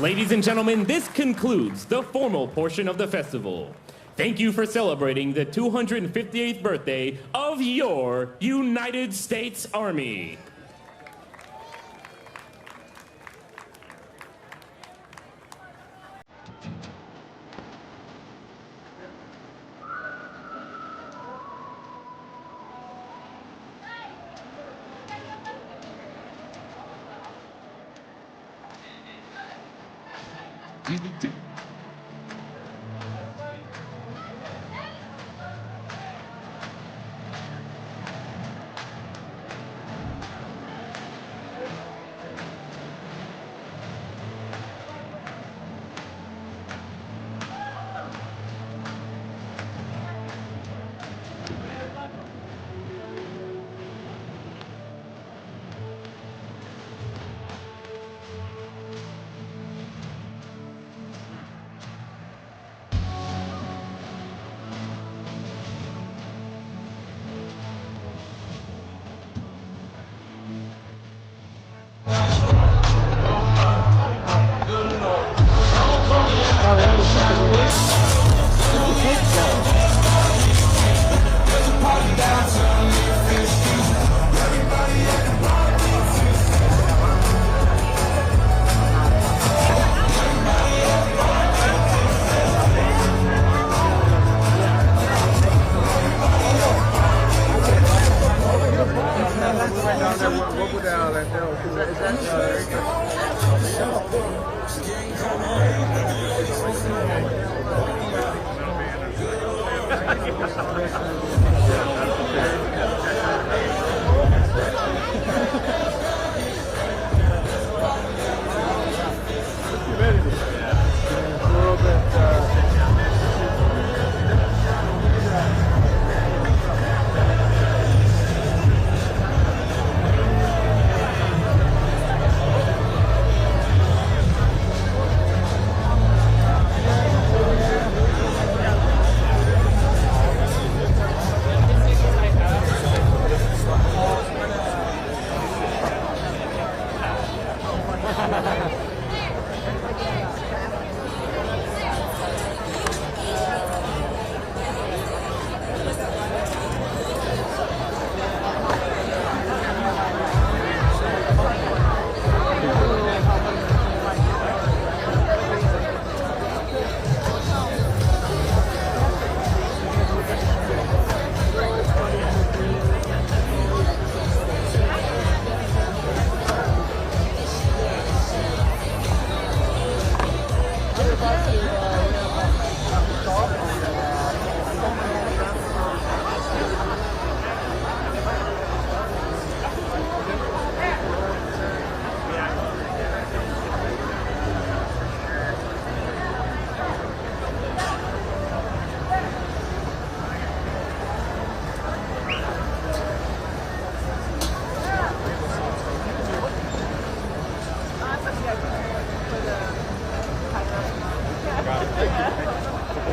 Ladies and gentlemen, this concludes the formal portion of the festival. Thank you for celebrating the 258th birthday of your United States Army.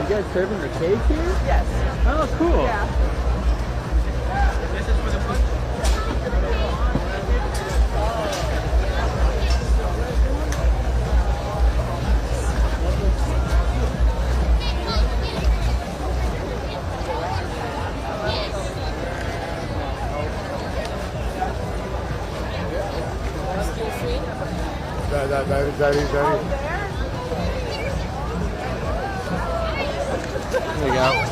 You guys serving the cake here? Yes. Oh, cool. Yeah. That Daddy. There you go.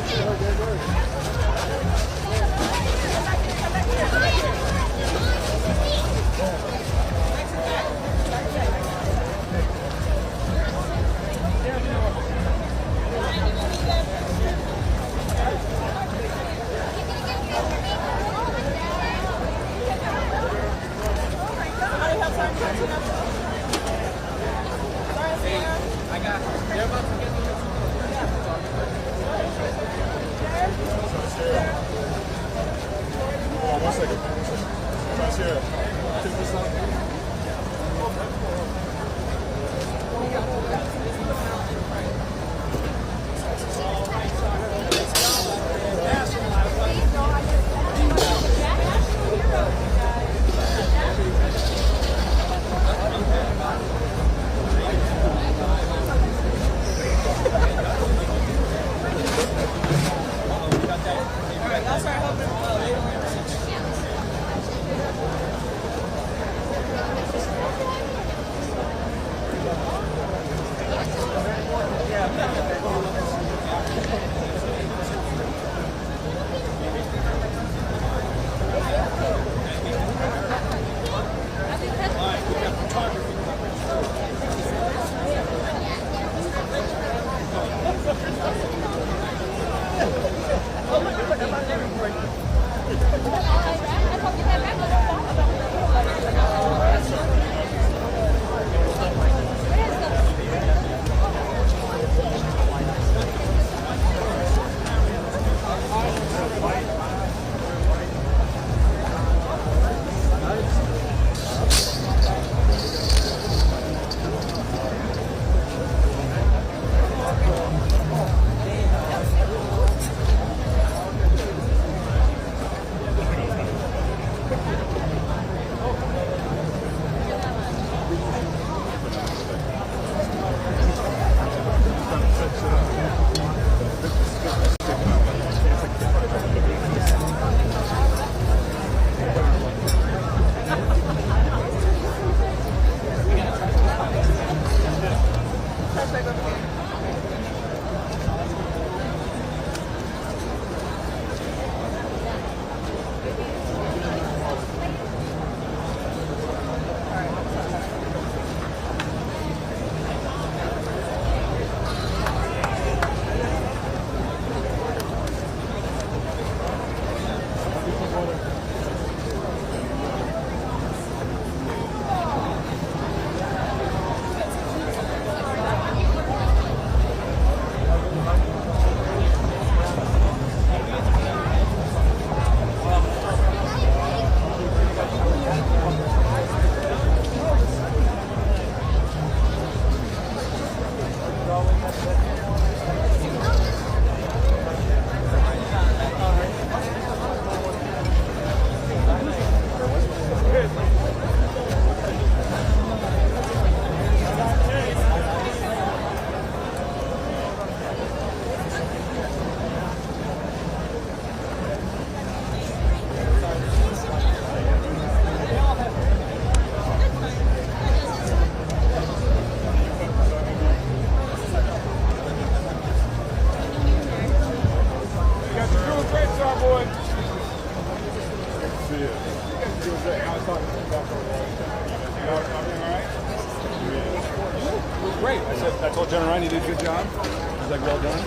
Great. I told General Ryan he did a good job. He's like, well done.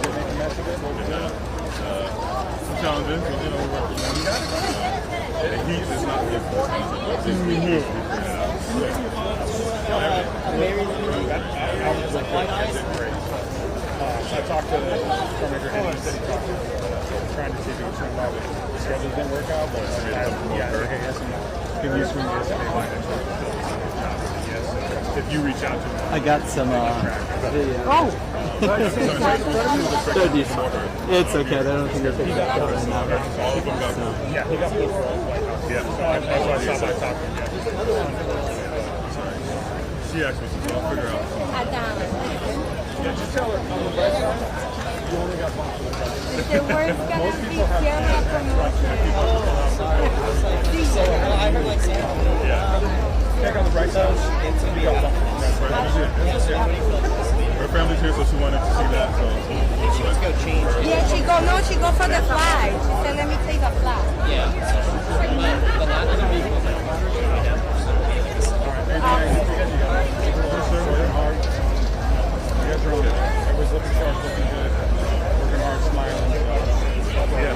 Didn't make a mess of it. Challenging. The heat is not good for I talked to the filmmaker and he said he talked to trying to see if he was trying to the schedule didn't work out, but can you swing this and they find it? If you reach out to them. I got some video. Oh! They're decent. It's okay. I don't think they're that good right now. Yeah, he got both roles. Yeah. That's why I stopped by talking. She asked me to figure out. Yeah, just tell her on the west side, you only got one for the price. The word's gonna be camera promotion. I heard like Sam. Yeah. Check on the bright side. That's right. Her family's here, so she wanted to see that. So Let's go change. Yeah, she go for the fly. She said, let me take the fly. Yeah. The last other week was like, Working hard. You guys are on it. Everybody's looking sharp, looking good. Working hard, smiling. yeah,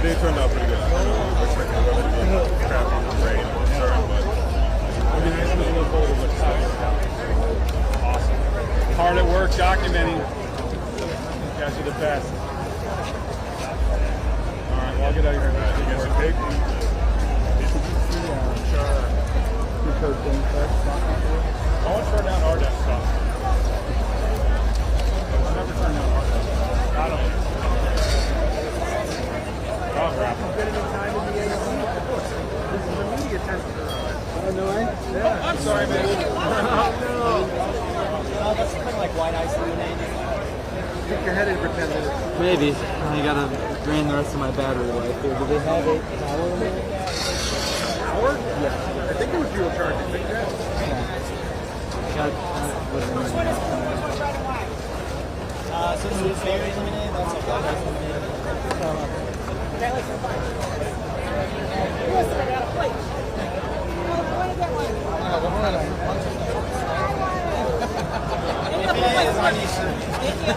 they turned out pretty good. We're expecting the weather to be crappy, rain, uncertain, but It'll be nice to a little colder, but it's not. Awesome. Hard at work, documenting. You guys are the best. All right, well, I'll get out of here. you guys are big. I want to turn down our desktop. I'll never turn down our desktop. I don't. Oh, crap. Oh, I'm sorry, man. oh, that's kind of like white ice lemonade. Stick your head in for 10 minutes. Maybe. I gotta drain the rest of my battery life here. Do they have a power in there? Power? Yeah. I think it was fuel charging. Think that? So this is berry lemonade. That's like white ice lemonade.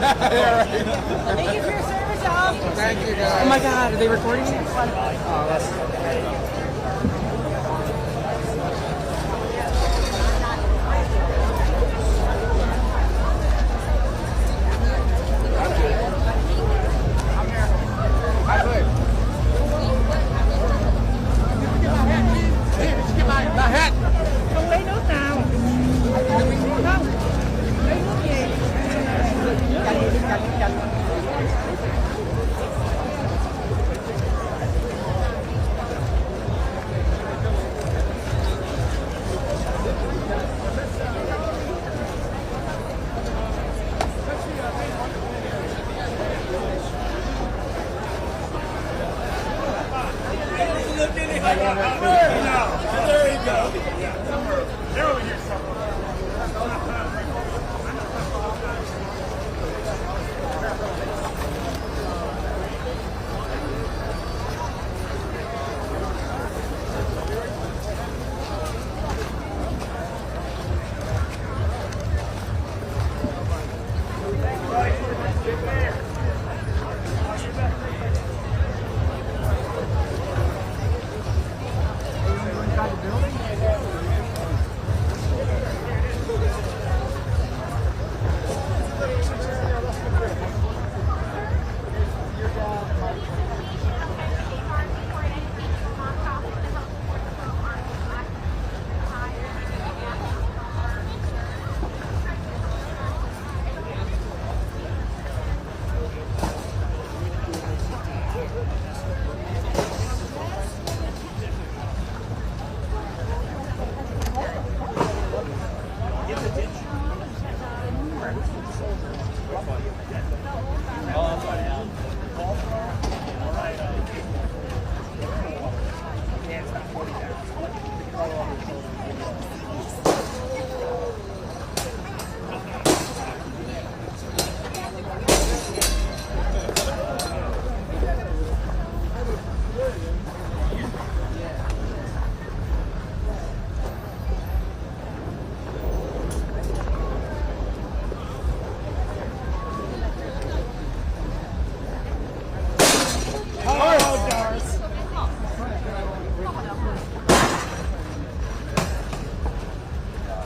Thank you for your service, y'all. Thank you, guys. Oh my God, are they recording me? Oh, that's...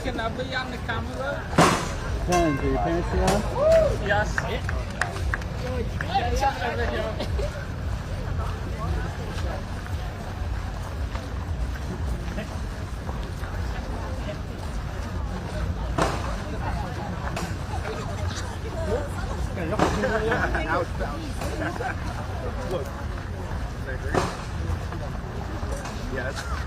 Can I be on the camera? Are your pants down? Yes. Look. Yes.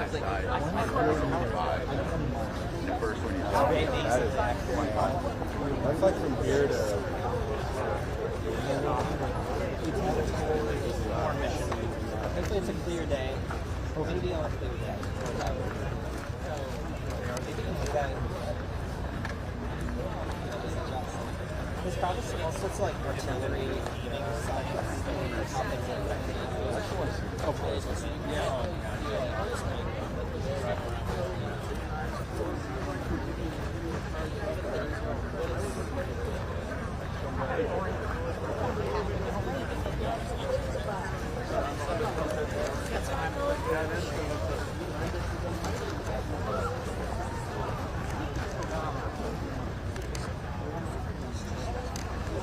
That's like from here to... Hopefully it's a clear day. Maybe on a clear day. There's probably all sorts of like artillery,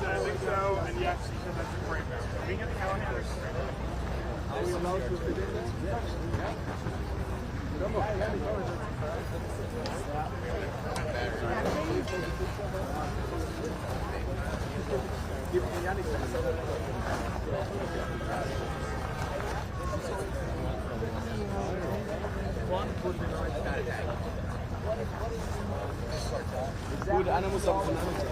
I think so, and yes, he said that's a great round. We get the calendar. Gut, einer muss auch von der Hand sein.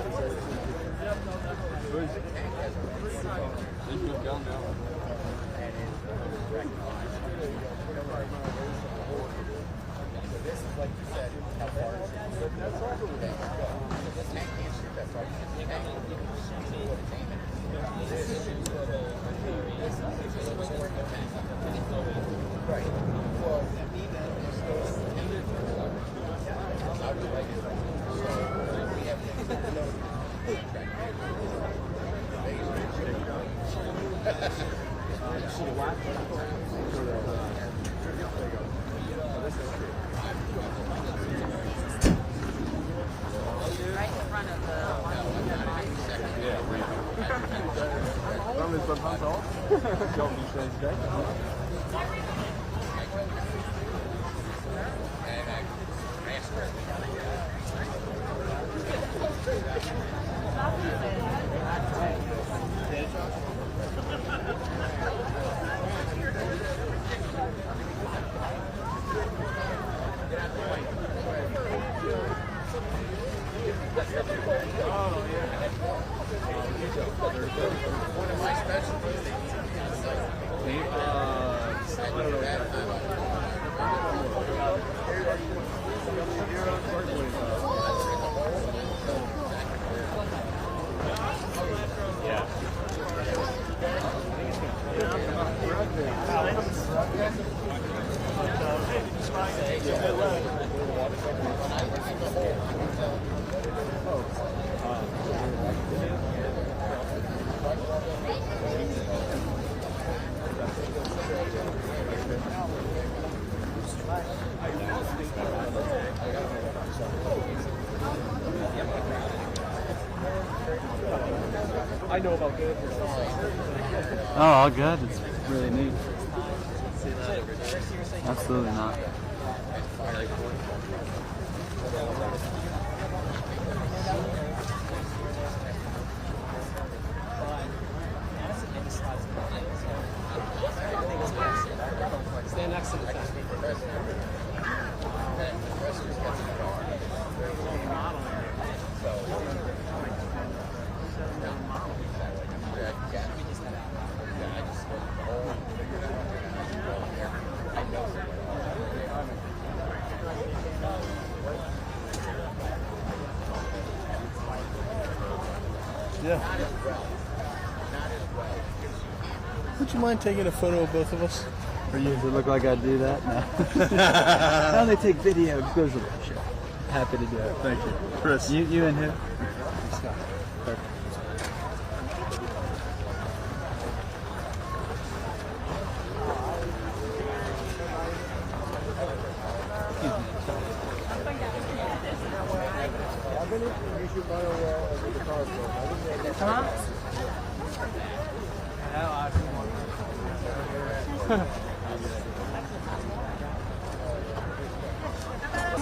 Ich würde gern, ja. Wollen wir jetzt beim Tanz auch? Ich glaube, die stellen sich gleich. I know about good. Oh, all good. It's really neat. Absolutely not. Stand next to the test. Yeah. Would you mind taking a photo of both of us? For you to look like I do that? No. I only take video exclusively. Sure. Happy to do it. Thank you. Chris. You and who? Scott. Perfect.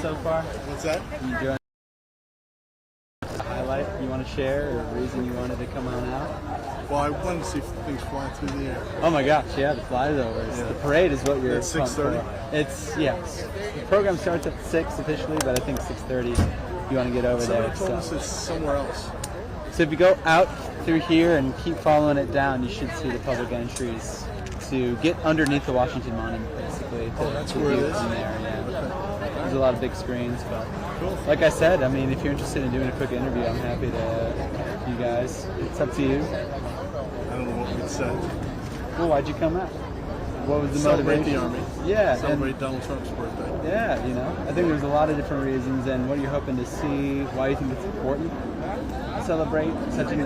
So far? What's that? You doing a highlight you want to share or a reason you wanted to come on out? Well, I wanted to see things fly through the air. Oh my gosh, yeah, the flyovers. Yeah. The parade is what you're It's 6:30? pumped for. It's, yes. The program starts at 6 officially, but I think 6:30 you want to get over Somebody there. told us it's somewhere else. So if you go out through here and keep following it down, you should see the public entries to get underneath the Washington Monument, basically. That's to where it view is? from there, yeah. There's a lot of big screens, but Cool. like I said, I mean, if you're interested in doing a quick interview, I'm happy to help you guys. It's up to you. I don't know what we'd say. Well, why'd you come out? What was the Celebrate motivation? the Army. Yeah. and- Celebrate Donald Trump's birthday. Yeah, you know, I think there's a lot of different reasons, and what you're hoping to see, why you think it's important to celebrate such an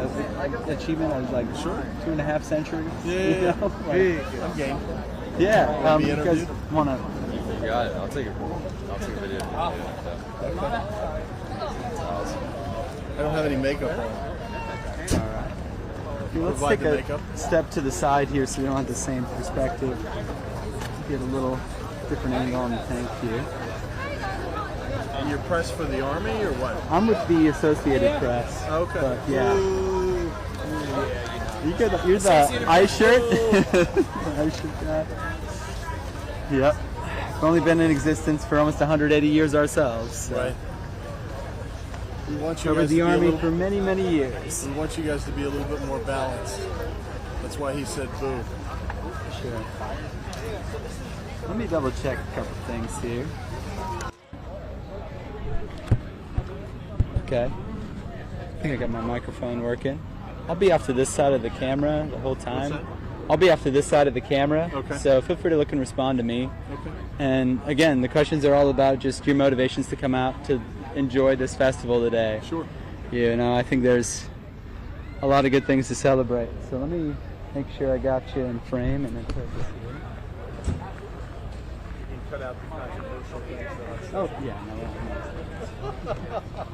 achievement as like Sure. 2.5 centuries. Yeah, you know? Like, big. I'm game. yeah. Be You guys interviewed? want to? You got it. I'll take a video. I don't have any makeup on. Let's Provide take the a makeup. step to the side here, so we don't have the same perspective. Get a little different angle on the tank here. And you're pressed for the Army or what? I'm with the Associated Press. Okay. But, yeah. Ooh. You're the ice shirt? Ice shirt guy. Yep. We've only been in existence for almost 180 years ourselves. So. Right. We want you Covered guys the to be a Army little, for many, many years. we want you guys to be a little bit more balanced. That's why he said boo. Sure. Let me double check a couple things here. Okay. I think I got my microphone working. I'll be off to this side of the camera the whole time. What's that? I'll be off to this side of the camera. Okay. So feel free to look and respond to me. Okay. And again, the questions are all about just your motivations to come out to enjoy this festival today. Sure. You know, I think there's a lot of good things to celebrate. So let me make sure I got you in frame and then put this here. You can cut out the controversial things. Oh, yeah, no.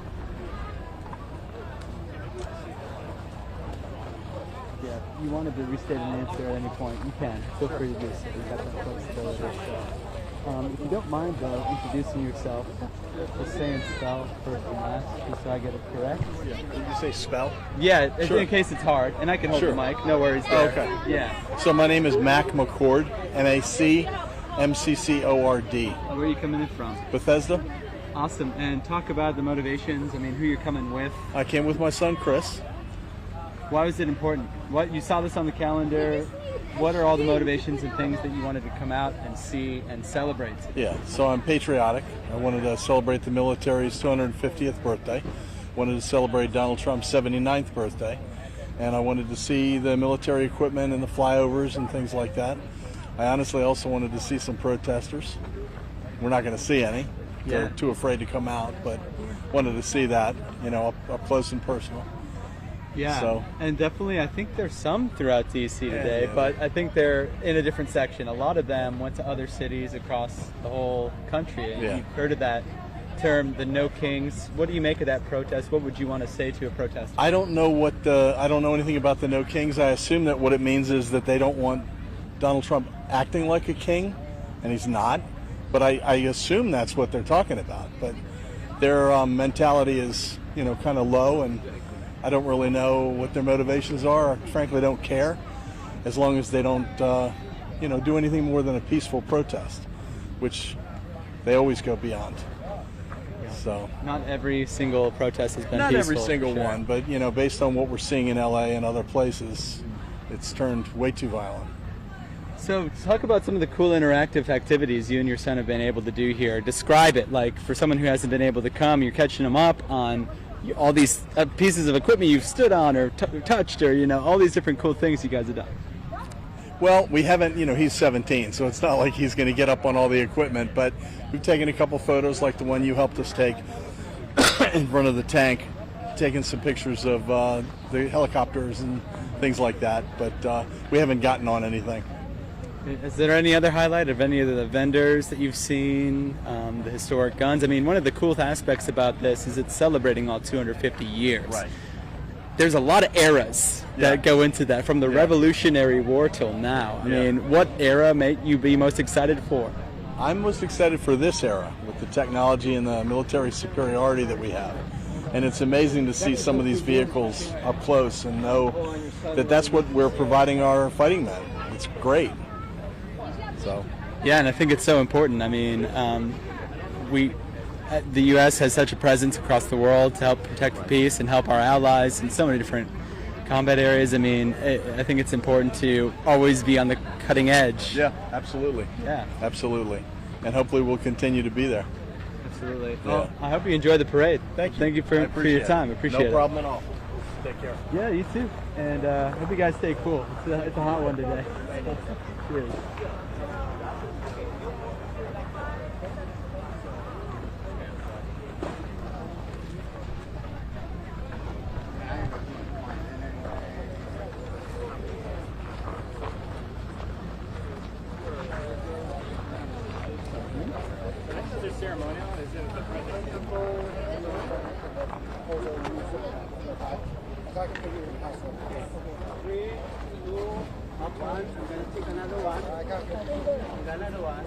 Yeah, if you wanted to restate an answer at any point, you can. Feel free to do so. You've got that flexibility. So, if you don't mind, though, introducing yourself, just saying spell first and last, just so I get it correct. Yeah. Did you say spell? Yeah, Sure. in case it's hard, and I can hold Sure. the mic. No worries there. Okay. Yeah. So my name is Mac McCord, MacMcCord, Where are you coming in from? Bethesda. Awesome. And talk about the motivations. I mean, who you're coming with. I came with my son Chris. Why was it important? What you saw this on the calendar? What are all the motivations and things that you wanted to come out and see and celebrate? Yeah, so I'm patriotic. I wanted to celebrate the military's 250th birthday. Wanted to celebrate Donald Trump's 79th birthday. And I wanted to see the military equipment and the flyovers and things like that. I honestly also wanted to see some protesters. We're not going to see any. They're Yeah. too afraid to come out, but wanted to see that, you know, up close and personal. Yeah, So- and definitely I think there's some throughout DC today, yeah. but I think they're in a different section. A lot of them went to other cities across the whole country. And Yeah. you've heard of that term, the No Kings. What do you make of that protest? What would you want to say to a protester? I don't know I don't know anything about the No Kings. I assume that what it means is that they don't want Donald Trump acting like a king, and he's not. But I assume that's what they're talking about. But their mentality is, you know, kind of low, and I don't really know what their motivations are. I frankly don't care, as long as they don't, you know, do anything more than a peaceful protest, which they always go beyond. So Not every single protest has been not peaceful. every single for sure. one, but you know, based on what we're seeing in LA and other places, it's turned way too violent. So talk about some of the cool interactive activities you and your son have been able to do here. Describe it, like for someone who hasn't been able to come, you're catching them up on all these pieces of equipment you've stood on or touched, or you know, all these different cool things you guys have done. Well, we haven't, you know, he's 17, so it's not like he's going to get up on all the equipment, but we've taken a couple photos like the one you helped us take in front of the tank, taken some pictures of the helicopters and things like that, but we haven't gotten on anything. Is there any other highlight of any of the vendors that you've seen, the historic guns? I mean, one of the cool aspects about this is it's celebrating all 250 years. Right. There's a lot of eras Yeah. that go into that, from the Revolutionary War till now. I Yeah. mean, what era may you be most excited for? I'm most excited for this era with the technology and the military superiority that we have. And it's amazing to see some of these vehicles up close and know that that's what we're providing our fighting men. It's great. So. Yeah, and I think it's so important. I mean, the U.S. has such a presence across the world to help protect the peace and help our allies in so many different combat areas. I mean, I think it's important to always be on the cutting edge. Yeah, absolutely. Yeah. Absolutely. And hopefully we'll continue to be there. Absolutely. Yeah. Well, I hope you enjoy the parade. Thank you. Thank you for your time. I appreciate it. No problem at all. Take care. Yeah, you too. And hope you guys stay cool. It's a hot one today. Cheers. Ceremonial? Is it the president? Three, two, one. We're gonna take another one. Another one.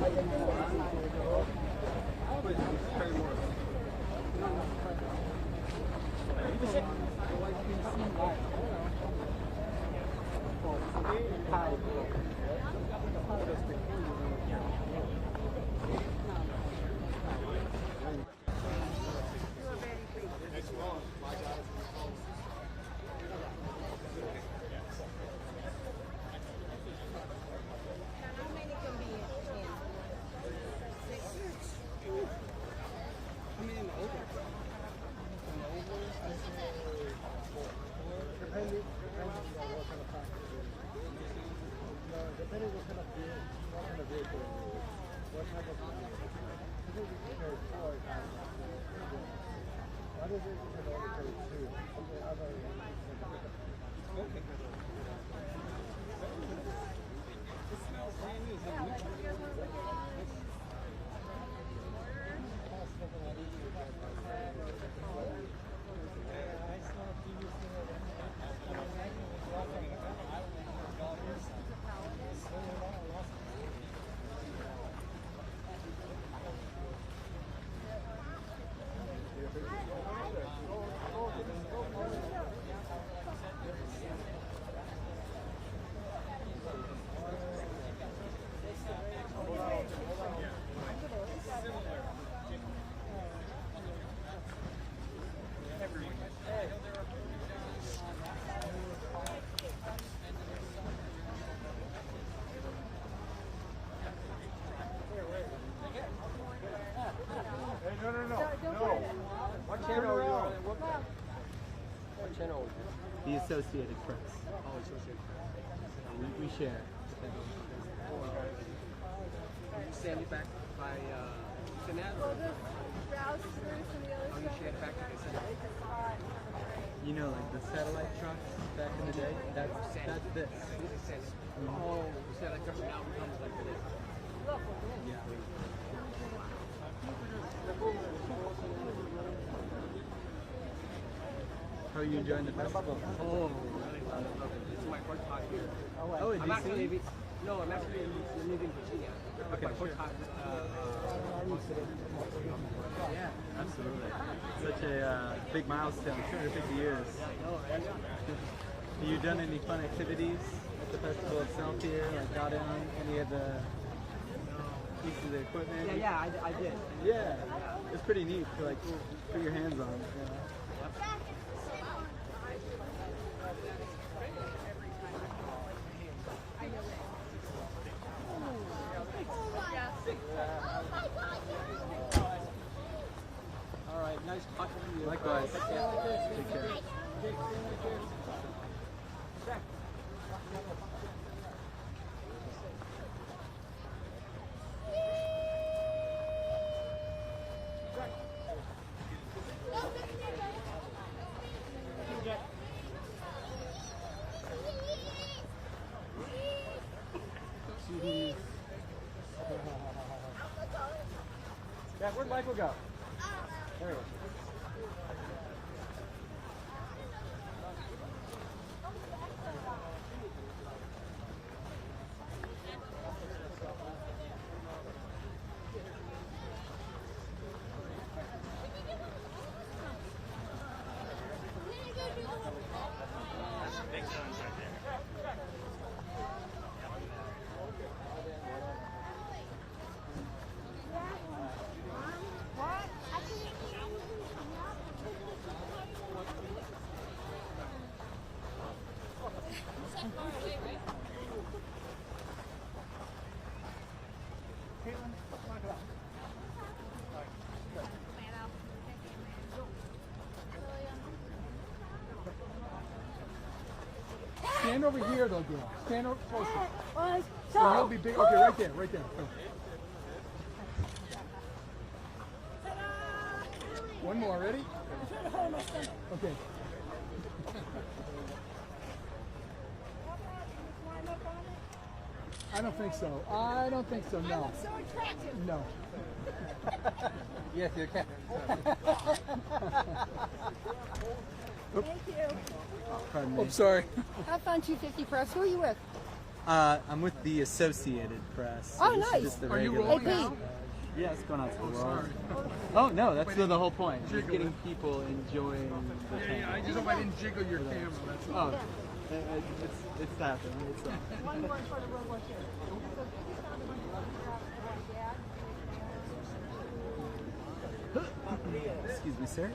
What channel are you on? What channel? The Associated Press. Oh, Associated Press. We share. You send it back by internet or you share it back to the center? You know, like the satellite trucks back in the day? That's this. Oh, the satellite truck now becomes like this. Yeah. How are you enjoying the festival? Oh, really? This is my first time here. Oh, in I'm actually DC? I'm actually living in Virginia. Okay, my first sure. time. Yeah, absolutely. Such a big milestone, 250 years. Have you done any fun activities at the festival itself here? Like got in on any of the pieces of the equipment? Yeah, I did. Yeah, it's pretty neat to like put your hands on it. You know? All right, nice talking to you. Likewise. Take care. Yeah, where'd Michael go? There he is. Caitlin, knock it out. Stand over here though, girl. Stand over closer. So you'll be big. Okay, right there, right there. Go. One more, ready? Okay. I don't think so. I don't think so, no. So attractive. No. Yes, you can. Thank you. Pardon Oh, me. sorry. Have fun, 250 Press. Who are you with? I'm with the Associated Press. Oh, this is nice. just the Are you regular- rolling Hey, now? Pete. Yeah, it's going out to the world. Sorry. Oh no, that's the whole point. Just Jiggle getting it. people enjoying the thing. I just hope I didn't jiggle your camera. That's all. Oh, it's happening. It's One more for the World War II. Excuse me, sir.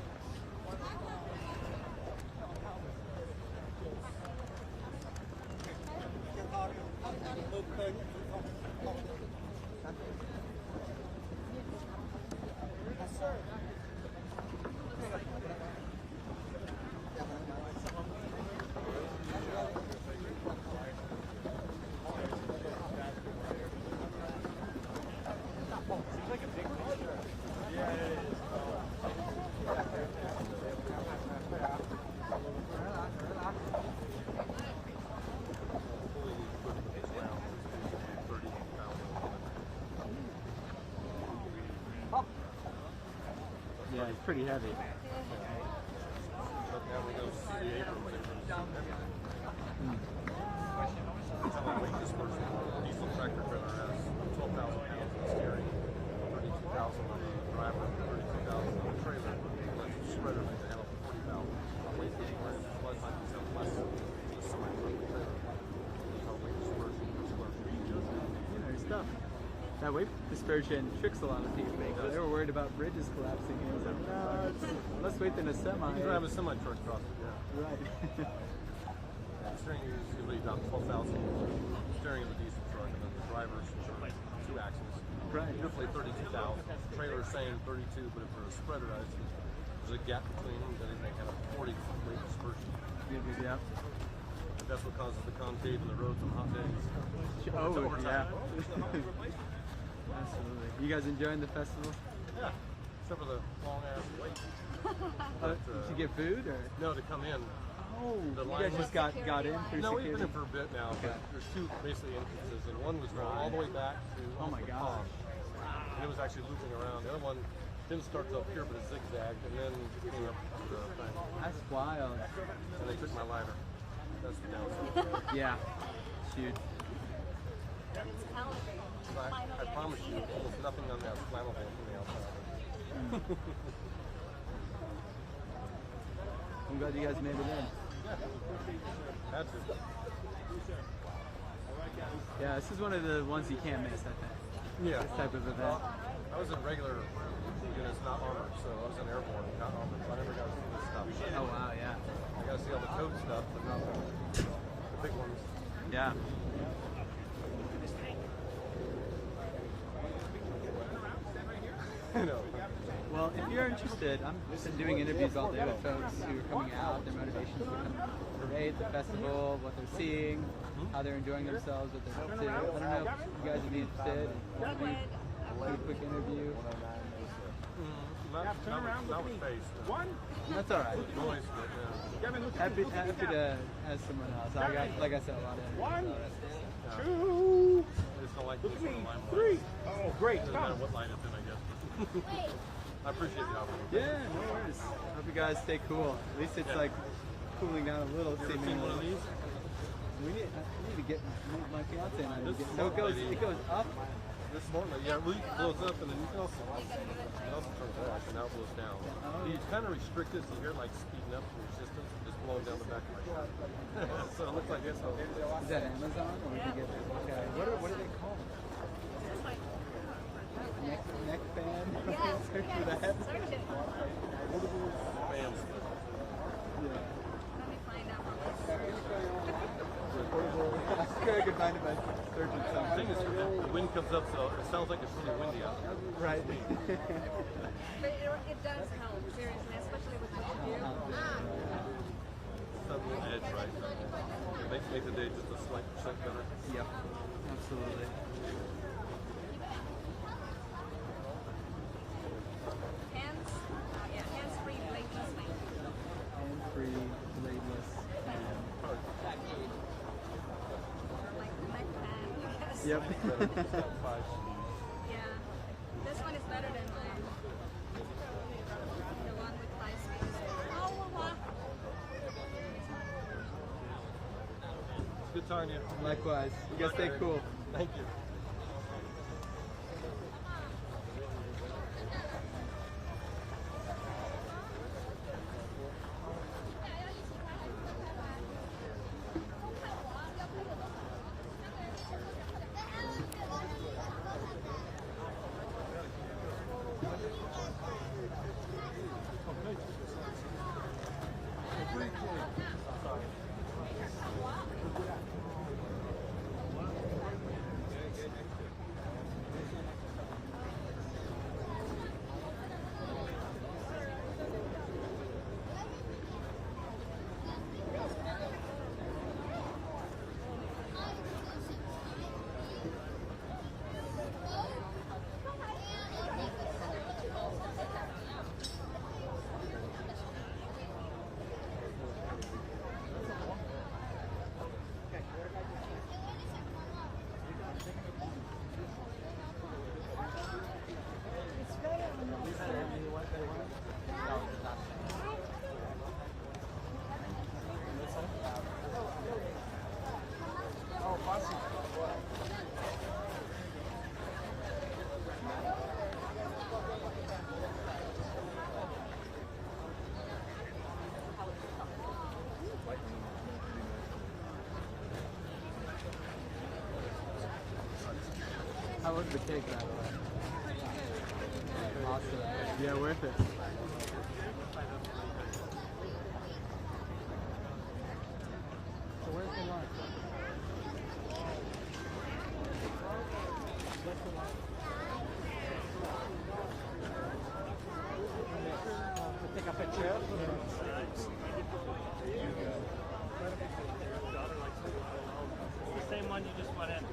Yeah, it's pretty heavy. But now we go see the Abrams. Weight dispersion. Diesel tractor trailer has 12,000 pounds of steering, 32,000 on the driver, 32,000 on the trailer, and then the spreader makes a handle for 40,000. Weight dispersion, flood might be something less than a semi-truck trailer. That's how weight dispersion per square feet. There's stuff. That weight dispersion tricks a lot of people. They were worried about bridges collapsing. And it was like, no, it's less weight than a semi. You can drive a semi-truck across it, yeah. Right. Steering is usually about 12,000 steering of a diesel truck, and then the driver's two axles. Right. Usually 32,000. Trailer's saying 32, but if they're a spreader, there's a gap between them that they kind of 40 weight dispersion. Yeah. That's what causes the concave in the roads on hot days. Oh, overtime. yeah. Absolutely. You guys enjoying the festival? Yeah, except for the long ass wait. Did you get food or? No, to come in. Oh, The you line guys was- just got in through No, we've security? been in for a bit now, but there's two basically entrances, and one was going all the way back to Oh my the gosh. pond, and it was actually looping around. The other one didn't start up here, but it zigzagged, and then came up to the thing, That's wild. and they took my lighter. That's the downside. Yeah. Shoot. But I promise you, almost nothing on that is flammable from the outside. I'm glad you guys made it in. Had to. Yeah, this is one of the ones you can't miss, I think. Yeah. This type of event. I was in regular units, not armored, so I was in airborne, not armored, so I never got to see this stuff. Oh wow, yeah. I got to see all the code stuff, but not the big ones. Yeah. You know. Well, if you're interested, I'm been doing interviews all day with folks who are coming out, their motivations to come to the parade, the festival, what they're seeing, how they're enjoying themselves, what they're up to. I don't know if you guys would be interested. Want to do a quick interview? Not with face. One. That's all right. Noise, but yeah. Happy to have someone else. I got, like I said, a lot of One. I Two. just don't like this one line. Three. Oh, great. Doesn't matter what line it's in, I guess. I appreciate the opportunity. Yeah, no worries. Hope you guys stay cool. At least it's like cooling down a little. You ever seen one of these? I need to get my fiance and I to get. So it goes up. This morning, yeah, it blows up and then you can also turn it off and now it blows down. You kind of restrict it so you're like speeding up your system, just blowing down the back of my car. So it looks like this. Is that Amazon or did you get it? Okay. What are they called? Neck fan? Search for that. Fans. Yeah. Let me find out. I could find it, but The thing is, the wind comes up, so it sounds like it's really windy out there. Right. But it does help, seriously, especially with what you do. It's that little edge, right? It makes the day just a slight percent better. Yep. Absolutely. Hands-free, bladeless. Hand-free, bladeless. Like neck pad, I guess. Yep. Yeah. This one is better than mine. The one with 5 speeds. It's good talking to you. Likewise. You guys stay cool. Thank you. How was the cake, by the way? Awesome. Yeah, worth it. So where's the lunch? Take a picture. The same one you just went in.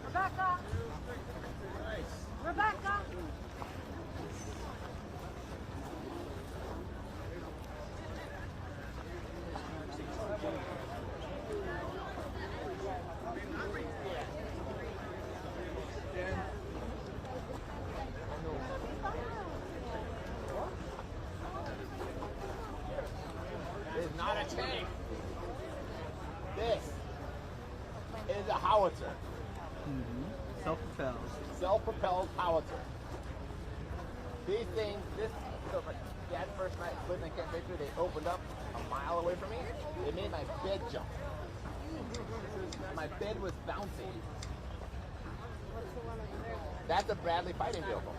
Rebecca! Rebecca! It's not a tank. This is a howitzer. Self-propelled. Self-propelled howitzer. These things, so my dad first night put in the camp picture, they opened up a mile away from me. They made my bed jump. My bed was bouncing. That's a Bradley fighting vehicle.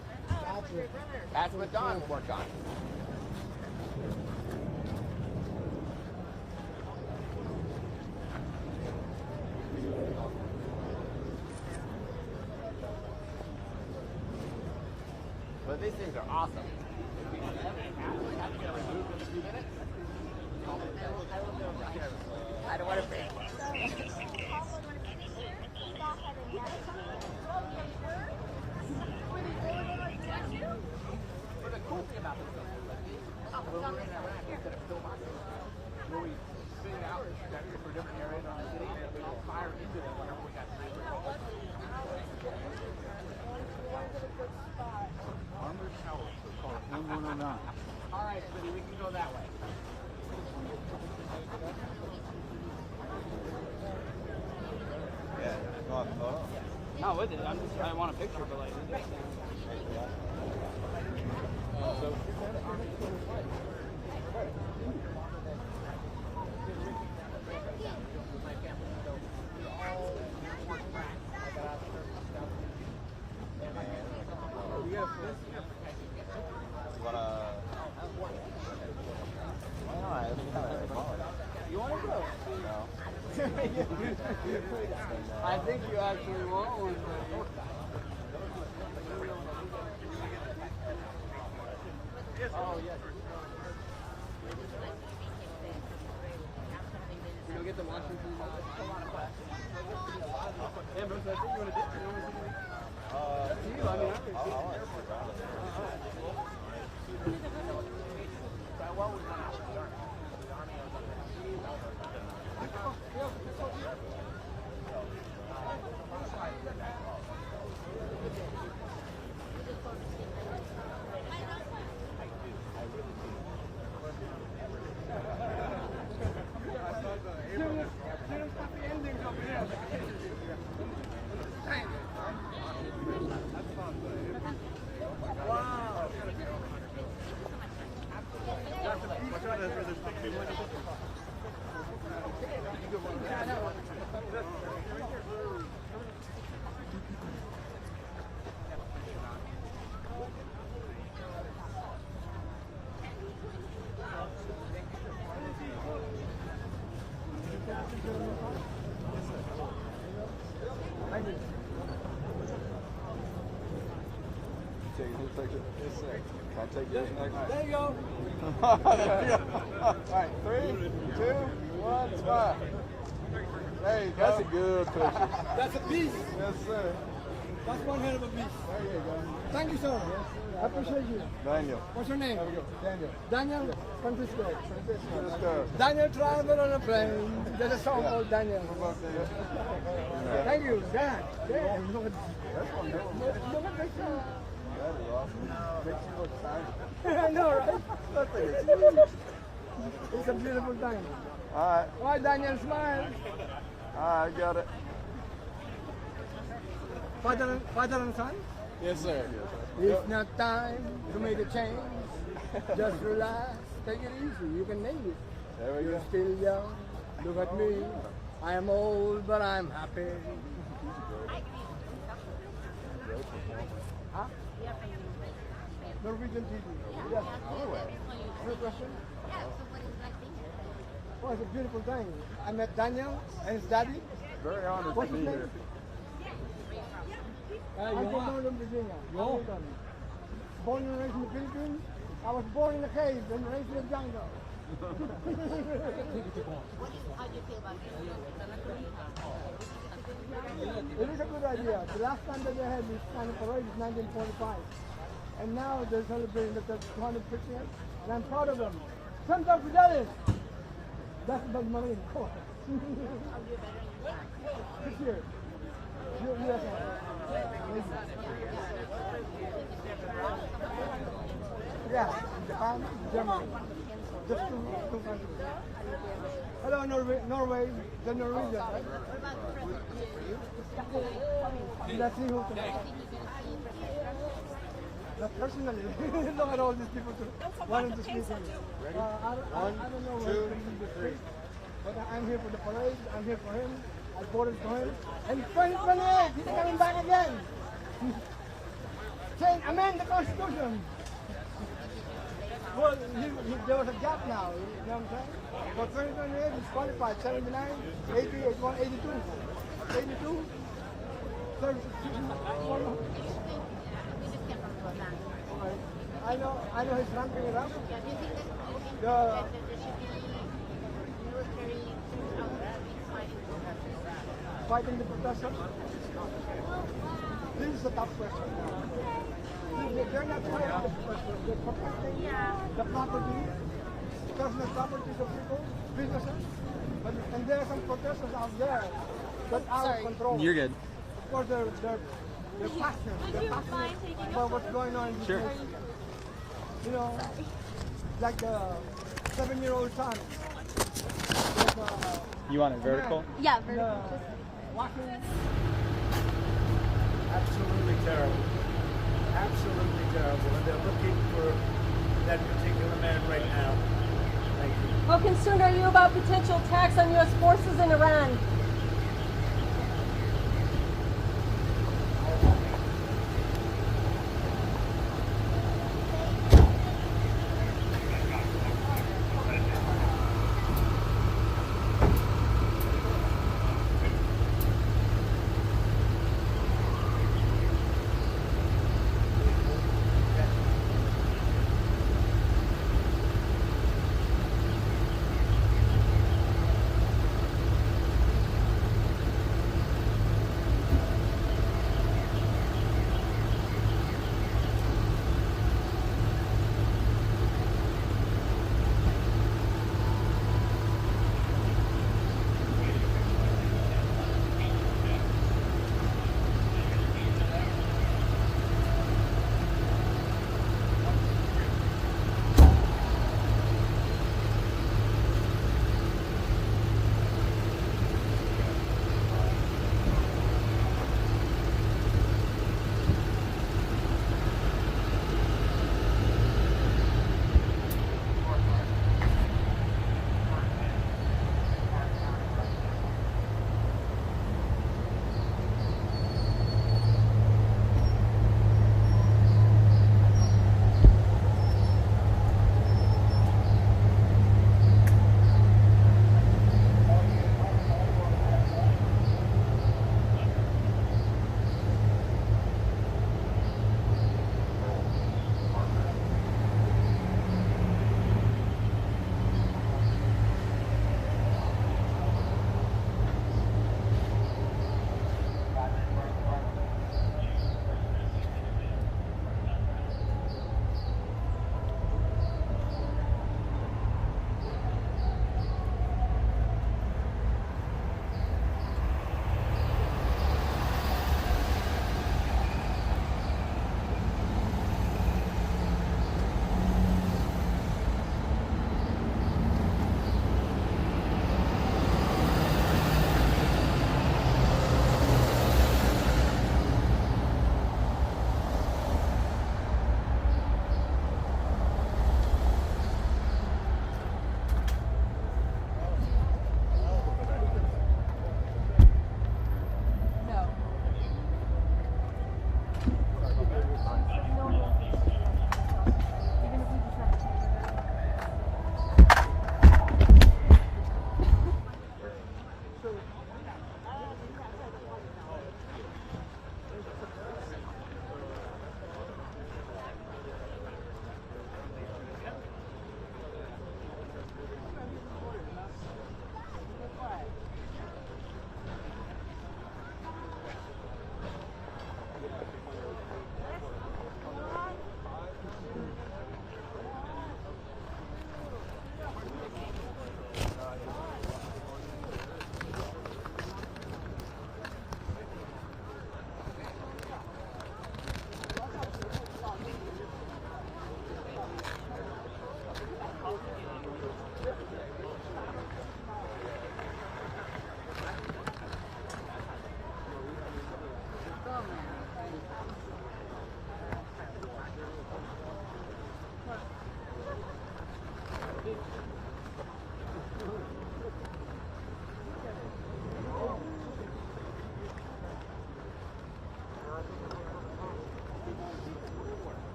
That's what Don worked on. But these things are awesome. I don't want to pay. But the cool thing about this is, when we were in Iraq, instead of pillboxes, where we figured out that for different areas on the city, we all fire into them whenever we got sniper calls. Armored tower, call it 1109. All right, Smitty, we can go that way. No, with it. I want a picture, but like. You want to go? No. I think you actually want one. Oh, yes. Go get the Washington. Yeah, bro, so I think you want to dip. You, I mean, I'm well we went out with the army. The army was on the cheese, I was on the Take yours next. There you go. All right, 3, 2, 1, smile. There you go. That's a good picture. That's a piece. Yes, sir. That's one hell of a piece. There you go. Thank you, sir. I appreciate you. Daniel. What's your name? Daniel. Daniel Francisco. Let's go. Daniel traveled on a plane. There's a song called Daniel. Thank you, Dan. Dan. Look at this. That is awesome. Makes you look tiny. I know, right? That thing is huge. It's a beautiful thing. All right. All right, Daniel, smile. All right, got it. Father and son? Yes, sir. It's not time to make a change. Just relax, take it easy. You can make it. There we You're go. still young. Look at me. I am old, but I'm happy. Huh? Norwegian TV. Yes. No question? Oh, it's a beautiful thing. I met Daniel and his daddy. Very honored What's to his be name? here. I'm from Northern Virginia. Washington. Born and raised in the Philippines. I was born in a cave and raised in the jungle. How do you feel about It is a good idea. The last time that they had this kind of parade was 1945. And now they're celebrating the 250th. And I'm proud of them. Santa Fidelis! That's the Marine Corps. This year. Yes, yeah, Japan, Germany. Just two countries. Hello, Norway, the Norwegian, right? Let's see who can. Not personally. Look at all these people wanting to speak English. I don't know where to speak, but I'm here for the parade. I'm here for him. I voted for him. And 2028, he's coming back again. Saying, amend the Constitution. Well, there was a gap now, you know what I'm saying? For 2028, he's qualified. 79, 80, 81, 82. 82. 36. I know he's ramping it up. Fighting the protesters? This is a tough question. They're not fighting the protesters. They're protecting the property, personal properties of people, businesses. And there are some protesters out there that are out of control. You're good. Of course, they're passionate. They're passionate about what's going on in this country. You know, like the 7-year-old son. You want it vertical? Yeah, vertical. Absolutely terrible. Absolutely terrible. And they're looking for that particular man right now. Thank you. How concerned are you about potential attacks on U.S. forces in Iran?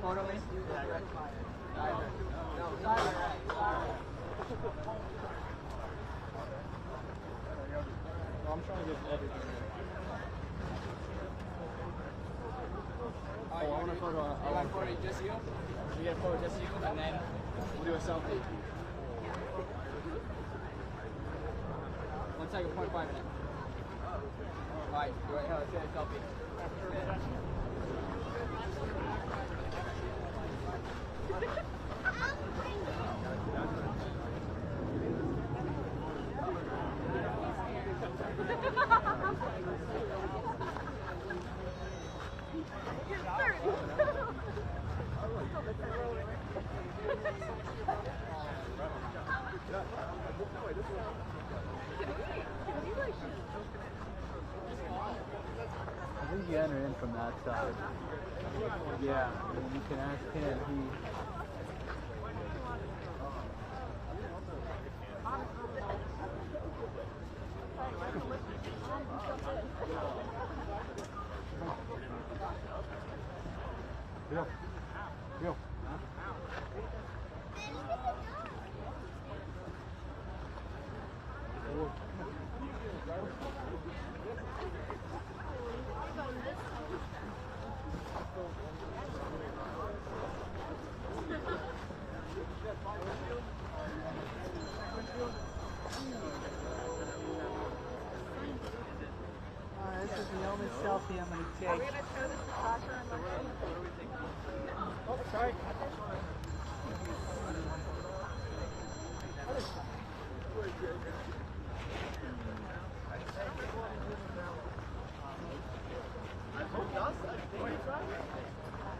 photo me? I'm trying to get everything. Oh, I want a photo. I want a photo just you. We get a photo just you, and then we'll do a selfie. 1 second, 0.5 minutes. Alright, go ahead, let's get a selfie. I think you enter in from that side. Yeah, you can ask him. Yo. This is the only selfie I'm going to take. Are we going to show this to Sasha and Martin? Oh, sorry.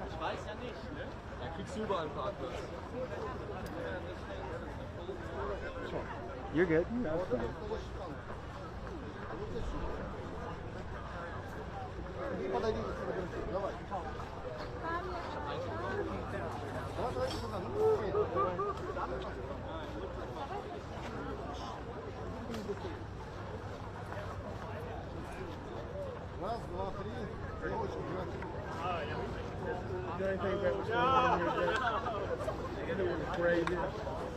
Ich weiß ja nicht, ne? Da kriegst du überall einen Parkplatz. You're good. That's fine. Раз, два, три. Девочка, is there anything that was going on here that was crazy?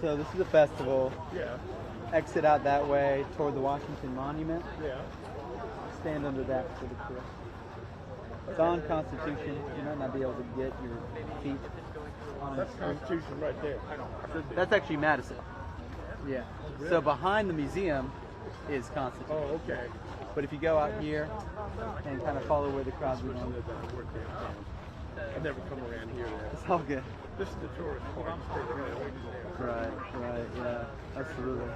So this is a festival. Yeah. Exit out that way toward the Washington Monument. Yeah. Stand under that for the tour. It's on Constitution. You might not be able to get your feet on That's it. Constitution right there. That's actually Madison. Yeah. So behind the museum is Constitution. Oh, okay. But if you go out here and kind of follow where the crowd's going, I never come around here. it's all good. This is the tourist part. Right, yeah, absolutely.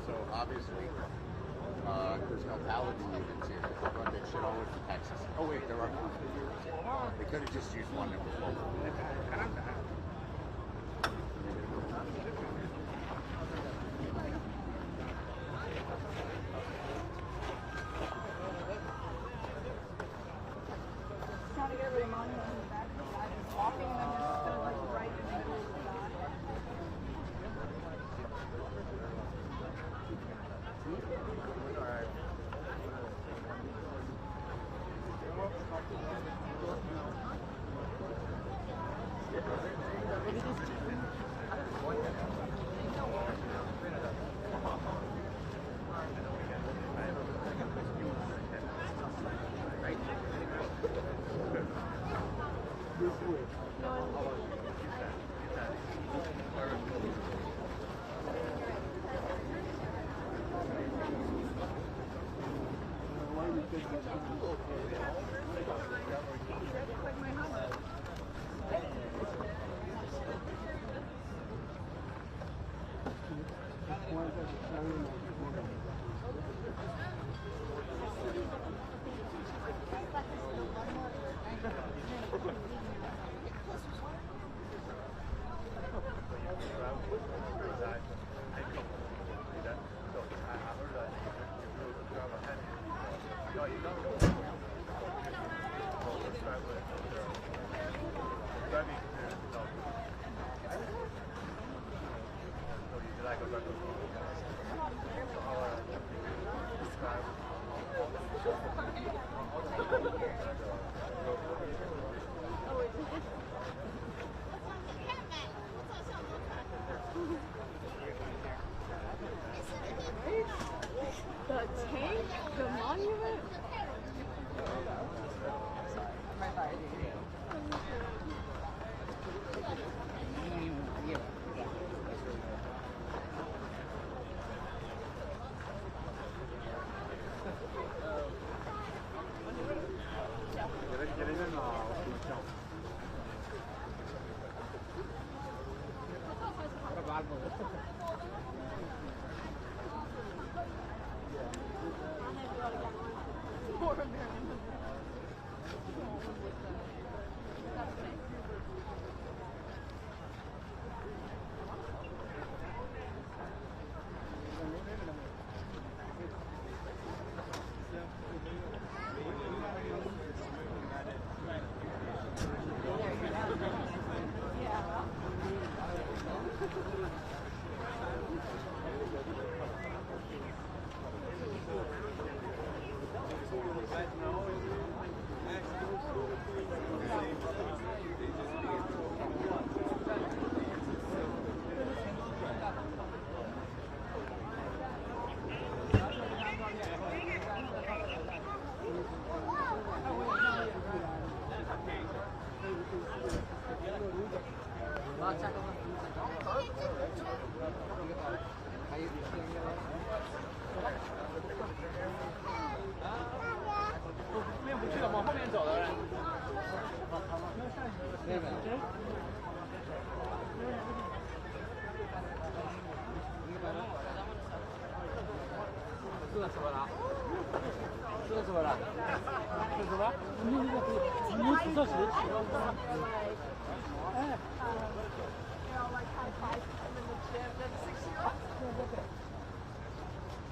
So obviously, there's no paladin units here. They run that shit all over to Texas. Oh wait, there are. They could have just used one that was local. Trying to get rid of monuments in the back of the guy who's walking and then just stood like right in the middle of the guy. The tank, the monument.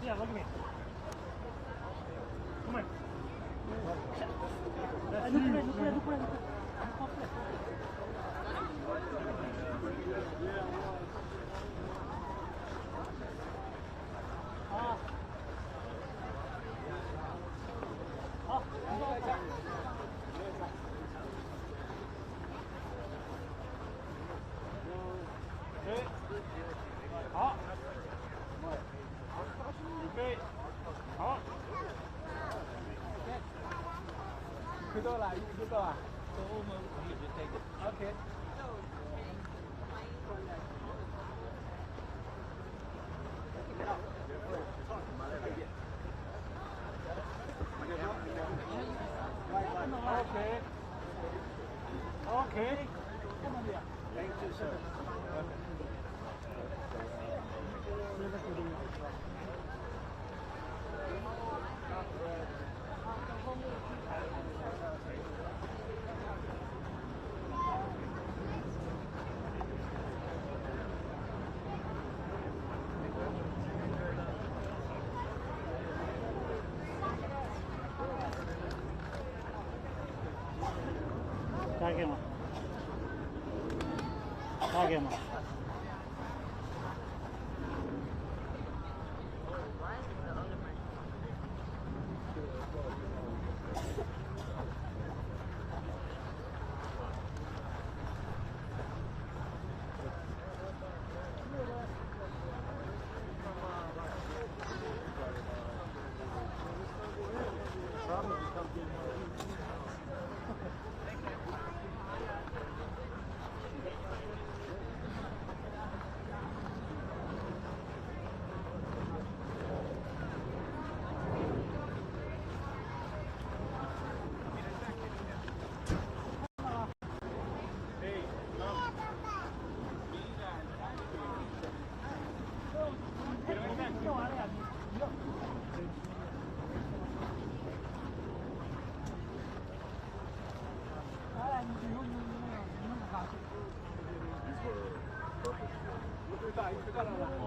Yeah, look at me. Come here. Okay. Come on here. Thank you, sir.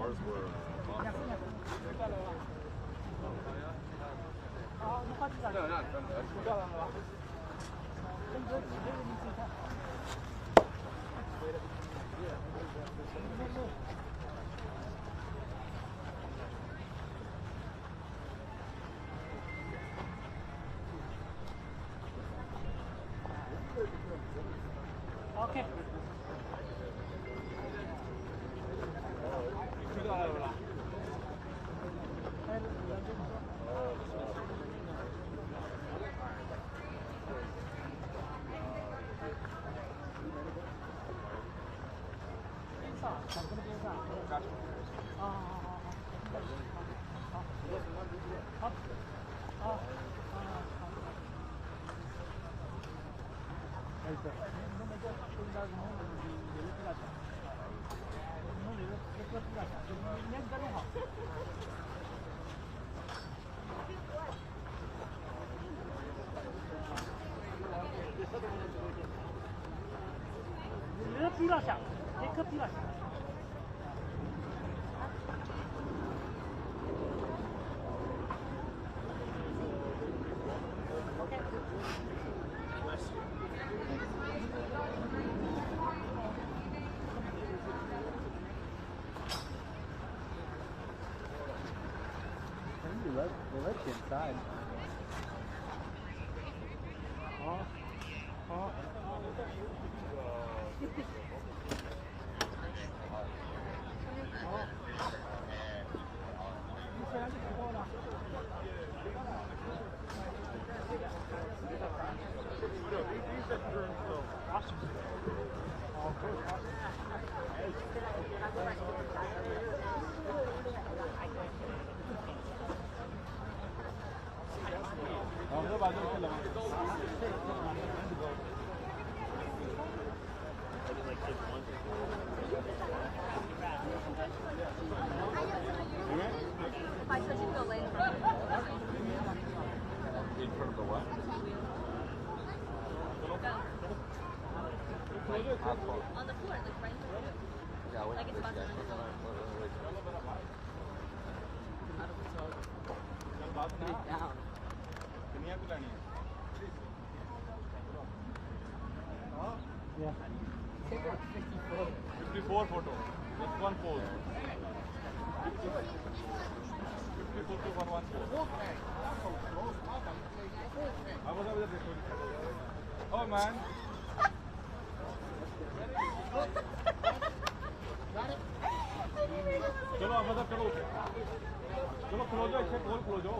Ours were Okay. They let you inside. If I switch it to a lane from In front of the what? on the floor, like right in the floor. Yeah, wait. Like it's about to Wait. down. Yeah. Take like 54. 54 photo. Just one pose. 54 to 114. Oh man. चलो मतलब चलो चलो close हो इसे call close हो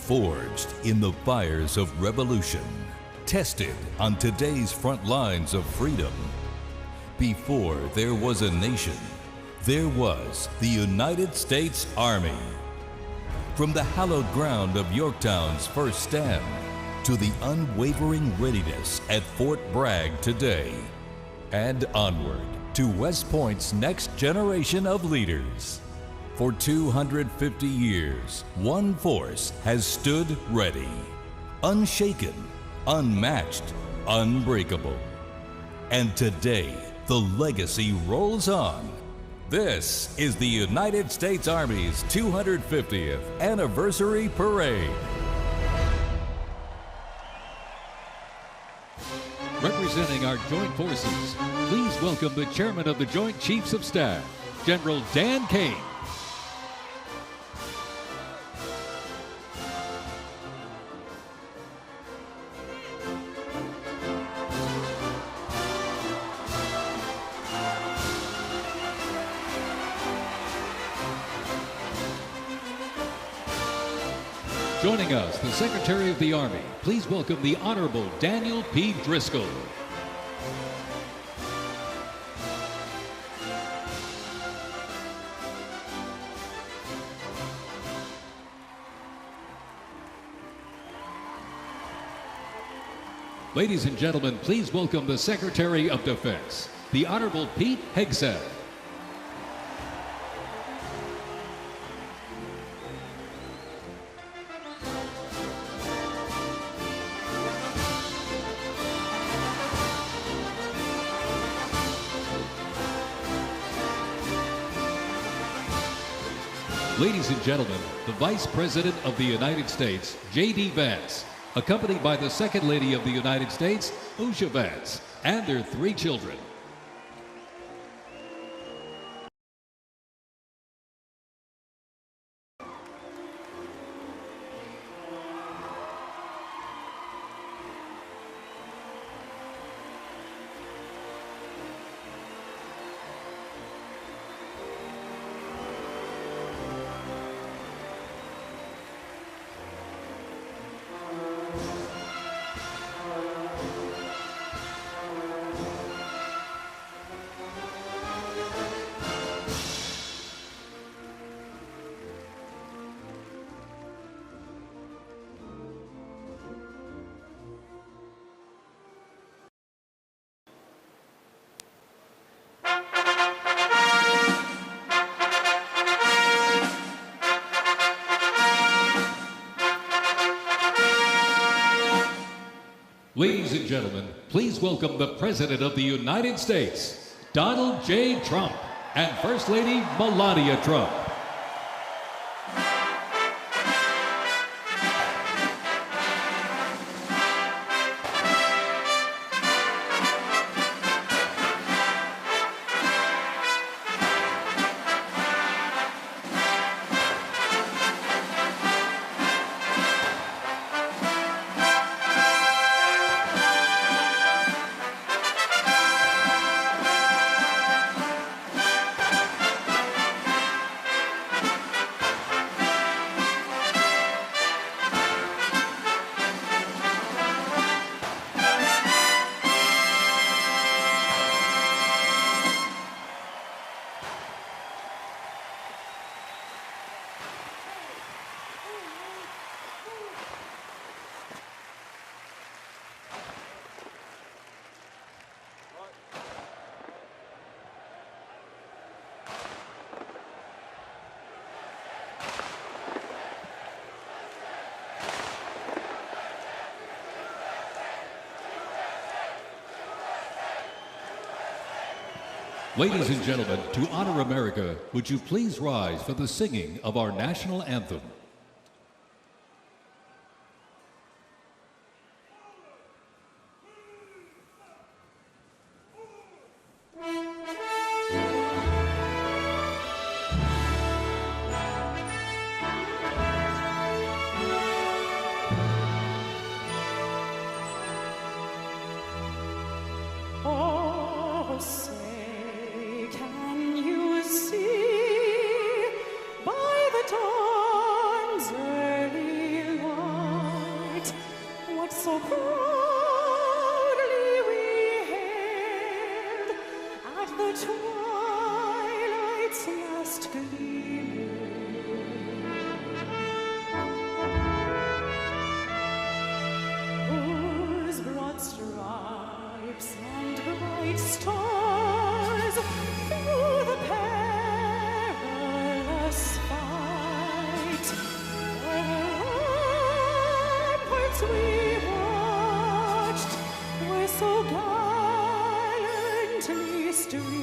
Forged in the fires of revolution, tested on today's front lines of freedom. Before there was a nation, there was the United States Army. From the hallowed ground of Yorktown's first stand to the unwavering readiness at Fort Bragg today, and onward to West Point's next generation of leaders. For 250 years, one force has stood ready, unshaken, unmatched, unbreakable. And today, the legacy rolls on. This is the United States Army's 250th Anniversary Parade. Representing our joint forces, please welcome the Chairman of the Joint Chiefs of Staff, General Dan Kane. Joining us, the Secretary of the Army. Please welcome the Honorable Daniel P. Driscoll. Ladies and gentlemen, please welcome the Secretary of Defense, the Honorable Pete Hegseth. Ladies and gentlemen, the Vice President of the United States, J.D. Vance, accompanied by the Second Lady of the United States, Usha Vance, and their 3 children. Ladies and gentlemen, please welcome the President of the United States, Donald J. Trump, and First Lady Melania Trump. Ladies and gentlemen, to honor America, would you please rise for the singing of our national anthem? Say, can you see by the dawn the twilight's last gleaming, whose broad stripes and bright stars through the perilous fight, ramparts we watched were so gallantly streaming.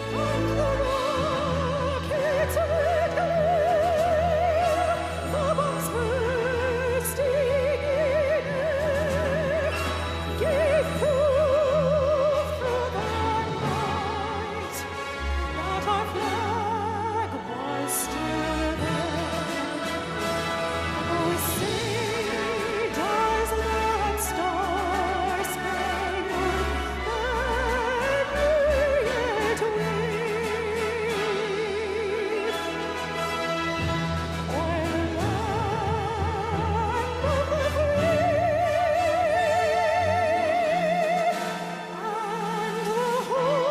And the rockets red glare, the bombs bursting in air, gave proof through the night that our flag was still there. Oh, say does that star-spangled banner yet wave, o'er the land of the free and the home of the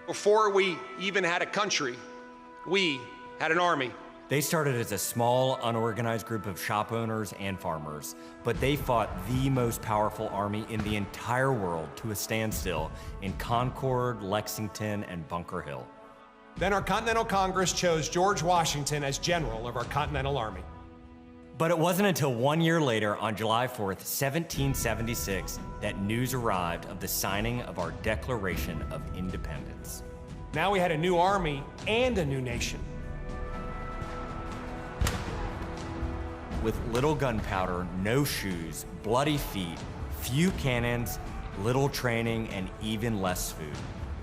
Before we even had a country, we had an army. They started as a small, unorganized group of shop owners and farmers, but they fought the most powerful army in the entire world to a standstill in Concord, Lexington, and Bunker Hill. Then our Continental Congress chose George Washington as general of our Continental Army. But it wasn't until 1 year later, on July 4th, 1776, that news arrived of the signing of our Declaration of Independence. Now we had a new army and a new nation. With little gunpowder, no shoes, bloody feet, few cannons, little training, and even less food.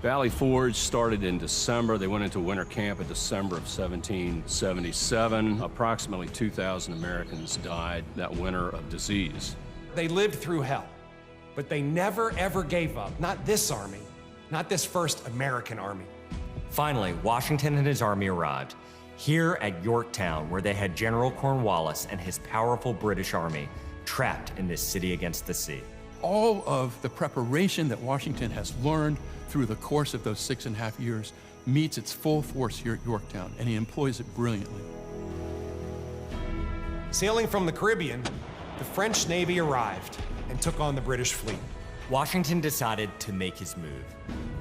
Valley Forge started in December. They went into winter camp in December of 1777. Approximately 2,000 Americans died that winter of disease. They lived through hell, but they never ever gave up. Not this army, not this first American army. Finally, Washington and his army arrived, here at Yorktown, where they had General Cornwallis and his powerful British army trapped in this city against the sea. All of the preparation that Washington has learned through the course of those 6.5 years meets its full force here at Yorktown, and he employs it brilliantly. Sailing from the Caribbean, the French Navy arrived and took on the British fleet. Washington decided to make his move.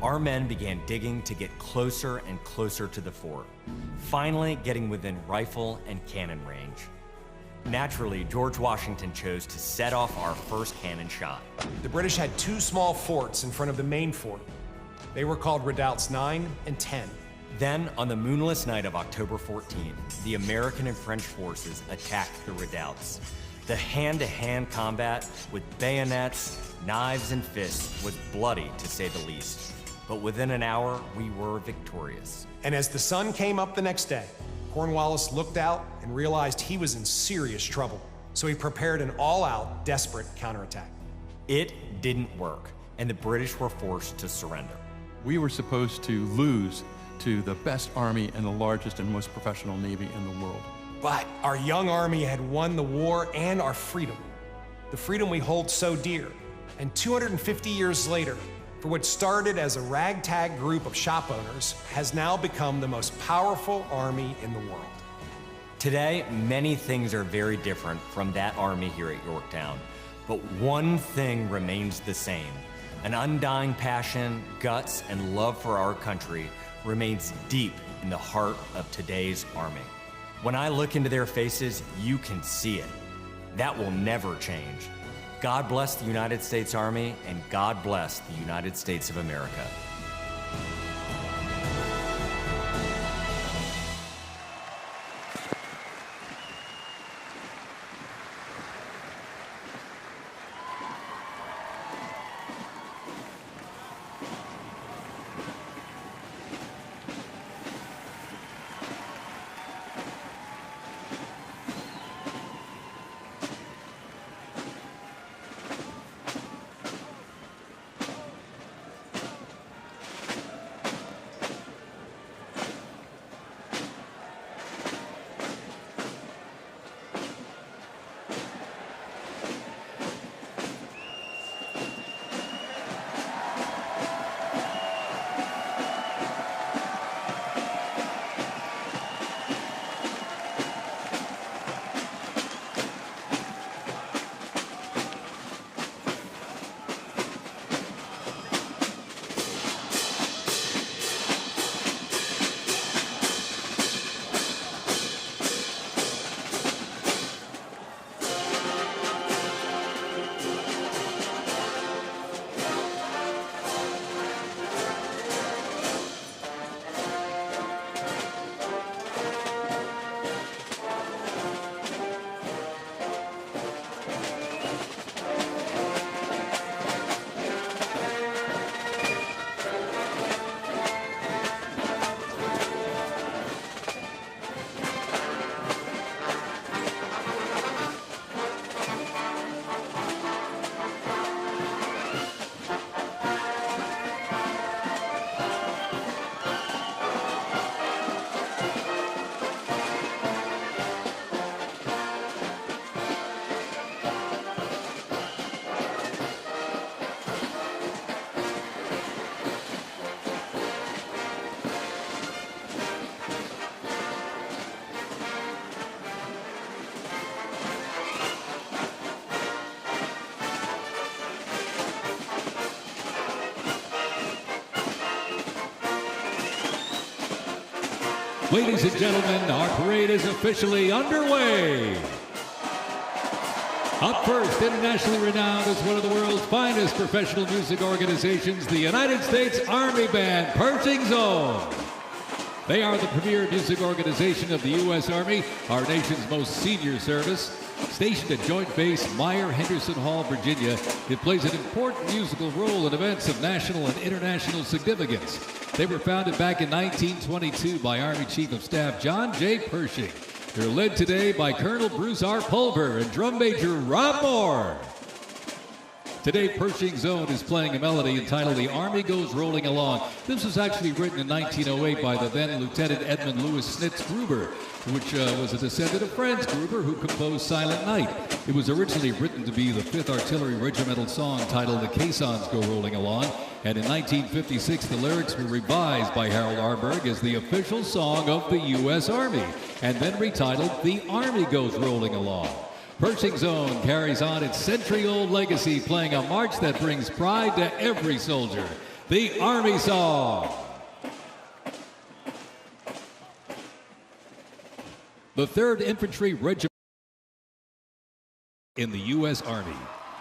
Our men began digging to get closer and closer to the fort, finally getting within rifle and cannon range. Naturally, George Washington chose to set off our first cannon shot. The British had two small forts in front of the main fort. They were called Redoubts 9 and 10. Then, on the moonless night of October 14th, the American and French forces attacked the redoubts. The hand-to-hand combat with bayonets, knives, and fists was bloody, to say the least. But within an hour, we were victorious. And as the sun came up the next day, Cornwallis looked out and realized he was in serious trouble. So he prepared an all-out, desperate counterattack. It didn't work, and the British were forced to surrender. We were supposed to lose to the best army and the largest and most professional navy in the world. But our young army had won the war and our freedom. The freedom we hold so dear. And 250 years later, for what started as a ragtag group of shop owners, has now become the most powerful army in the world. Today, many things are very different from that army here at Yorktown, but one thing remains the same. An undying passion, guts, and love for our country remains deep in the heart of today's army. When I look into their faces, you can see it. That will never change. God bless the United States Army, and God bless the United States of America. Ladies and gentlemen, our parade is officially underway. Up first, internationally renowned as one of the world's finest professional music organizations, the United States Army Band, Pershing Zone. They are the premier music organization of the U.S. Army, our nation's most senior service. Stationed at Joint Base Meyer-Henderson Hall, Virginia, it plays an important musical role in events of national and international significance. They were founded back in 1922 by Army Chief of Staff John J. Pershing. They're led today by Colonel Bruce R. Pulver and Drum Major Rob Moore. Today, Pershing Zone is playing a melody entitled The Army Goes Rolling Along. This was actually written in 1908 by the then Lieutenant Edmund Louis Snitz Gruber, which was a descendant of Franz Gruber, who composed Silent Night. It was originally written to be the 5th Artillery Regimental song titled The Caissons Go Rolling Along, and in 1956 the lyrics were revised by Harold Arberg as the official song of the U.S. Army, and then retitled The Army Goes Rolling Along. Pershing Zone carries on its century-old legacy, playing a march that brings pride to every soldier, the Army Song. The 3rd Infantry Regiment in the U.S. Army.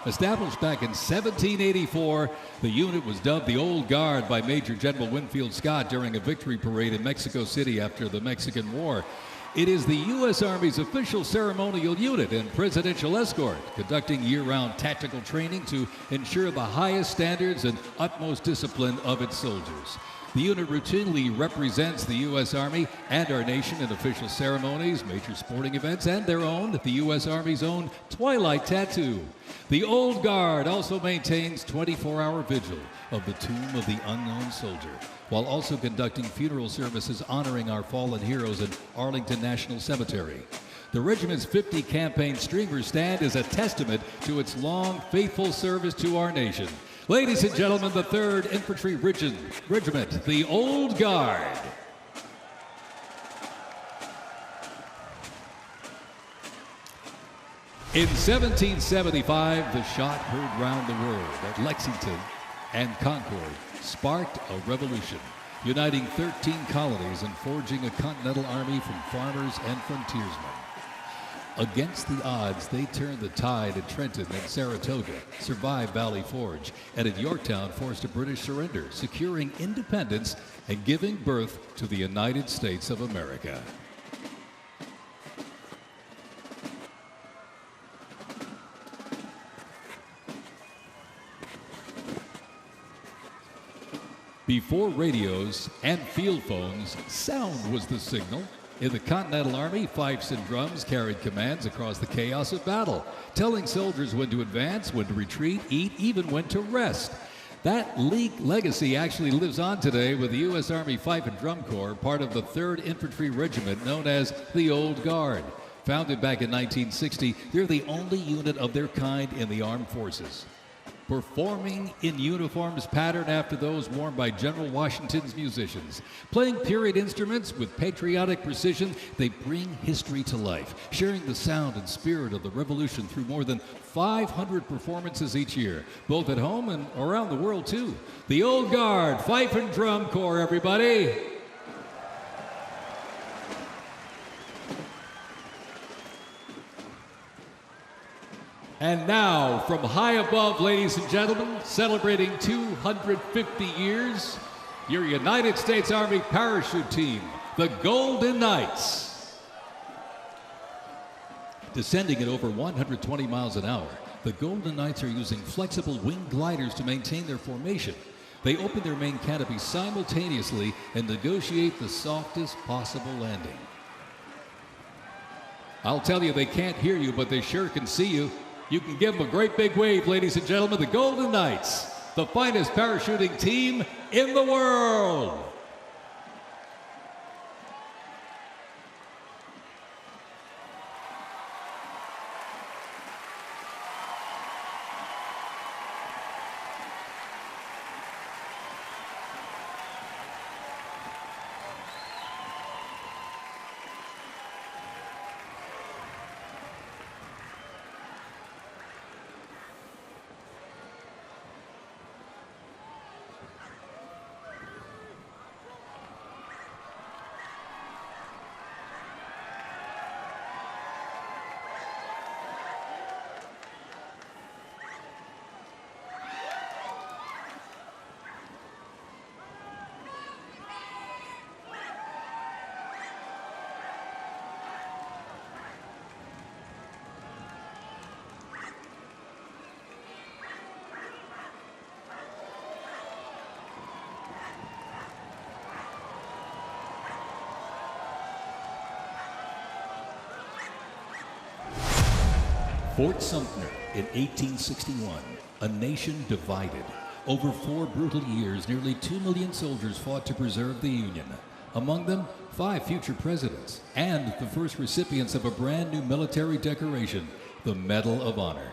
Established back in 1784, the unit was dubbed the Old Guard by Major General Winfield Scott during a victory parade in Mexico City after the Mexican War. It is the U.S. Army's official ceremonial unit and presidential escort, conducting year-round tactical training to ensure the highest standards and utmost discipline of its soldiers. The unit routinely represents the U.S. Army and our nation in official ceremonies, major sporting events, and their own, the U.S. Army's own Twilight Tattoo. The Old Guard also maintains 24-hour vigil of the Tomb of the Unknown Soldier, while also conducting funeral services honoring our fallen heroes in Arlington National Cemetery. The regiment's 50 campaign streamer stand is a testament to its long, faithful service to our nation. Ladies and gentlemen, the 3rd Infantry Regiment, the Old Guard. In 1775, the shot heard round the world at Lexington and Concord sparked a revolution, uniting 13 colonies and forging a continental army from farmers and frontiersmen. Against the odds, they turned the tide at Trenton and Saratoga, survived Valley Forge, and at Yorktown forced a British surrender, securing independence and giving birth to the United States of America. Before radios and field phones, sound was the signal. In the Continental Army, fifes and drums carried commands across the chaos of battle, telling soldiers when to advance, when to retreat, eat, even when to rest. That legacy actually lives on today with the U.S. Army Fife and Drum Corps, part of the 3rd Infantry Regiment known as the Old Guard. Founded back in 1960, they're the only unit of their kind in the armed forces. Performing in uniforms patterned after those worn by General Washington's musicians. Playing period instruments with patriotic precision, they bring history to life, sharing the sound and spirit of the Revolution through more than 500 performances each year, both at home and around the world too. The Old Guard, Fife and Drum Corps, everybody. And now, from high above, ladies and gentlemen, celebrating 250 years, your United States Army parachute team, the Golden Knights. Descending at over 120 miles an hour, the Golden Knights are using flexible wing gliders to maintain their formation. They open their main canopy simultaneously and negotiate the softest possible landing. I'll tell you, they can't hear you, but they sure can see you. You can give them a great big wave, ladies and gentlemen. The Golden Knights, the finest parachuting team in the world. Fort Sumter in 1861, a nation divided. Over 4 brutal years, nearly 2 million soldiers fought to preserve the Union. Among them, 5 future presidents and the first recipients of a brand new military decoration, the Medal of Honor.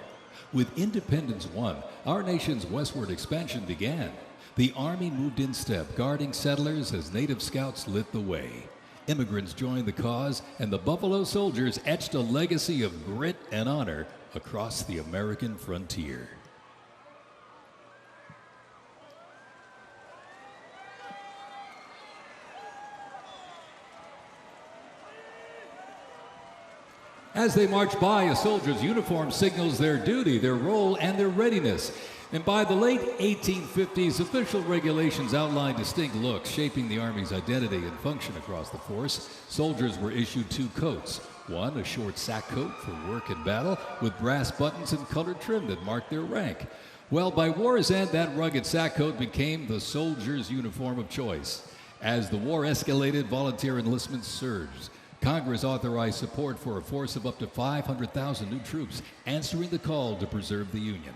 With independence won, our nation's westward expansion began. The Army moved in step, guarding settlers as native scouts lit the way. Immigrants joined the cause, and the Buffalo Soldiers etched a legacy of grit and honor across the American frontier. As they march by, a soldier's uniform signals their duty, their role, and their readiness. And by the late 1850s, official regulations outlined distinct looks, shaping the Army's identity and function across the force. Soldiers were issued 2 coats. One, a short sack coat for work and battle, with brass buttons and colored trim that marked their rank. Well, by war's end, that rugged sack coat became the soldier's uniform of choice. As the war escalated, volunteer enlistment surged. Congress authorized support for a force of up to 500,000 new troops, answering the call to preserve the Union.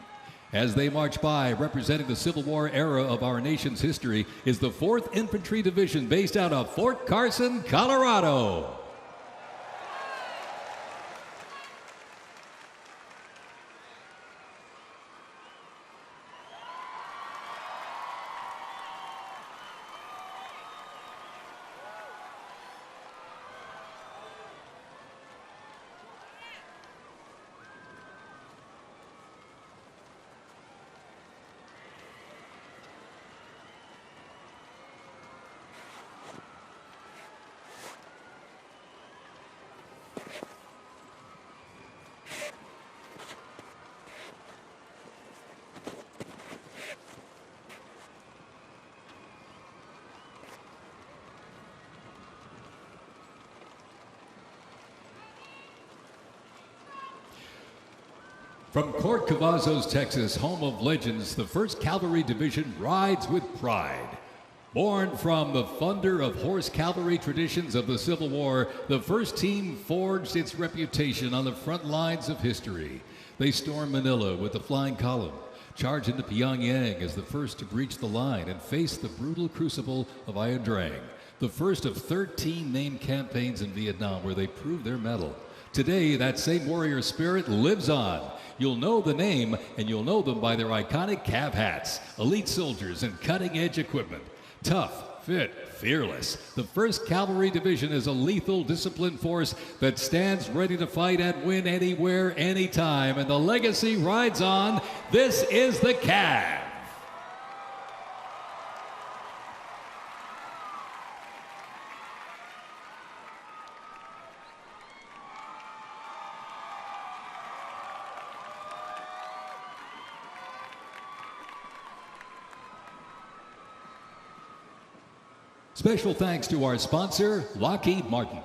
As they march by, representing the Civil War era of our nation's history, is the 4th Infantry Division based out of Fort Carson, Colorado. From Port Cavazos, Texas, home of legends, the 1st Cavalry Division rides with pride. Born from the thunder of horse cavalry traditions of the Civil War, the 1st team forged its reputation on the front lines of history. They stormed Manila with the flying column, charged into Pyongyang as the first to breach the line and face the brutal crucible of Ia Drang, the first of 13 named campaigns in Vietnam where they proved their mettle. Today, that same warrior spirit lives on. You'll know the name, and you'll know them by their iconic cav hats, elite soldiers, and cutting-edge equipment. Tough, fit, fearless. The 1st Cavalry Division is a lethal, disciplined force that stands ready to fight and win anywhere, anytime, and the legacy rides on. This is the Cav. Special thanks to our sponsor, Lockheed Martin.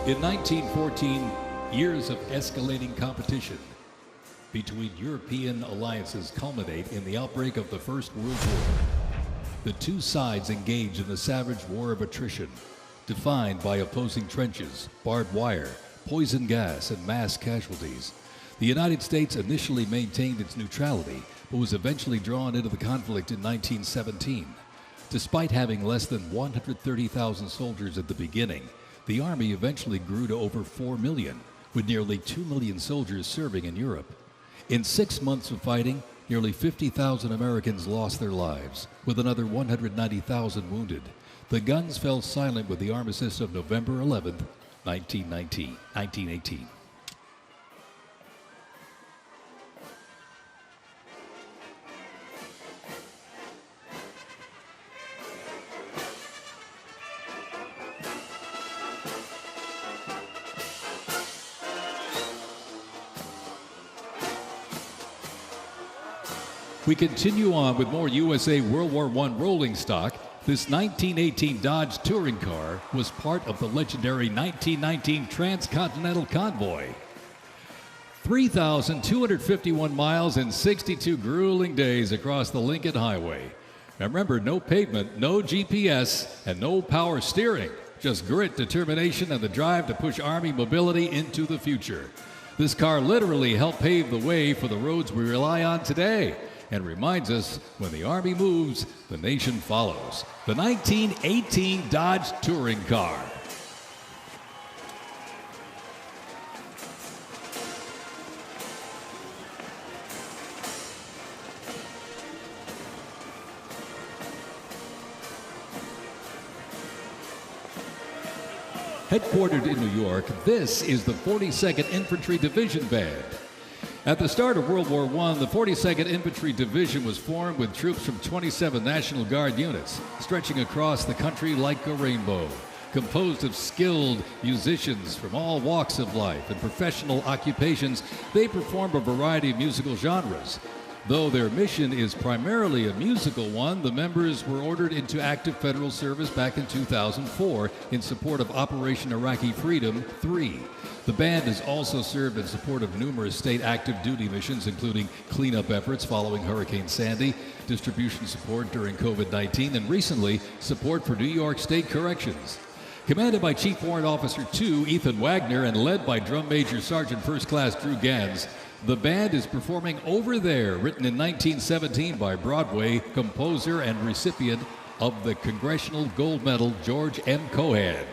In 1914, years of escalating competition between European alliances culminate in the outbreak of the First World War. The two sides engage in the savage war of attrition, defined by opposing trenches, barbed wire, poison gas, and mass casualties. The United States initially maintained its neutrality, but was eventually drawn into the conflict in 1917. Despite having less than 130,000 soldiers at the beginning, the Army eventually grew to over 4 million, with nearly 2 million soldiers serving in Europe. In 6 months of fighting, nearly 50,000 Americans lost their lives, with another 190,000 wounded. The guns fell silent with the armistice of November 11, 1918. We continue on with more USA World War I rolling stock. This 1918 Dodge touring car was part of the legendary 1919 Transcontinental Convoy. 3,251 miles and 62 grueling days across the Lincoln Highway. And remember, no pavement, no GPS, and no power steering. Just grit, determination, and the drive to push Army mobility into the future. This car literally helped pave the way for the roads we rely on today, and reminds us when the Army moves, the nation follows. The 1918 Dodge Touring Car. Headquartered in New York, this is the 42nd Infantry Division Band. At the start of World War I, the 42nd Infantry Division was formed with troops from 27 National Guard units, stretching across the country like a rainbow. Composed of skilled musicians from all walks of life and professional occupations, they perform a variety of musical genres. Though their mission is primarily a musical one, the members were ordered into active federal service back in 2004 in support of Operation Iraqi Freedom 3. The band has also served in support of numerous state active duty missions, including cleanup efforts following Hurricane Sandy, distribution support during COVID-19, and recently, support for New York State Corrections. Commanded by Chief Warrant Officer 2, Ethan Wagner, and led by Drum Major Sergeant First Class Drew Gans, The band is performing Over There, written in 1917 by Broadway composer and recipient of the Congressional Gold Medal, George M. Cohan.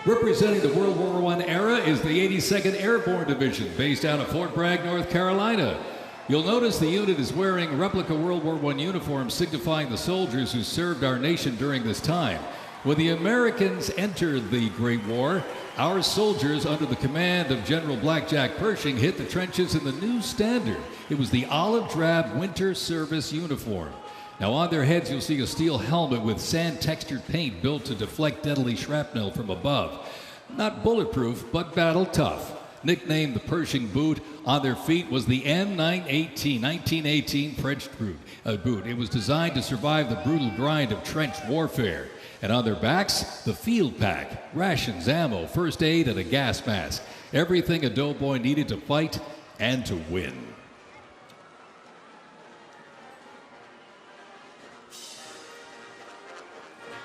Representing the World War I era is the 82nd Airborne Division, based out of Fort Bragg, North Carolina. You'll notice the unit is wearing replica World War I uniforms signifying the soldiers who served our nation during this time. When the Americans entered the Great War, our soldiers, under the command of General Blackjack Pershing, hit the trenches in the new standard. It was the olive drab winter service uniform. Now on their heads you'll see a steel helmet with sand-textured paint built to deflect deadly shrapnel from above. Not bulletproof, but battle tough. Nicknamed the Pershing boot, on their feet was the M918, 1918 French boot. It was designed to survive the brutal grind of trench warfare. And on their backs, the field pack, rations, ammo, first aid, and a gas mask. Everything a doughboy needed to fight and to win.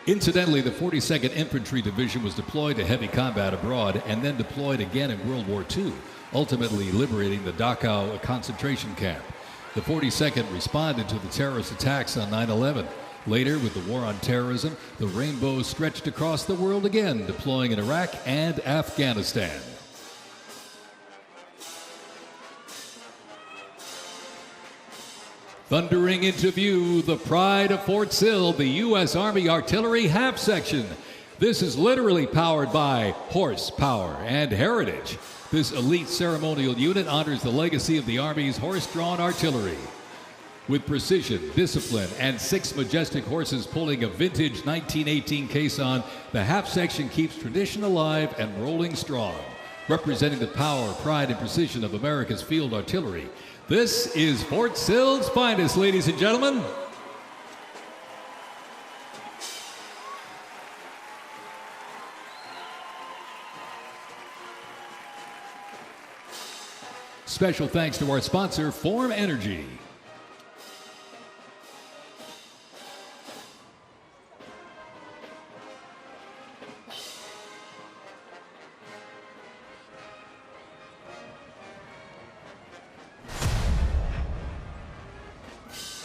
Incidentally, the 42nd Infantry Division was deployed to heavy combat abroad and then deployed again in World War II, ultimately liberating the Dachau concentration camp. The 42nd responded to the terrorist attacks on 9/11. Later, with the war on terrorism, the rainbow stretched across the world again, deploying in Iraq and Afghanistan. Thundering into view, the pride of Fort Sill, the U.S. Army Artillery Half Section. This is literally powered by horsepower and heritage. This elite ceremonial unit honors the legacy of the Army's horse-drawn artillery. With precision, discipline, and 6 majestic horses pulling a vintage 1918 caisson, the half section keeps tradition alive and rolling strong. Representing the power, pride, and precision of America's field artillery, this is Fort Sill's finest, ladies and gentlemen. Special thanks to our sponsor, Form Energy.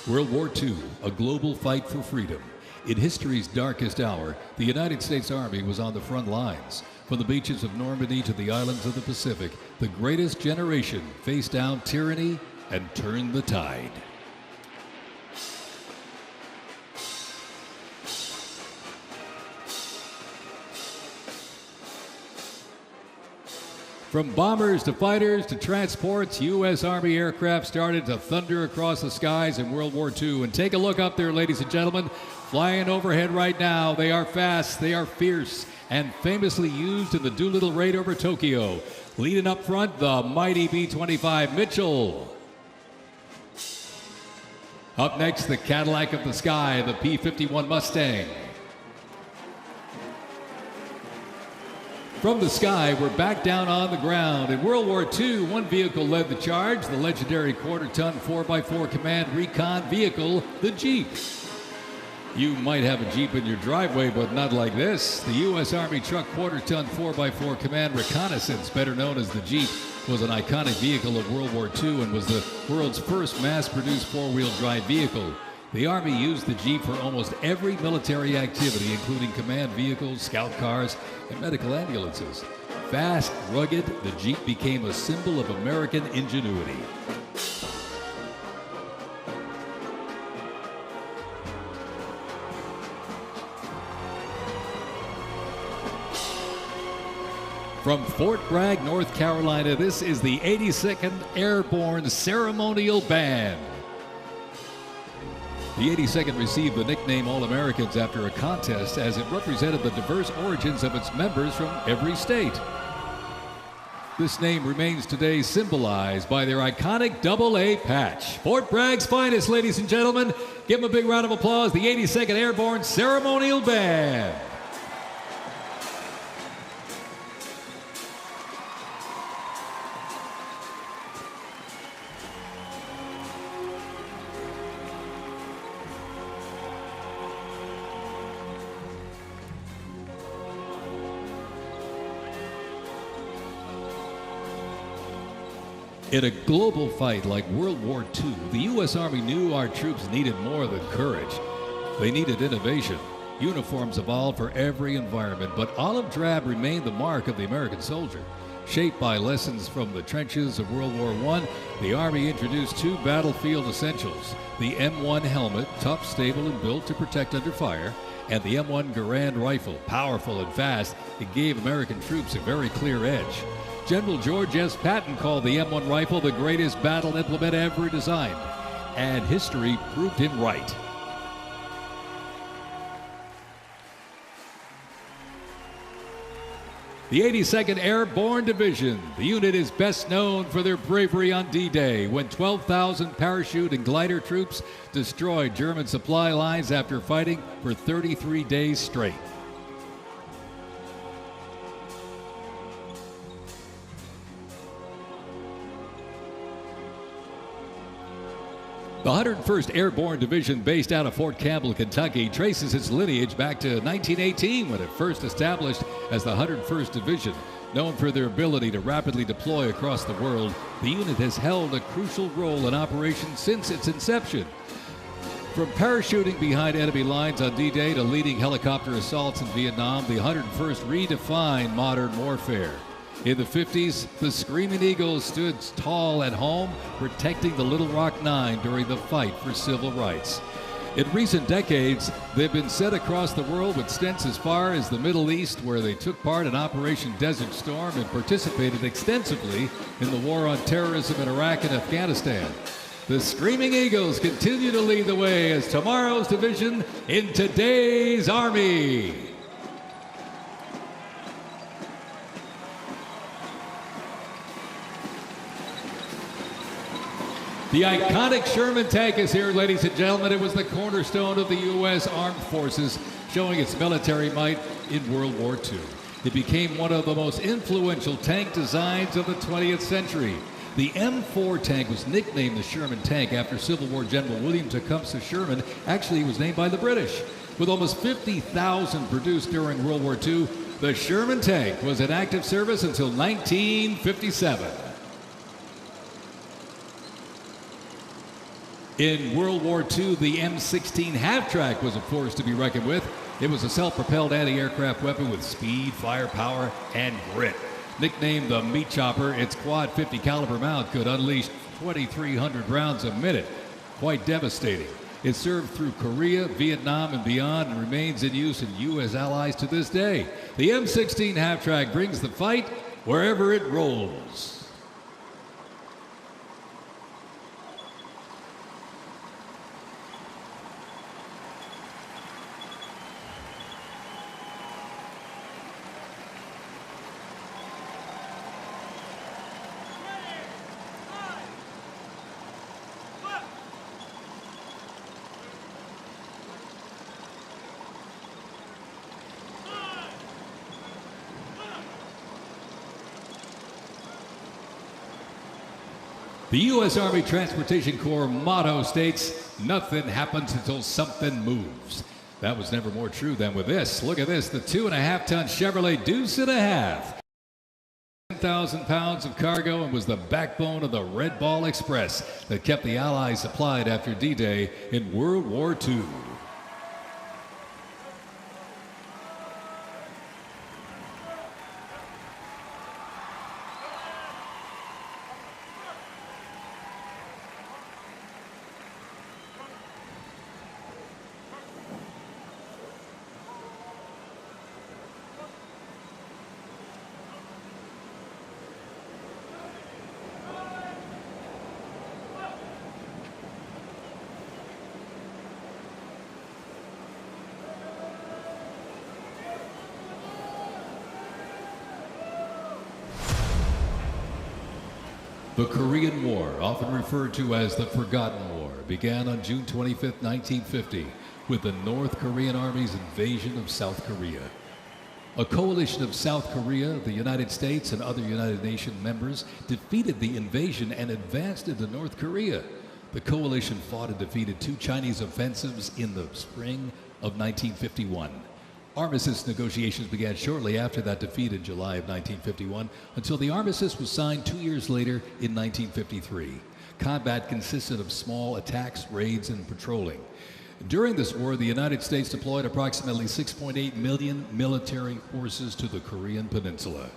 World War II, a global fight for freedom. In history's darkest hour, the United States Army was on the front lines. From the beaches of Normandy to the islands of the Pacific, the greatest generation faced down tyranny and turned the tide. From bombers to fighters to transports, U.S. Army aircraft started to thunder across the skies in World War II. And take a look up there, ladies and gentlemen. Flying overhead right now. They are fast, they are fierce, and famously used in the Doolittle raid over Tokyo. Leading up front, the mighty B-25 Mitchell. Up next, the Cadillac of the sky, the P-51 Mustang. From the sky, we're back down on the ground. In World War II, one vehicle led the charge, the legendary quarter-ton 4x4 command recon vehicle, the Jeep. You might have a Jeep in your driveway, but not like this. The U.S. Army truck quarter-ton 4x4 command reconnaissance, better known as the Jeep, was an iconic vehicle of World War II and was the world's first mass-produced four-wheel drive vehicle. The Army used the Jeep for almost every military activity, including command vehicles, scout cars, and medical ambulances. Fast, rugged, the Jeep became a symbol of American ingenuity. From Fort Bragg, North Carolina, this is the 82nd Airborne Ceremonial Band. The 82nd received the nickname All-Americans after a contest as it represented the diverse origins of its members from every state. This name remains today symbolized by their iconic AA patch. Fort Bragg's finest, ladies and gentlemen. Give them a big round of applause, the 82nd Airborne Ceremonial Band. In a global fight like World War II, the U.S. Army knew our troops needed more than courage. They needed innovation. Uniforms evolved for every environment, but olive drab remained the mark of the American soldier. Shaped by lessons from the trenches of World War I, the Army introduced two battlefield essentials: the M1 helmet, tough, stable, and built to protect under fire, and the M1 Garand rifle, powerful and fast. It gave American troops a very clear edge. General George S. Patton called the M1 rifle the greatest battle implement ever designed, and history proved him right. The 82nd Airborne Division. The unit is best known for their bravery on D-Day, when 12,000 parachute and glider troops destroyed German supply lines after fighting for 33 days straight. The 101st Airborne Division, based out of Fort Campbell, Kentucky, traces its lineage back to 1918 when it first established as the 101st Division. Known for their ability to rapidly deploy across the world, the unit has held a crucial role in operations since its inception. From parachuting behind enemy lines on D-Day to leading helicopter assaults in Vietnam, the 101st redefined modern warfare. In the 50s, the Screaming Eagles stood tall at home, protecting the Little Rock Nine during the fight for civil rights. In recent decades, they've been sent across the world with stints as far as the Middle East, where they took part in Operation Desert Storm and participated extensively in the war on terrorism in Iraq and Afghanistan. The Screaming Eagles continue to lead the way as tomorrow's division in today's Army. The iconic Sherman tank is here, ladies and gentlemen. It was the cornerstone of the U.S. Armed Forces, showing its military might in World War II. It became one of the most influential tank designs of the 20th century. The M4 tank was nicknamed the Sherman tank after Civil War General William Tecumseh Sherman. Actually, it was named by the British. With almost 50,000 produced during World War II, the Sherman tank was in active service until 1957. In World War II, the M16 half-track was a force to be reckoned with. It was a self-propelled anti-aircraft weapon with speed, firepower, and grit. Nicknamed the Meat Chopper, its quad 50 caliber mount could unleash 2,300 rounds a minute. Quite devastating. It served through Korea, Vietnam, and beyond, and remains in use in U.S. allies to this day. The M16 half-track brings the fight wherever it rolls. The U.S. Army Transportation Corps motto states, "Nothing happens until something moves." That was never more true than with this. Look at this, the 2.5-ton Chevrolet Deuce and a Half. 10,000 pounds of cargo and was the backbone of the Red Ball Express that kept the Allies supplied after D-Day in World War II. The Korean War, often referred to as the Forgotten War, began on June 25, 1950, with the North Korean Army's invasion of South Korea. A coalition of South Korea, the United States, and other United Nations members defeated the invasion and advanced into North Korea. The coalition fought and defeated two Chinese offensives in the spring of 1951. Armistice negotiations began shortly after that defeat in July of 1951 until the armistice was signed 2 years later in 1953. Combat consisted of small attacks, raids, and patrolling. During this war, the United States deployed approximately 6.8 million military forces to the Korean Peninsula.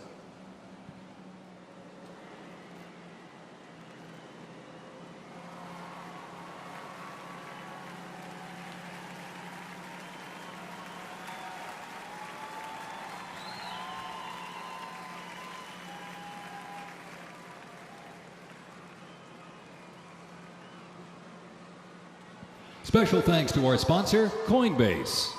Special thanks to our sponsor, Coinbase.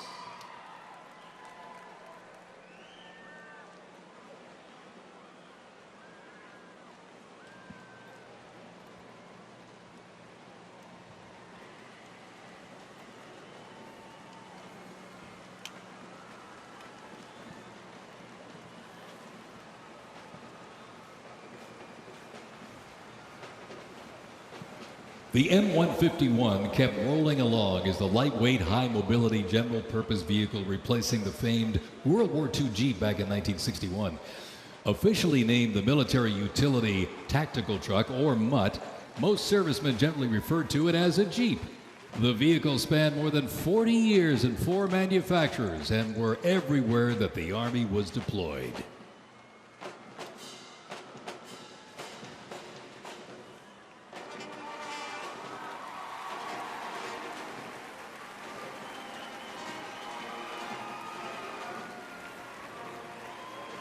The M151 kept rolling along as the lightweight, high-mobility general-purpose vehicle replacing the famed World War II Jeep back in 1961. Officially named the Military Utility Tactical Truck, or MUT, most servicemen generally referred to it as a Jeep. The vehicle spanned more than 40 years in 4 manufacturers and were everywhere that the Army was deployed.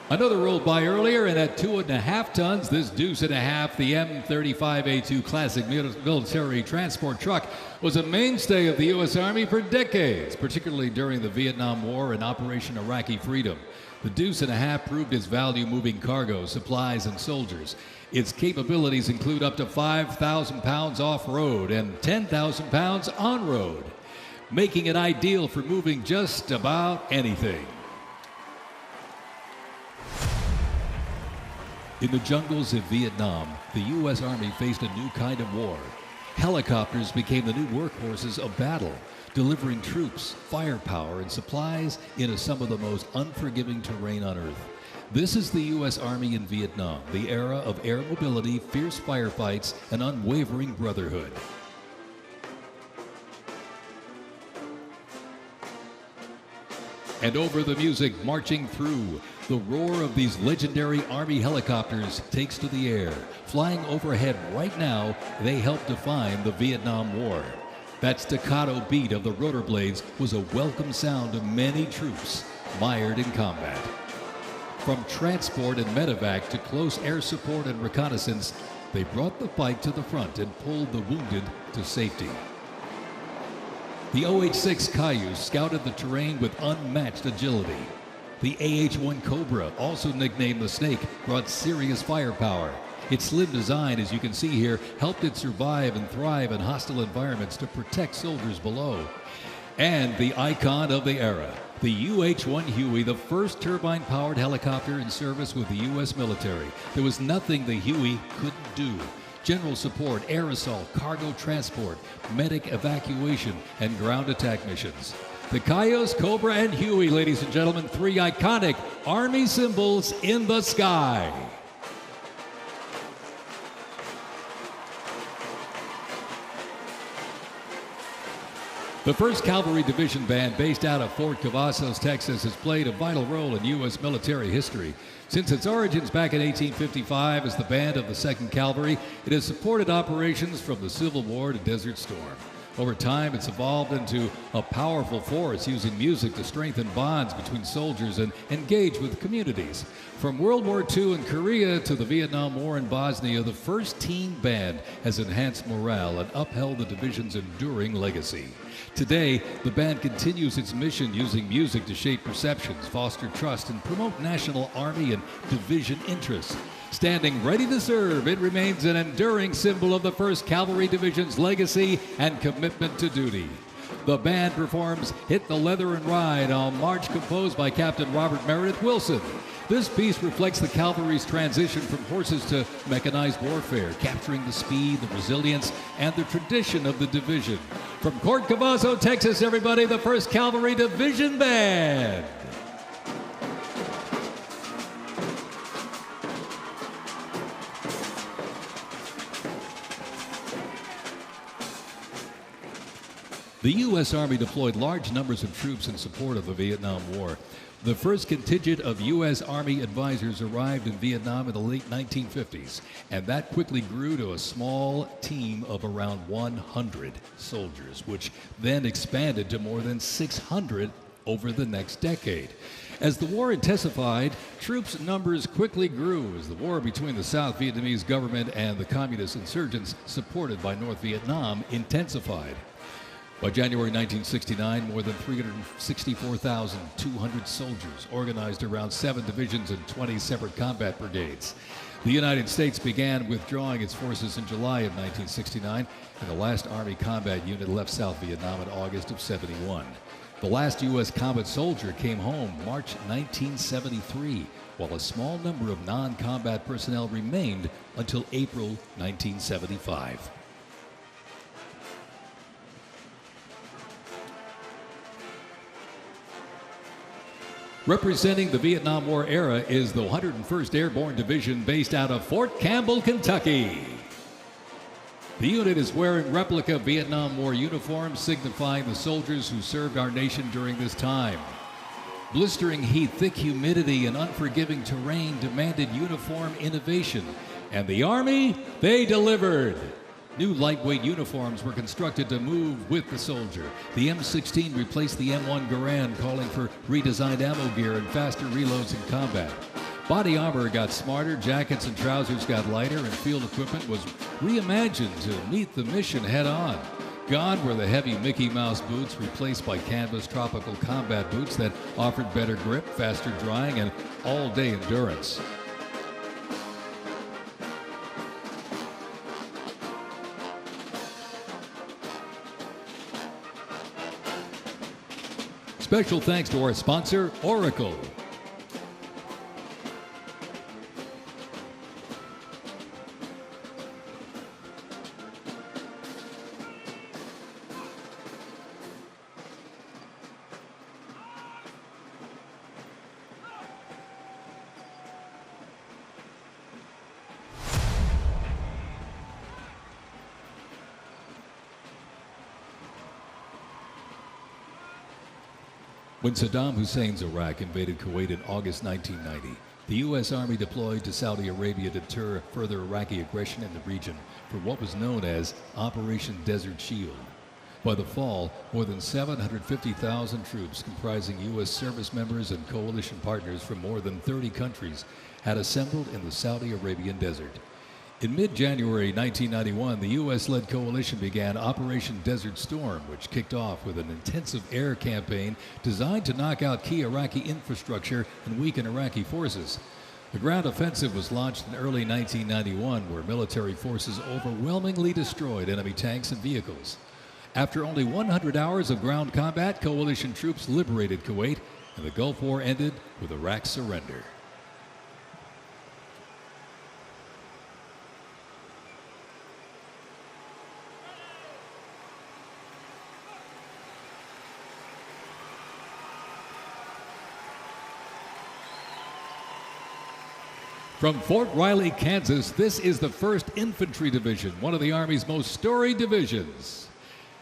Another rolled by earlier, and at 2.5 tons, this deuce and a half, the M35A2 classic military transport truck was a mainstay of the U.S. Army for decades, particularly during the Vietnam War and Operation Iraqi Freedom. The deuce and a half proved its value moving cargo, supplies, and soldiers. Its capabilities include up to 5,000 pounds off-road and 10,000 pounds on-road, making it ideal for moving just about anything. In the jungles of Vietnam, the U.S. Army faced a new kind of war. Helicopters became the new workhorses of battle, delivering troops, firepower, and supplies into some of the most unforgiving terrain on Earth. This is the U.S. Army in Vietnam, the era of air mobility, fierce firefights, and unwavering brotherhood. And over the music marching through, the roar of these legendary Army helicopters takes to the air. Flying overhead right now, they help define the Vietnam War. That staccato beat of the rotor blades was a welcome sound to many troops mired in combat. From transport and medevac to close air support and reconnaissance, they brought the fight to the front and pulled the wounded to safety. The OH-6 Cayuse scouted the terrain with unmatched agility. The AH-1 Cobra, also nicknamed the Snake, brought serious firepower. Its slim design, as you can see here, helped it survive and thrive in hostile environments to protect soldiers below. And the icon of the era, the UH-1 Huey, the first turbine-powered helicopter in service with the U.S. military. There was nothing the Huey couldn't do. General support, air assault, cargo transport, medic evacuation, and ground attack missions. The Cayuse, Cobra, and Huey, ladies and gentlemen, 3 iconic Army symbols in the sky. The 1st Cavalry Division Band, based out of Fort Cavazos, Texas, has played a vital role in U.S. military history. Since its origins back in 1855 as the band of the 2nd Cavalry, it has supported operations from the Civil War to Desert Storm. Over time, it's evolved into a powerful force using music to strengthen bonds between soldiers and engage with communities. From World War II in Korea to the Vietnam War in Bosnia, the 1st Teen Band has enhanced morale and upheld the division's enduring legacy. Today, the band continues its mission using music to shape perceptions, foster trust, and promote national Army and division interests. Standing ready to serve, it remains an enduring symbol of the 1st Cavalry Division's legacy and commitment to duty. The band performs Hit the Leather and Ride, a march composed by Captain Robert Meredith Wilson. This piece reflects the cavalry's transition from horses to mechanized warfare, capturing the speed, the resilience, and the tradition of the division. From Corte Cavazo, Texas, everybody, the 1st Cavalry Division Band. The U.S. Army deployed large numbers of troops in support of the Vietnam War. The first contingent of U.S. Army advisors arrived in Vietnam in the late 1950s, and that quickly grew to a small team of around 100 soldiers, which then expanded to more than 600 over the next decade. As the war intensified, troops' numbers quickly grew as the war between the South Vietnamese government and the communist insurgents supported by North Vietnam intensified. By January 1969, more than 364,200 soldiers organized around 7 divisions and 20 separate combat brigades. The United States began withdrawing its forces in July of 1969, and the last Army combat unit left South Vietnam in August of '71. The last U.S. combat soldier came home March 1973, while a small number of non-combat personnel remained until April 1975. Representing the Vietnam War era is the 101st Airborne Division based out of Fort Campbell, Kentucky. The unit is wearing replica Vietnam War uniforms signifying the soldiers who served our nation during this time. Blistering heat, thick humidity, and unforgiving terrain demanded uniform innovation, and the Army, they delivered. New lightweight uniforms were constructed to move with the soldier. The M16 replaced the M1 Garand, calling for redesigned ammo gear and faster reloads in combat. Body armor got smarter, jackets and trousers got lighter, and field equipment was reimagined to meet the mission head-on. Gone were the heavy Mickey Mouse boots, replaced by canvas tropical combat boots that offered better grip, faster drying, and all-day endurance. Special thanks to our sponsor, Oracle. When Saddam Hussein's Iraq invaded Kuwait in August 1990, the U.S. Army deployed to Saudi Arabia to deter further Iraqi aggression in the region for what was known as Operation Desert Shield. By the fall, more than 750,000 troops comprising U.S. service members and coalition partners from more than 30 countries had assembled in the Saudi Arabian desert. In mid-January 1991, the U.S.-led coalition began Operation Desert Storm, which kicked off with an intensive air campaign designed to knock out key Iraqi infrastructure and weaken Iraqi forces. The ground offensive was launched in early 1991, where military forces overwhelmingly destroyed enemy tanks and vehicles. After only 100 hours of ground combat, coalition troops liberated Kuwait, and the Gulf War ended with Iraq's surrender. From Fort Riley, Kansas, this is the 1st Infantry Division, one of the Army's most storied divisions.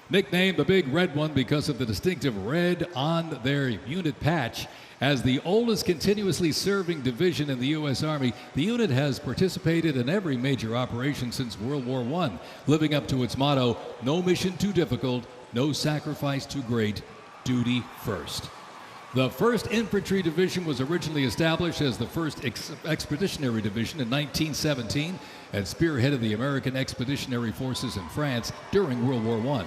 Nicknamed the Big Red One because of the distinctive red on their unit patch. As the oldest continuously serving division in the U.S. Army, the unit has participated in every major operation since World War I, living up to its motto, no mission too difficult, no sacrifice too great, duty first. The 1st Infantry Division was originally established as the 1st Expeditionary Division in 1917 and spearheaded the American Expeditionary Forces in France during World War I.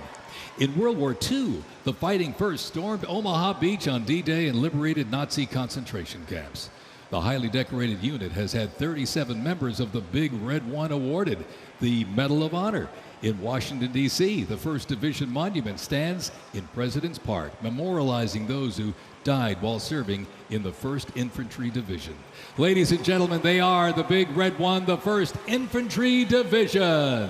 In World War II, the Fighting First stormed Omaha Beach on D-Day and liberated Nazi concentration camps. The highly decorated unit has had 37 members of the Big Red One awarded the Medal of Honor. In Washington, D.C., the 1st Division Monument stands in President's Park, memorializing those who died while serving in the 1st Infantry Division. Ladies and gentlemen, they are the Big Red One, the 1st Infantry Division.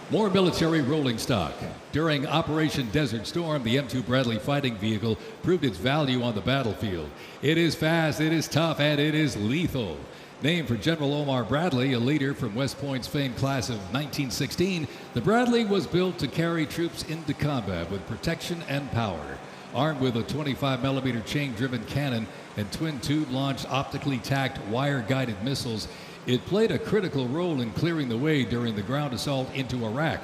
More military rolling stock. During Operation Desert Storm, the M2 Bradley fighting vehicle proved its value on the battlefield. It is fast, it is tough, and it is lethal. Named for General Omar Bradley, a leader from West Point's famed class of 1916, the Bradley was built to carry troops into combat with protection and power. Armed with a 25mm chain-driven cannon and twin tube-launched optically tacked wire-guided missiles, it played a critical role in clearing the way during the ground assault into Iraq.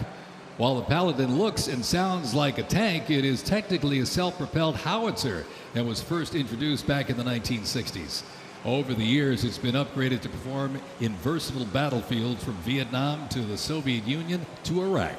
While the Paladin looks and sounds like a tank, it is technically a self-propelled howitzer and was first introduced back in the 1960s. Over the years, it's been upgraded to perform in versatile battlefields from Vietnam to the Soviet Union to Iraq.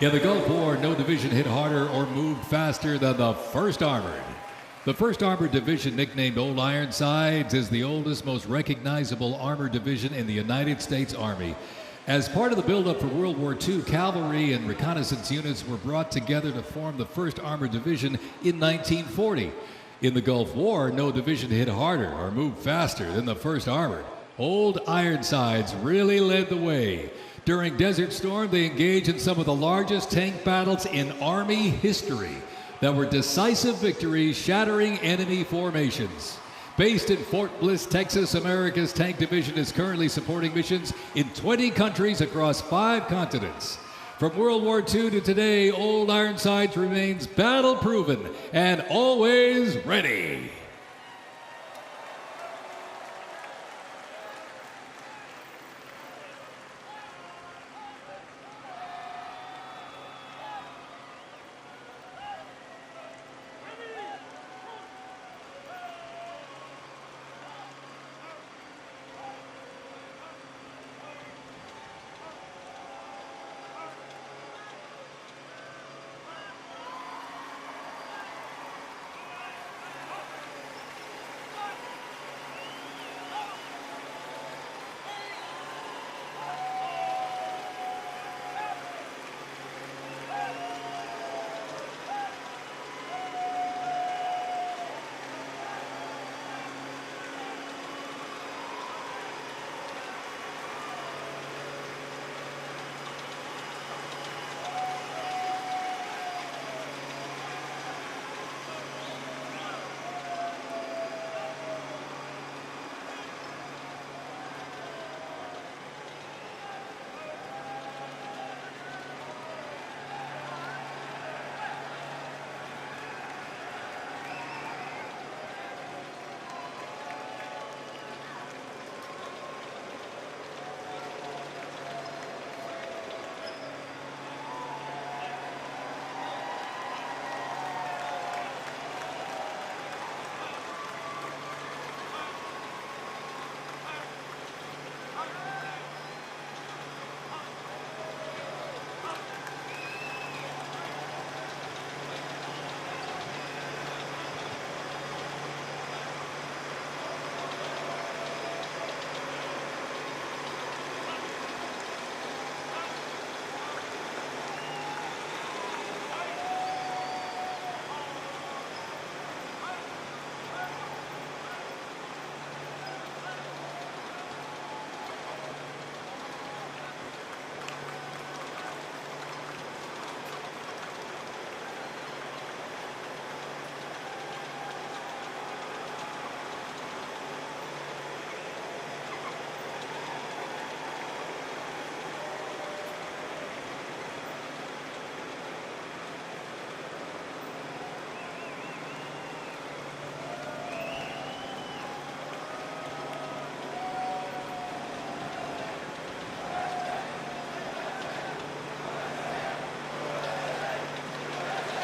In the Gulf War, no division hit harder or moved faster than the 1st Armored. The 1st Armored Division, nicknamed Old Ironsides, is the oldest, most recognizable armored division in the United States Army. As part of the buildup for World War II, cavalry and reconnaissance units were brought together to form the 1st Armored Division in 1940. In the Gulf War, no division hit harder or moved faster than the 1st Armored. Old Ironsides really led the way. During Desert Storm, they engaged in some of the largest tank battles in Army history that were decisive victories, shattering enemy formations. Based in Fort Bliss, Texas, America's Tank Division is currently supporting missions in 20 countries across 5 continents. From World War II to today, Old Ironsides remains battle-proven and always ready.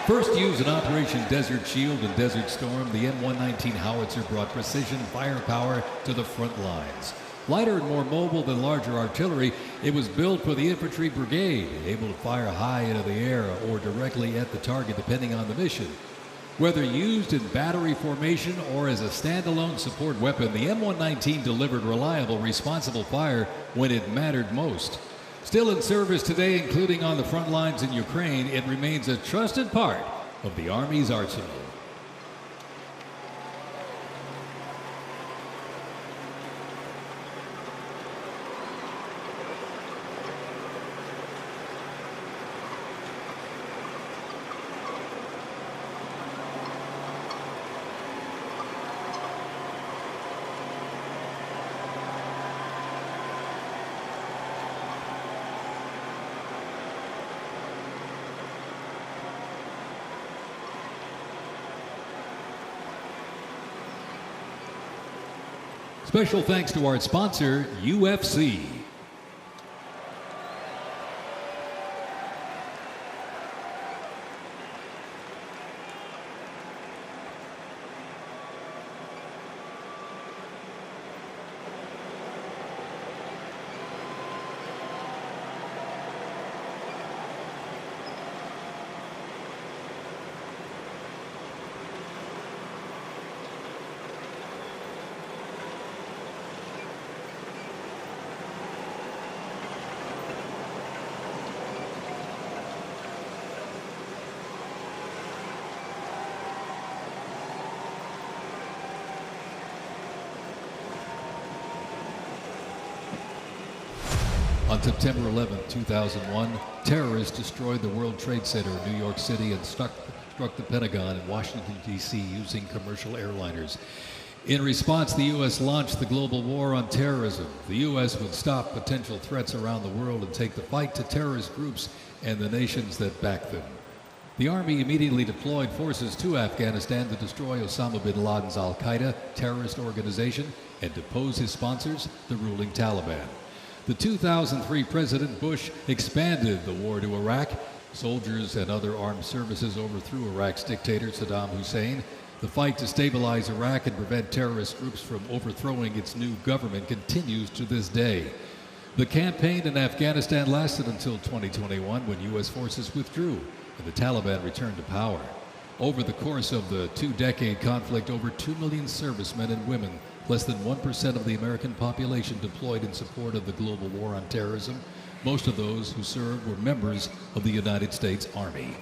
First used in Operation Desert Shield and Desert Storm, the M119 howitzer brought precision firepower to the front lines. Lighter and more mobile than larger artillery, it was built for the infantry brigade, able to fire high into the air or directly at the target depending on the mission. Whether used in battery formation or as a standalone support weapon, the M119 delivered reliable, responsible fire when it mattered most. Still in service today, including on the front lines in Ukraine, it remains a trusted part of the Army's arsenal. Special thanks to our sponsor, UFC. On September 11, 2001, terrorists destroyed the World Trade Center in New York City and struck the Pentagon in Washington, D.C. using commercial airliners. In response, the U.S. launched the global war on terrorism. The U.S. would stop potential threats around the world and take the fight to terrorist groups and the nations that back them. The Army immediately deployed forces to Afghanistan to destroy Osama bin Laden's al-Qaeda terrorist organization and depose his sponsors, the ruling Taliban. The 2003 President Bush expanded the war to Iraq. Soldiers and other armed services overthrew Iraq's dictator Saddam Hussein. The fight to stabilize Iraq and prevent terrorist groups from overthrowing its new government continues to this day. The campaign in Afghanistan lasted until 2021 when U.S. forces withdrew and the Taliban returned to power. Over the course of the two-decade conflict, over 2 million servicemen and women, less than 1% of the American population, deployed in support of the global war on terrorism. Most of those who served were members of the United States Army.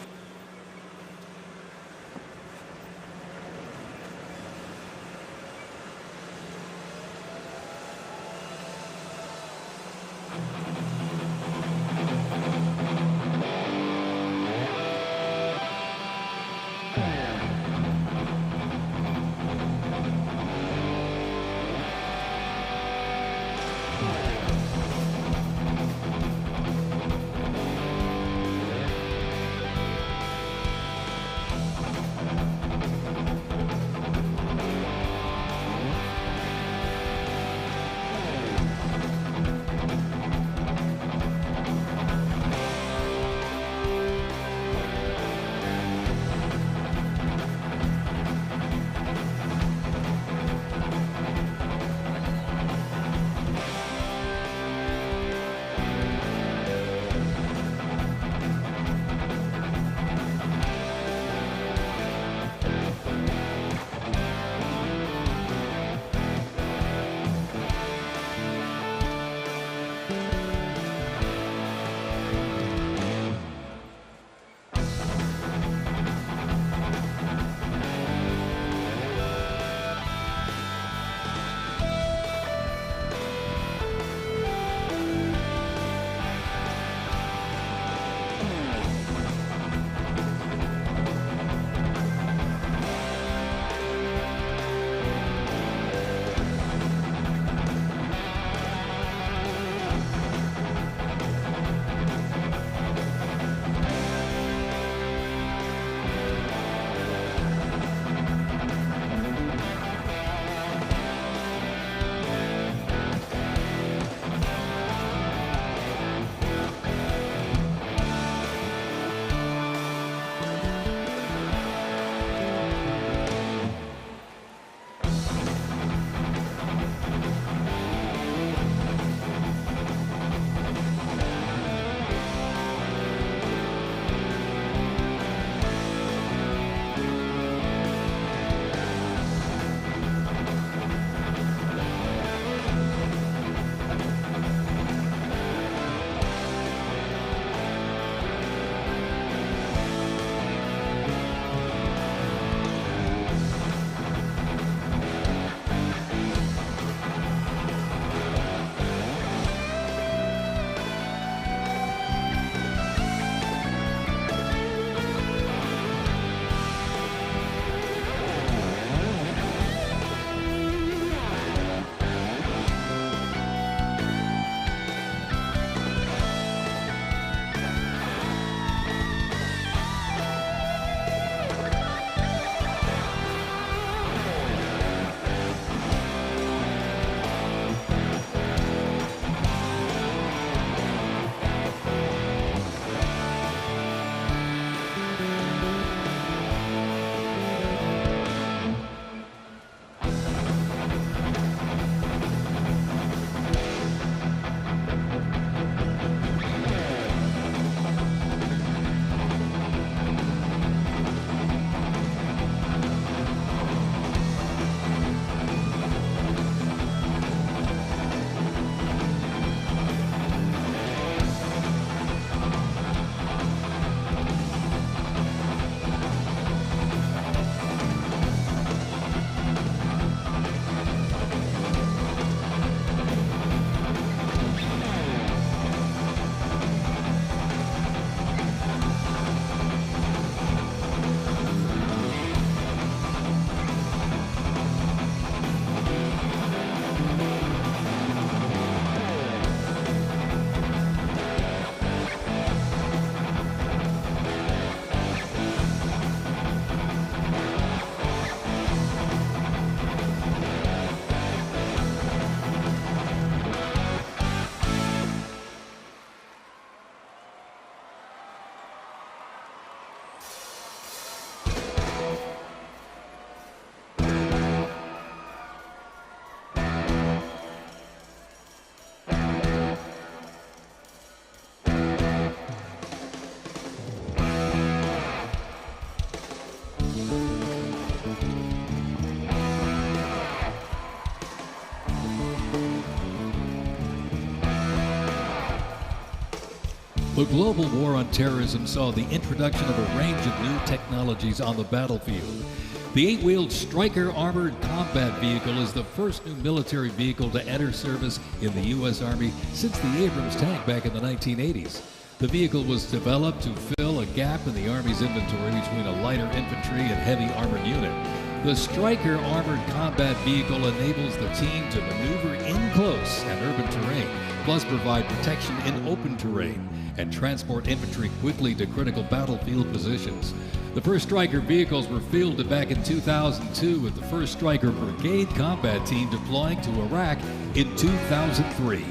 The global war on terrorism saw the introduction of a range of new technologies on the battlefield. The 8-wheeled Stryker armored combat vehicle is the first new military vehicle to enter service in the U.S. Army since the Abrams tank back in the 1980s. The vehicle was developed to fill a gap in the Army's inventory between a lighter infantry and heavy armored unit. The Stryker armored combat vehicle enables the team to maneuver in close and urban terrain, plus provide protection in open terrain and transport infantry quickly to critical battlefield positions. The first Stryker vehicles were fielded back in 2002 with the first Stryker Brigade combat team deploying to Iraq in 2003.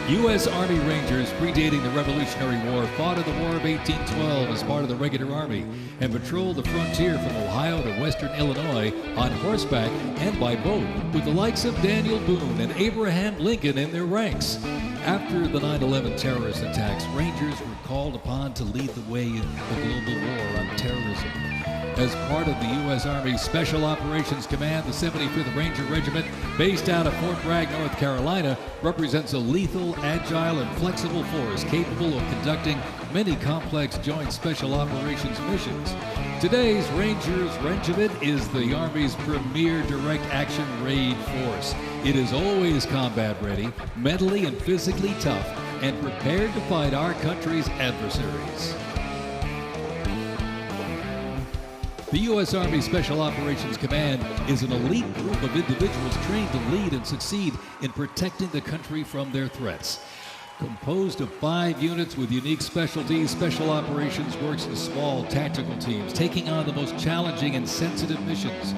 U.S. Army Rangers, predating the Revolutionary War, fought in the War of 1812 as part of the regular Army and patrolled the frontier from Ohio to western Illinois on horseback and by boat, with the likes of Daniel Boone and Abraham Lincoln in their ranks. After the 9/11 terrorist attacks, Rangers were called upon to lead the way in the global war on terrorism. As part of the U.S. Army Special Operations Command, the 75th Ranger Regiment, based out of Fort Bragg, North Carolina, represents a lethal, agile, and flexible force capable of conducting many complex joint special operations missions. Today's Rangers Regiment is the Army's premier direct action raid force. It is always combat ready, mentally and physically tough, and prepared to fight our country's adversaries. The U.S. Army Special Operations Command is an elite group of individuals trained to lead and succeed in protecting the country from their threats. Composed of 5 units with unique specialties, Special Operations works in small tactical teams, taking on the most challenging and sensitive missions.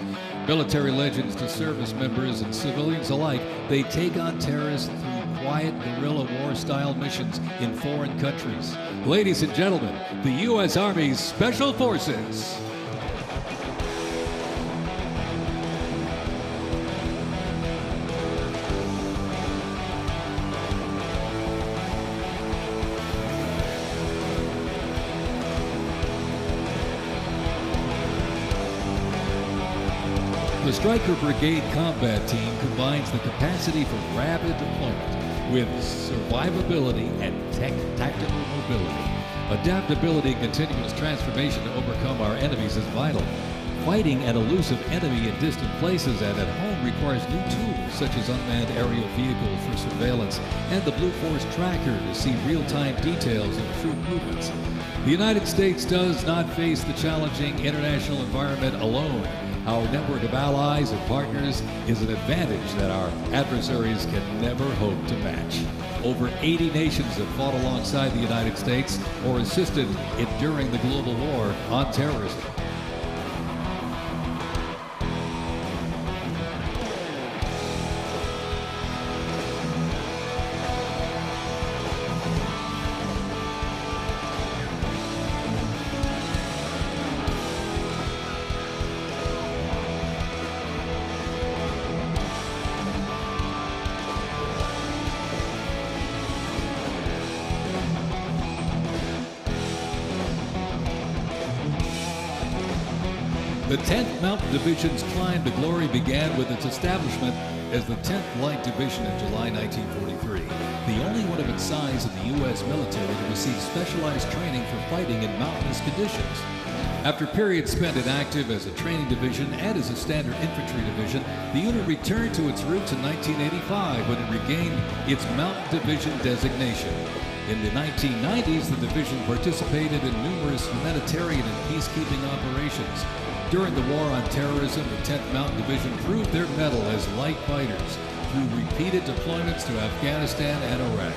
Military legends to service members and civilians alike, they take on terrorists through quiet guerrilla war-style missions in foreign countries. Ladies and gentlemen, the U.S. Army's Special Forces. The Stryker Brigade Combat Team combines the capacity for rapid deployment with survivability and tactical mobility. Adaptability and continuous transformation to overcome our enemies is vital. Fighting an elusive enemy in distant places and at home requires new tools such as unmanned aerial vehicles for surveillance and the Blue Force Tracker to see real-time details of troop movements. The United States does not face the challenging international environment alone. Our network of allies and partners is an advantage that our adversaries can never hope to match. Over 80 nations have fought alongside the United States or assisted during the global war on terrorism. The 10th Mountain Division's climb to glory began with its establishment as the 10th Light Division in July 1943, the only one of its size in the U.S. military to receive specialized training for fighting in mountainous conditions. After periods spent inactive as a training division and as a standard infantry division, the unit returned to its roots in 1985 when it regained its Mountain Division designation. In the 1990s, the division participated in numerous humanitarian and peacekeeping operations. During the War on Terrorism, the 10th Mountain Division proved their mettle as light fighters through repeated deployments to Afghanistan and Iraq.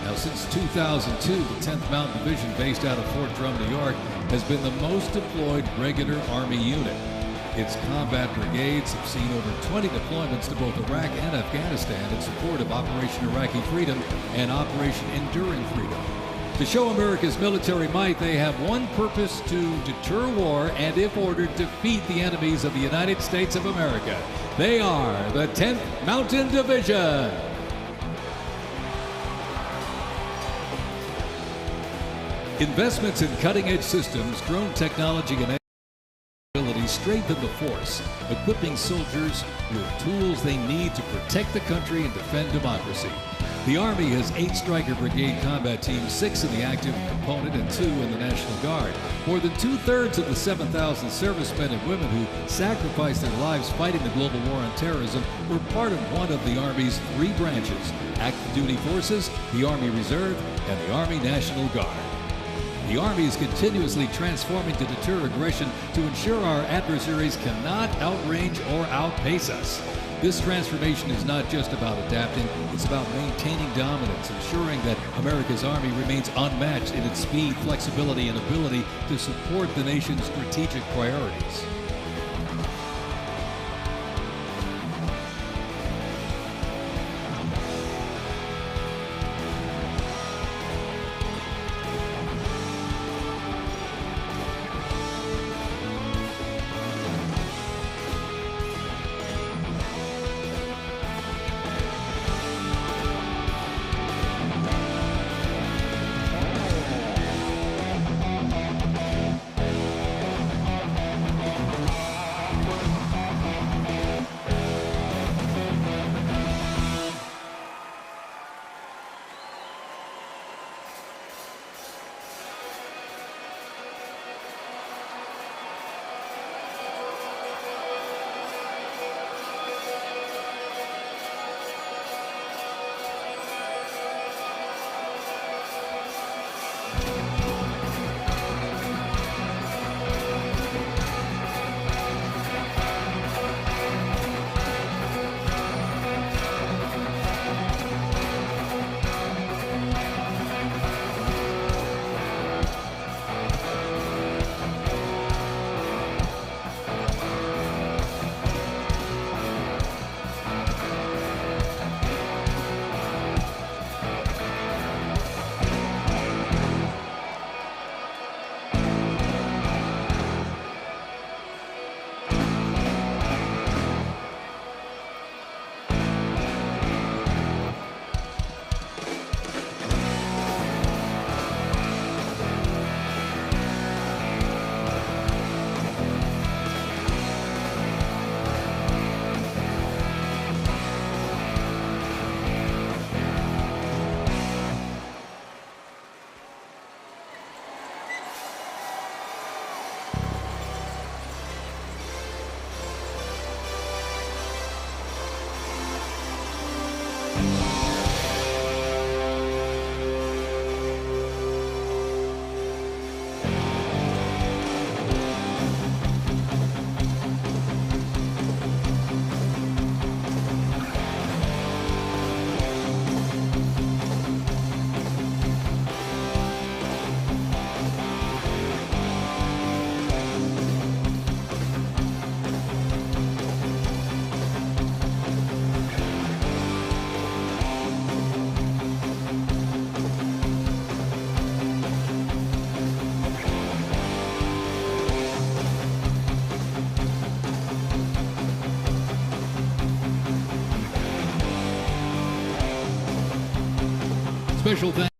Now, since 2002, the 10th Mountain Division, based out of Fort Drum, New York, has been the most deployed regular Army unit. Its combat brigades have seen over 20 deployments to both Iraq and Afghanistan in support of Operation Iraqi Freedom and Operation Enduring Freedom. To show America's military might, they have one purpose: to deter war and, if ordered, defeat the enemies of the United States of America. They are the 10th Mountain Division. Investments in cutting-edge systems, drone technology, and abilities strengthen the force, equipping soldiers with tools they need to protect the country and defend democracy. The Army has 8 Stryker Brigade combat teams, 6 in the active component and 2 in the National Guard. More than 2/3 of the 7,000 servicemen and women who sacrificed their lives fighting the global war on terrorism were part of one of the Army's 3 branches: active duty forces, the Army Reserve, and the Army National Guard. The Army is continuously transforming to deter aggression to ensure our adversaries cannot outrange or outpace us. This transformation is not just about adapting, it's about maintaining dominance, ensuring that America's Army remains unmatched in its speed, flexibility, and ability to support the nation's strategic priorities. Special thanks.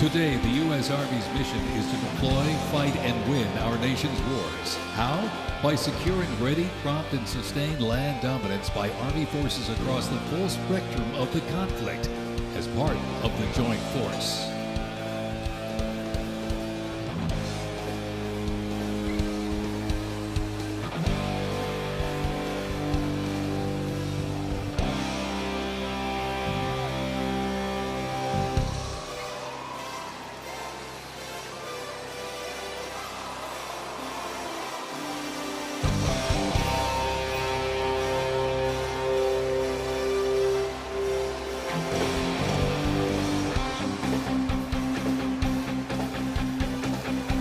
Today, the U.S. Army's mission is to deploy, fight, and win our nation's wars. How? By securing ready, prompt, and sustained land dominance by Army forces across the full spectrum of the conflict as part of the joint force.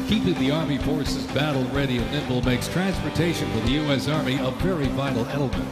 Keeping the Army forces battle-ready and nimble makes transportation for the U.S. Army a very vital element.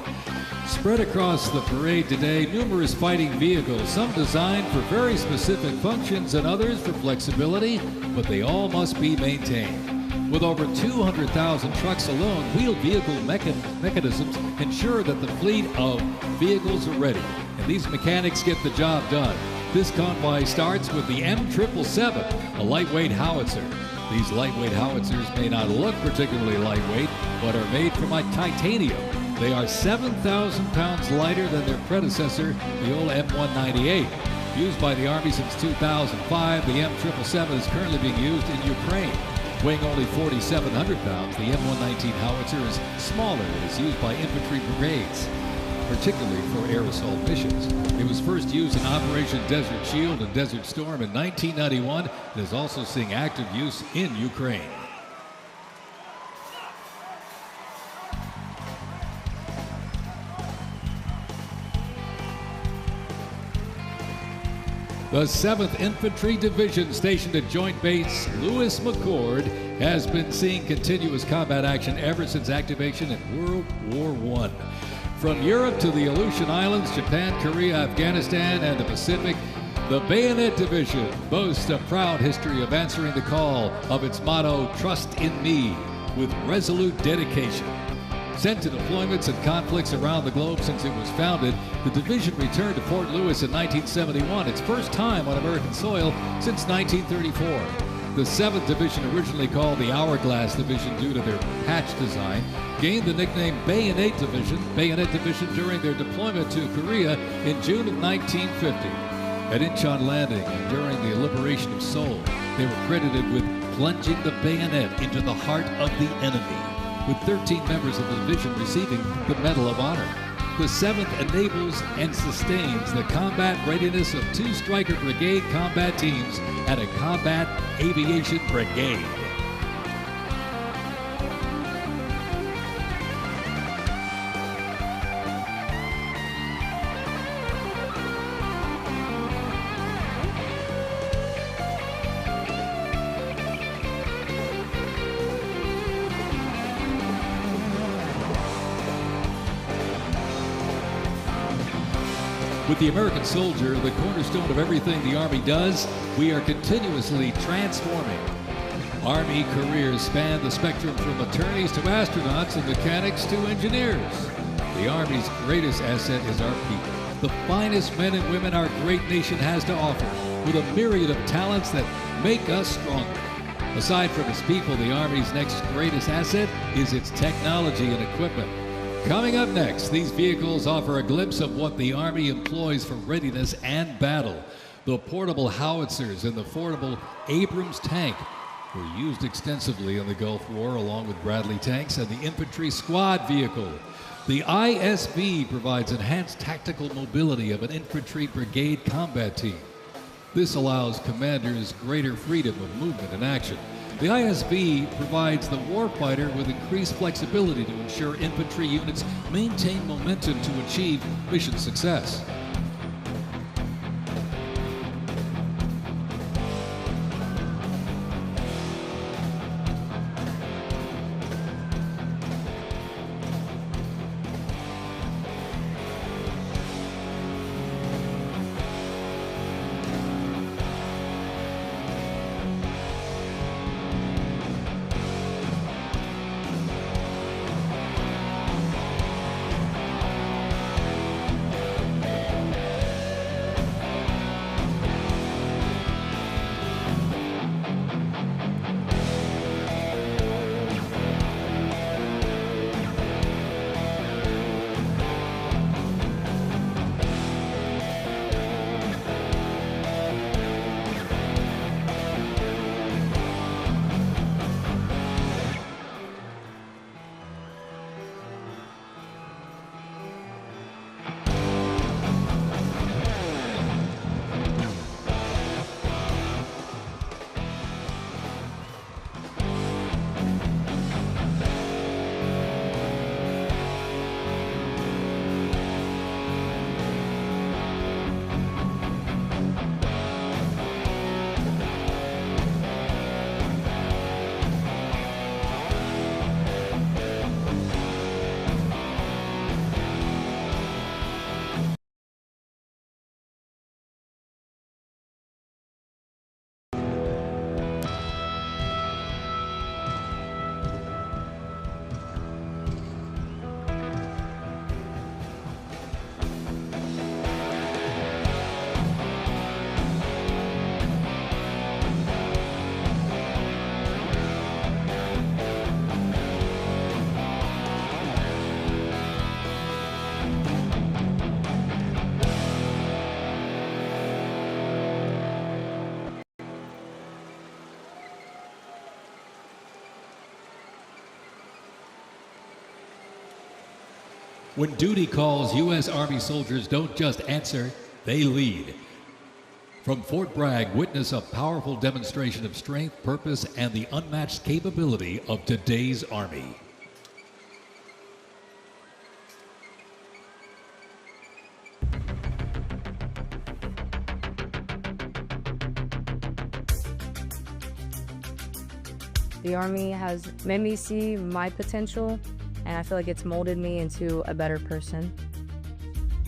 Spread across the parade today, numerous fighting vehicles, some designed for very specific functions and others for flexibility, but they all must be maintained. With over 200,000 trucks alone, wheeled vehicle mechanisms ensure that the fleet of vehicles are ready, and these mechanics get the job done. This convoy starts with the M777, a lightweight howitzer. These lightweight howitzers may not look particularly lightweight, but are made from titanium. They are 7,000 pounds lighter than their predecessor, the old M198. Used by the Army since 2005, the M777 is currently being used in Ukraine. Weighing only 4,700 pounds, the M119 howitzer is smaller and is used by infantry brigades, particularly for air assault missions. It was first used in Operation Desert Shield and Desert Storm in 1991 and is also seeing active use in Ukraine. The 7th Infantry Division, stationed at Joint Base Lewis McChord, has been seeing continuous combat action ever since activation in World War I. From Europe to the Aleutian Islands, Japan, Korea, Afghanistan, and the Pacific, the Bayonet Division boasts a proud history of answering the call of its motto, "Trust in Me," with resolute dedication. Sent to deployments and conflicts around the globe since it was founded, the division returned to Fort Lewis in 1971, its first time on American soil since 1934. The 7th Division, originally called the Hourglass Division due to their patch design, gained the nickname Bayonet Division during their deployment to Korea in June of 1950. At Incheon Landing and during the liberation of Seoul, they were credited with plunging the bayonet into the heart of the enemy, with 13 members of the division receiving the Medal of Honor. The 7th enables and sustains the combat readiness of 2 Stryker Brigade combat teams and a combat aviation brigade. With the American soldier, the cornerstone of everything the Army does, we are continuously transforming. Army careers span the spectrum from attorneys to astronauts and mechanics to engineers. The Army's greatest asset is our people, the finest men and women our great nation has to offer, with a myriad of talents that make us stronger. Aside from its people, the Army's next greatest asset is its technology and equipment. Coming up next, these vehicles offer a glimpse of what the Army employs for readiness and battle. The portable howitzers and the portable Abrams tank were used extensively in the Gulf War, along with Bradley tanks and the infantry squad vehicle. The ISB provides enhanced tactical mobility of an infantry brigade combat team. This allows commanders greater freedom of movement and action. The ISB provides the warfighter with increased flexibility to ensure infantry units maintain momentum to achieve mission success. When duty calls, U.S. Army soldiers don't just answer, they lead. From Fort Bragg, witness a powerful demonstration of strength, purpose, and the unmatched capability of today's Army. The Army has made me see my potential, and I feel like it's molded me into a better person.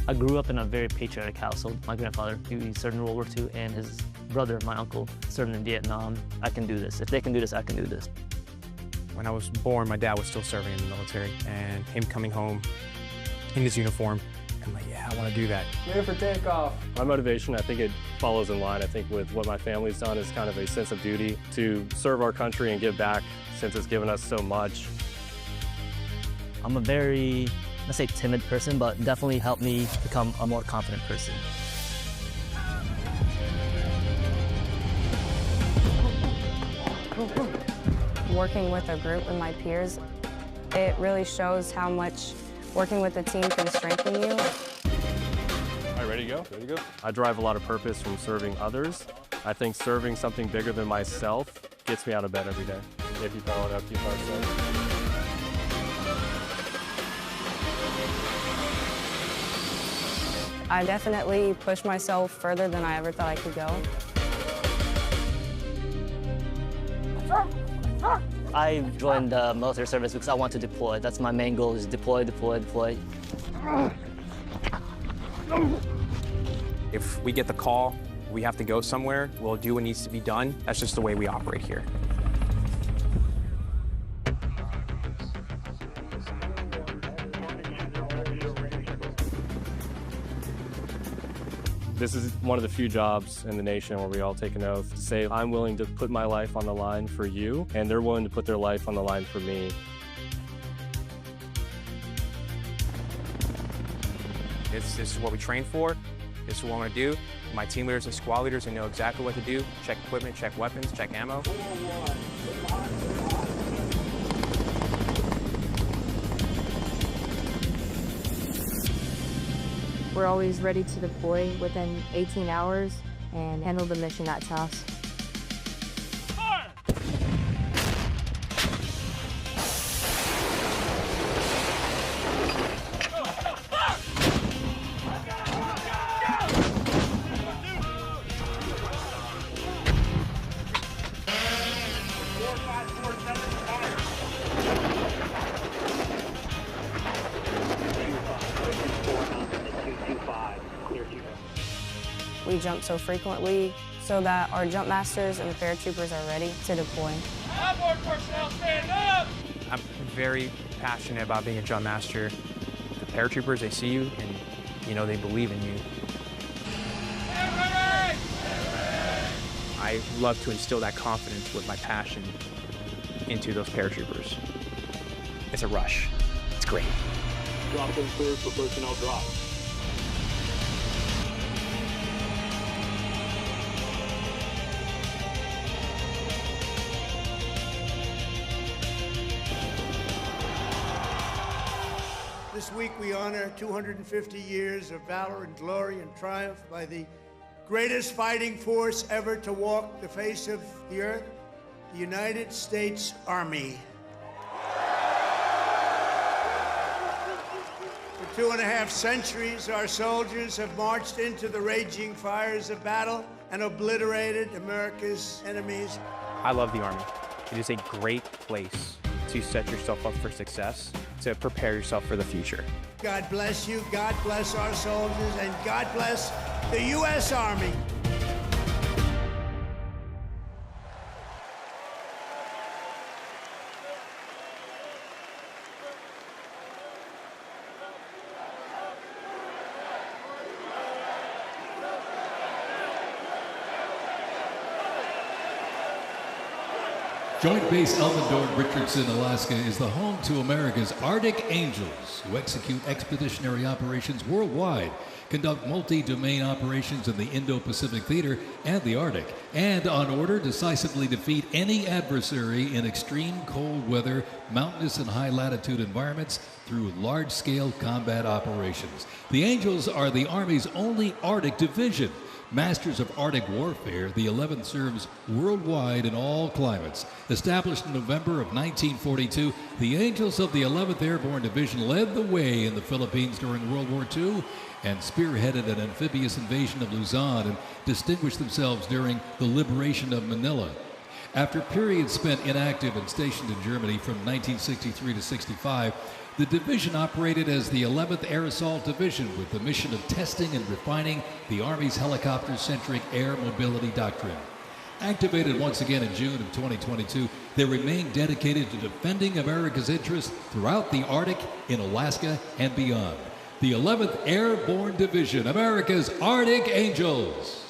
I grew up in a very patriotic household. My grandfather, he served in World War II, and his brother, my uncle, served in Vietnam. I can do this. If they can do this, I can do this. When I was born, my dad was still serving in the military, and him coming home in his uniform, I'm like, yeah, I want to do that. Clear for takeoff. My motivation, I think it follows in line. I think with what my family's done is kind of a sense of duty to serve our country and give back since it's given us so much. I'm a very, let's say, timid person, but definitely helped me become a more confident person. Working with a group and my peers, it really shows how much working with a team can strengthen you. All right, ready to go? Ready to go. I derive a lot of purpose from serving others. I think serving something bigger than myself gets me out of bed every day. If you follow it up, keep hard set. I definitely pushed myself further than I ever thought I could go. I joined the military service because I want to deploy. That's my main goal, is deploy, deploy, deploy. If we get the call, we have to go somewhere, we'll do what needs to be done. That's just the way we operate here. This is one of the few jobs in the nation where we all take an oath to say, I'm willing to put my life on the line for you, and they're willing to put their life on the line for me. This is what we train for. This is what I want to do. My team leaders and squad leaders, they know exactly what to do. Check equipment, check weapons, check ammo. We're always ready to deploy within 18 hours and handle the mission at task. We jump so frequently so that our jump masters and the paratroopers are ready to deploy. Outboard personnel, stand up! I'm very passionate about being a jump master. The paratroopers, they see you and, you know, they believe in you. I love to instill that confidence with my passion into those paratroopers. It's a rush. It's great. Drop them cleared for personnel drop. This week we honor 250 years of valor and glory and triumph by the greatest fighting force ever to walk the face of the earth, the United States Army. For 2.5 centuries, our soldiers have marched into the raging fires of battle and obliterated America's enemies. I love the Army. It is a great place to set yourself up for success, to prepare yourself for the future. God bless you, God bless our soldiers, and God bless the U.S. Army. Joint Base Elmendorf, Richardson, Alaska is the home to America's Arctic Angels, who execute expeditionary operations worldwide, conduct multi-domain operations in the Indo-Pacific theater and the Arctic, and on order decisively defeat any adversary in extreme cold weather, mountainous and high-latitude environments through large-scale combat operations. The Angels are the Army's only Arctic division. Masters of Arctic warfare, the 11th serves worldwide in all climates. Established in November of 1942, the Angels of the 11th Airborne Division led the way in the Philippines during World War II and spearheaded an amphibious invasion of Luzon and distinguished themselves during the liberation of Manila. After periods spent inactive and stationed in Germany from 1963 to 65, the division operated as the 11th Air Assault Division with the mission of testing and refining the Army's helicopter-centric air mobility doctrine. Activated once again in June of 2022, they remain dedicated to defending America's interests throughout the Arctic, in Alaska, and beyond. The 11th Airborne Division, America's Arctic Angels.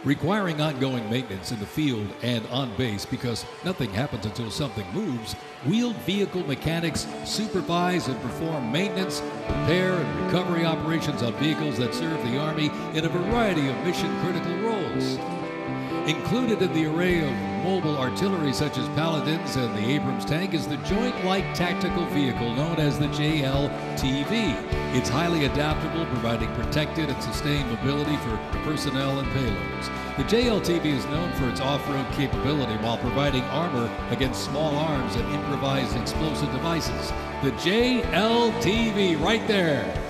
Requiring ongoing maintenance in the field and on base because nothing happens until something moves, wheeled vehicle mechanics supervise and perform maintenance, repair, and recovery operations on vehicles that serve the Army in a variety of mission-critical roles. Included in the array of mobile artillery such as Paladins and the Abrams tank is the Joint Light Tactical Vehicle known as the JLTV. It's highly adaptable, providing protected and sustained mobility for personnel and payloads. The JLTV is known for its off-road capability while providing armor against small arms and improvised explosive devices. The JLTV, right there.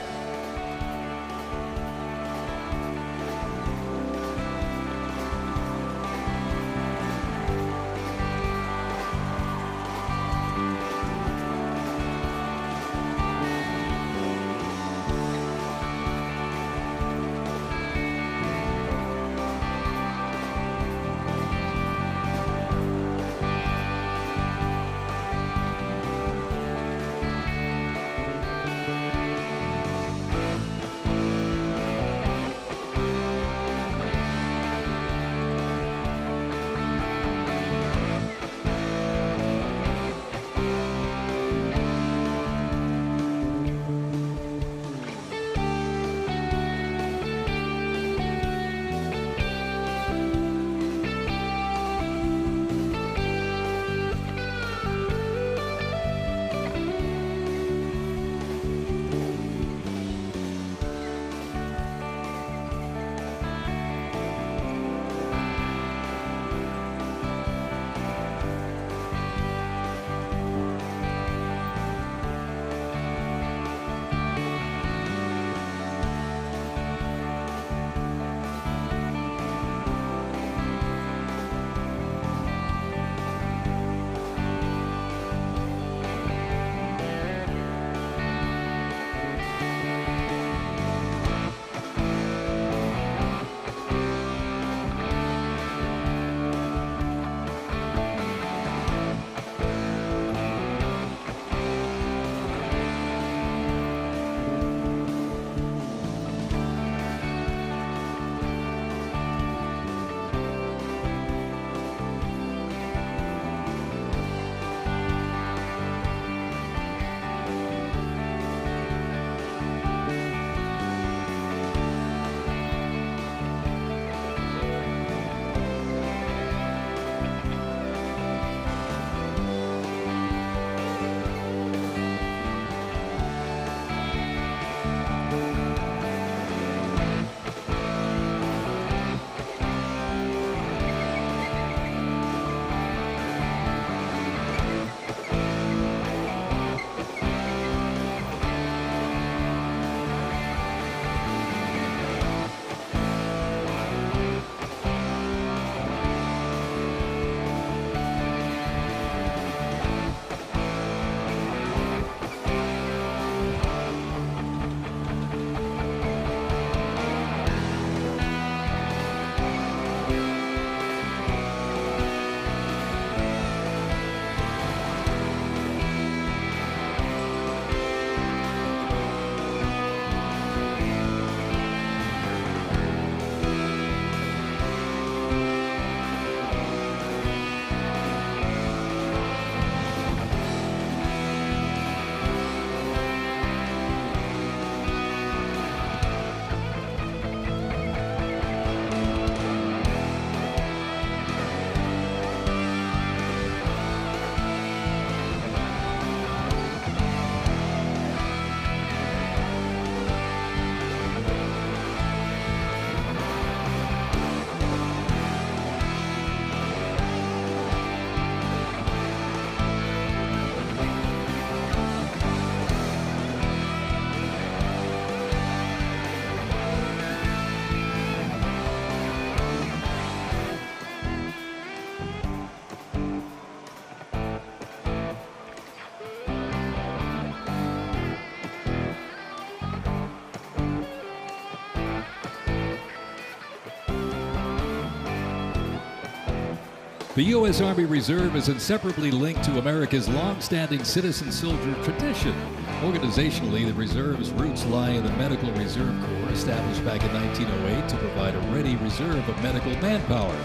The U.S. Army Reserve is inseparably linked to America's long-standing citizen-soldier tradition. Organizationally, the Reserve's roots lie in the Medical Reserve Corps, established back in 1908 to provide a ready reserve of medical manpower.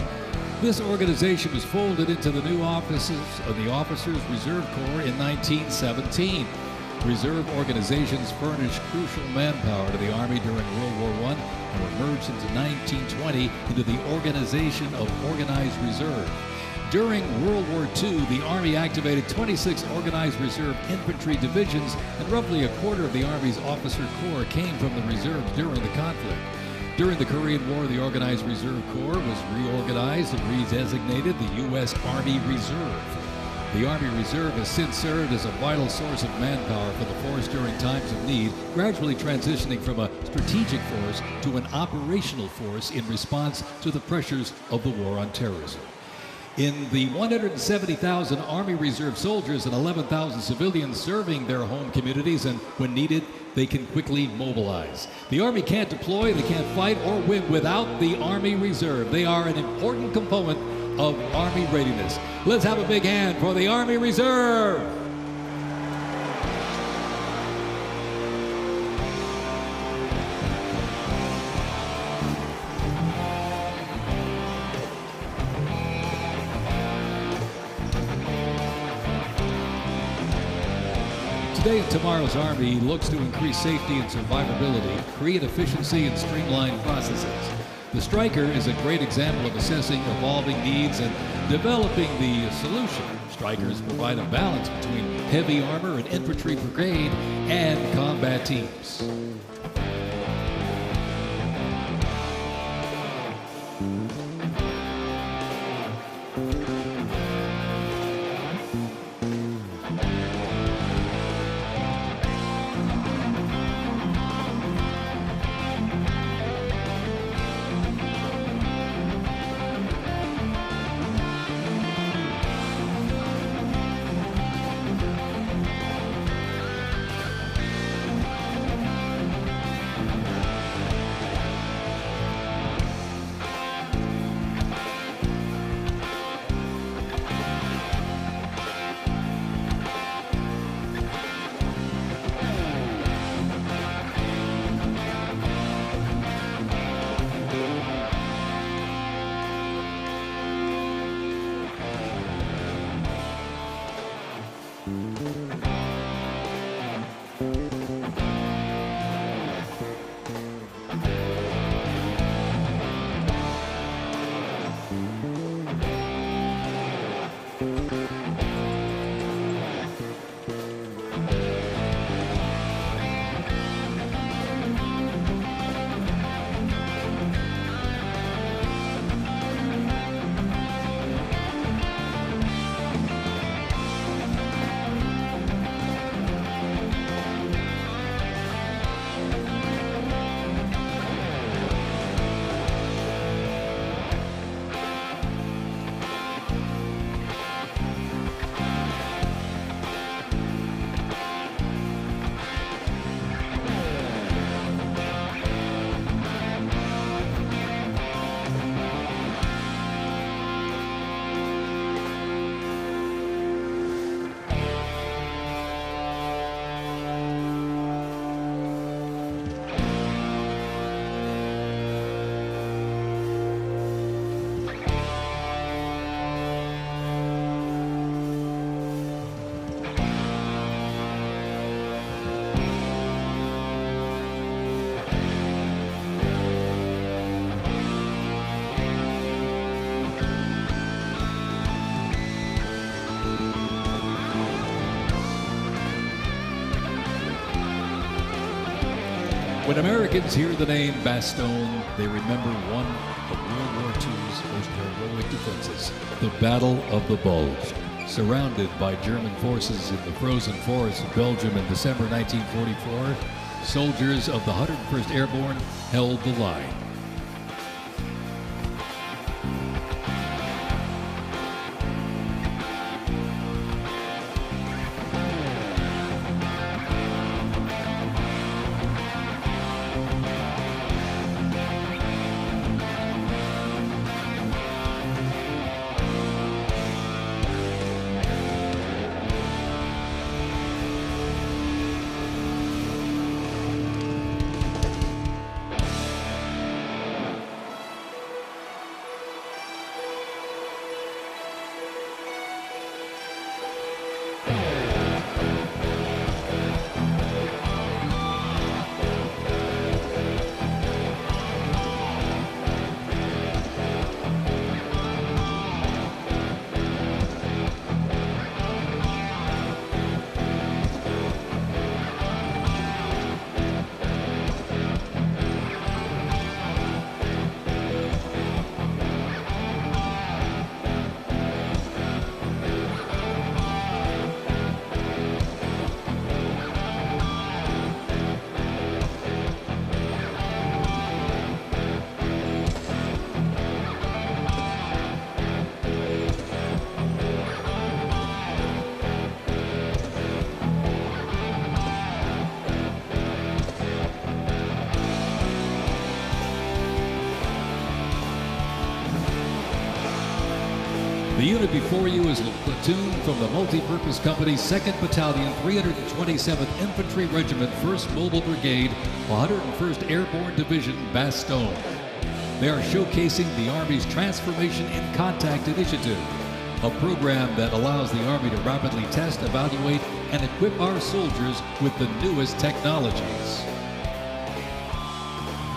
This organization was folded into the new offices of the Officers Reserve Corps in 1917. Reserve organizations furnished crucial manpower to the Army during World War I and were merged into 1920 into the Organization of Organized Reserve. During World War II, the Army activated 26 Organized Reserve infantry divisions, and roughly a quarter of the Army's officer corps came from the reserves during the conflict. During the Korean War, the Organized Reserve Corps was reorganized and redesignated the U.S. Army Reserve. The Army Reserve has since served as a vital source of manpower for the force during times of need, gradually transitioning from a strategic force to an operational force in response to the pressures of the war on terrorism. In the 170,000 Army Reserve soldiers and 11,000 civilians serving their home communities, and when needed, they can quickly mobilize. The Army can't deploy, they can't fight or win without the Army Reserve. They are an important component of Army readiness. Let's have a big hand for the Army Reserve. Today and tomorrow's Army looks to increase safety and survivability, create efficiency, and streamline processes. The Stryker is a great example of assessing evolving needs and developing the solution. Strykers provide a balance between heavy armor and infantry brigade and combat teams. When Americans hear the name Bastogne, they remember one of World War II's most heroic defenses, the Battle of the Bulge. Surrounded by German forces in the frozen forests of Belgium in December 1944, soldiers of the 101st Airborne held the line. The unit before you is a platoon from the multi-purpose company's 2nd Battalion, 327th Infantry Regiment, 1st Mobile Brigade, 101st Airborne Division, Bastogne. They are showcasing the Army's Transformation in Contact Initiative, a program that allows the Army to rapidly test, evaluate, and equip our soldiers with the newest technologies.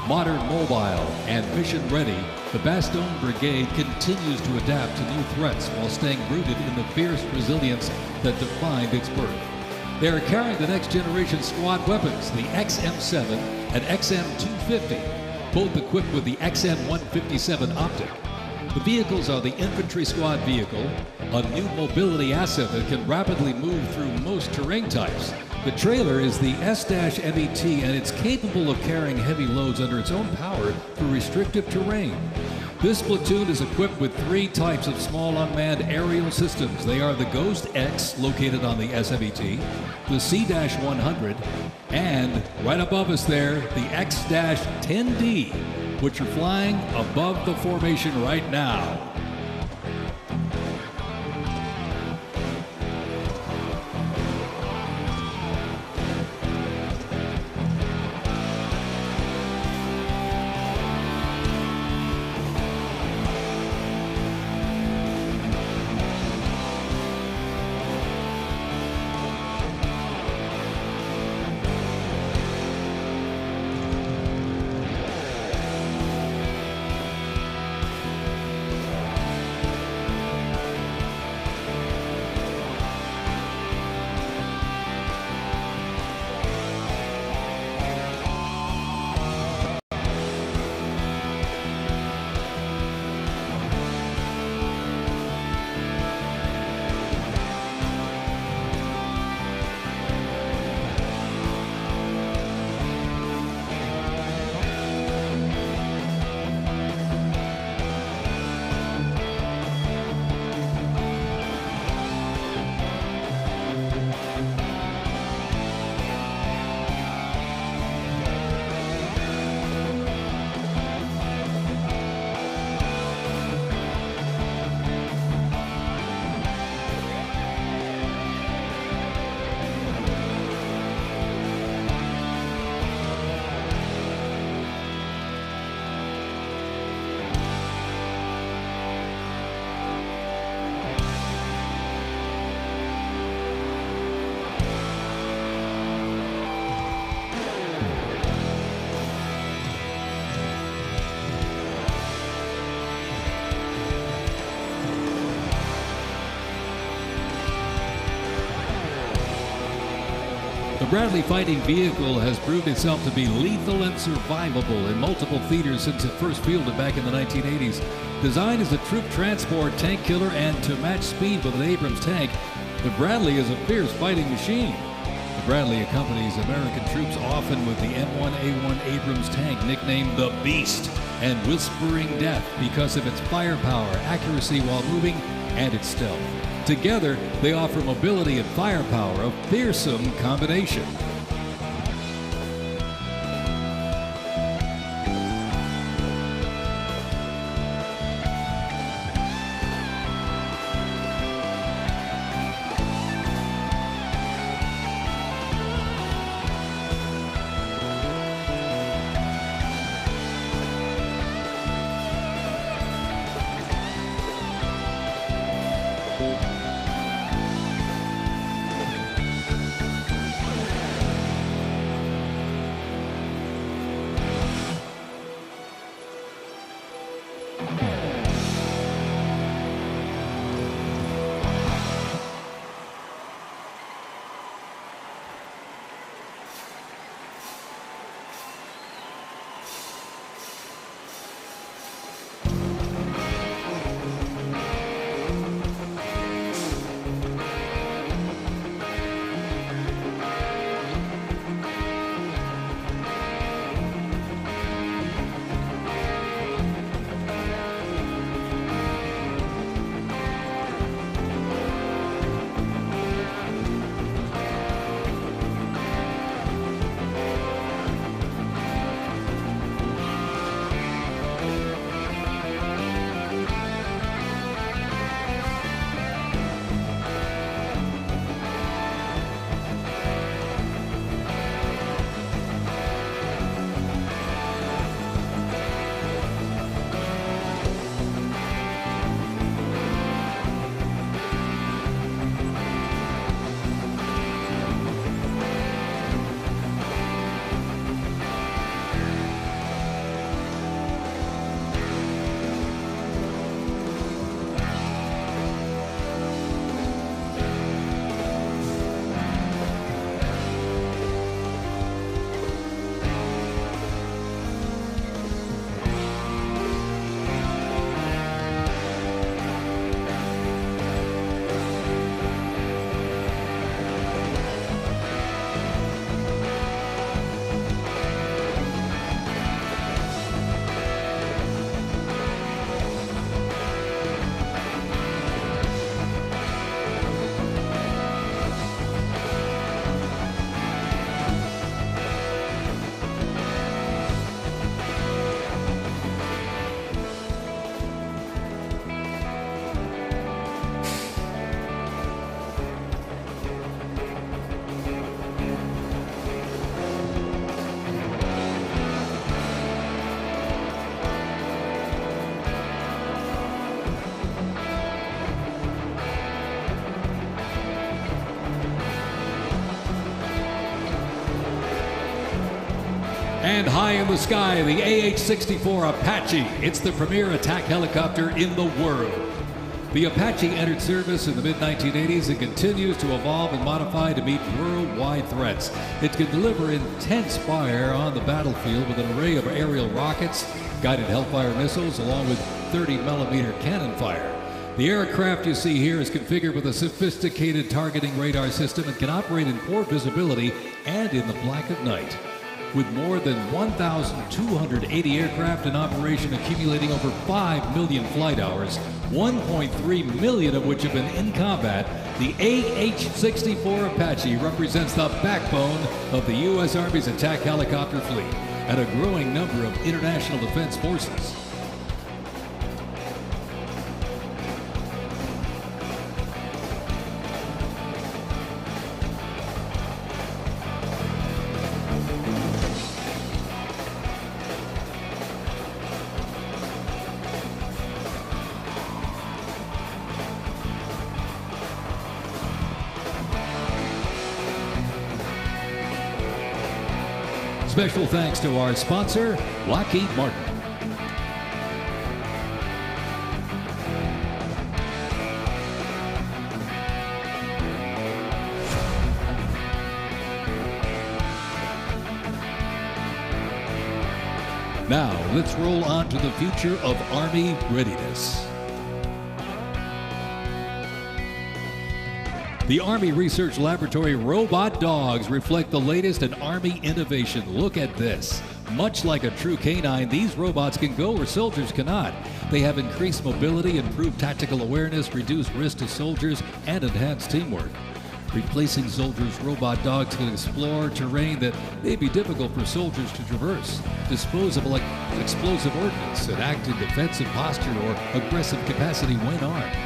Modern, mobile, and mission-ready, the Bastogne Brigade continues to adapt to new threats while staying rooted in the fierce resilience that defined its birth. They are carrying the next-generation squad weapons, the XM7 and XM250, both equipped with the XM157 optic. The vehicles are the infantry squad vehicle, a new mobility asset that can rapidly move through most terrain types. The trailer is the S-MET, and it's capable of carrying heavy loads under its own power through restrictive terrain. This platoon is equipped with 3 types of small unmanned aerial systems. They are the Ghost X, located on the S-MET, the C-100, and right above us there, the X-10D, which are flying above the formation right now. The Bradley fighting vehicle has proved itself to be lethal and survivable in multiple theaters since it first fielded back in the 1980s. Designed as a troop transport, tank killer, and to match speed with an Abrams tank, the Bradley is a fierce fighting machine. The Bradley accompanies American troops often with the M1A1 Abrams tank, nicknamed the Beast and Whispering Death because of its firepower, accuracy while moving, and its stealth. Together, they offer mobility and firepower, a fearsome combination. And high in the sky, the AH-64 Apache. It's the premier attack helicopter in the world. The Apache entered service in the mid-1980s and continues to evolve and modify to meet worldwide threats. It can deliver intense fire on the battlefield with an array of aerial rockets, guided Hellfire missiles, along with 30-millimeter cannon fire. The aircraft you see here is configured with a sophisticated targeting radar system and can operate in poor visibility and in the black of night. With more than 1,280 aircraft in operation accumulating over 5 million flight hours, 1.3 million of which have been in combat, the AH-64 Apache represents the backbone of the U.S. Army's attack helicopter fleet and a growing number of international defense forces. Special thanks to our sponsor, Lockheed Martin. Now, let's roll on to the future of Army readiness. The Army Research Laboratory robot dogs reflect the latest in Army innovation. Look at this. Much like a true canine, these robots can go where soldiers cannot. They have increased mobility, improved tactical awareness, reduced risk to soldiers, and enhanced teamwork. Replacing soldiers, robot dogs can explore terrain that may be difficult for soldiers to traverse, dispose of explosive ordnance, and act in defensive posture or aggressive capacity when armed.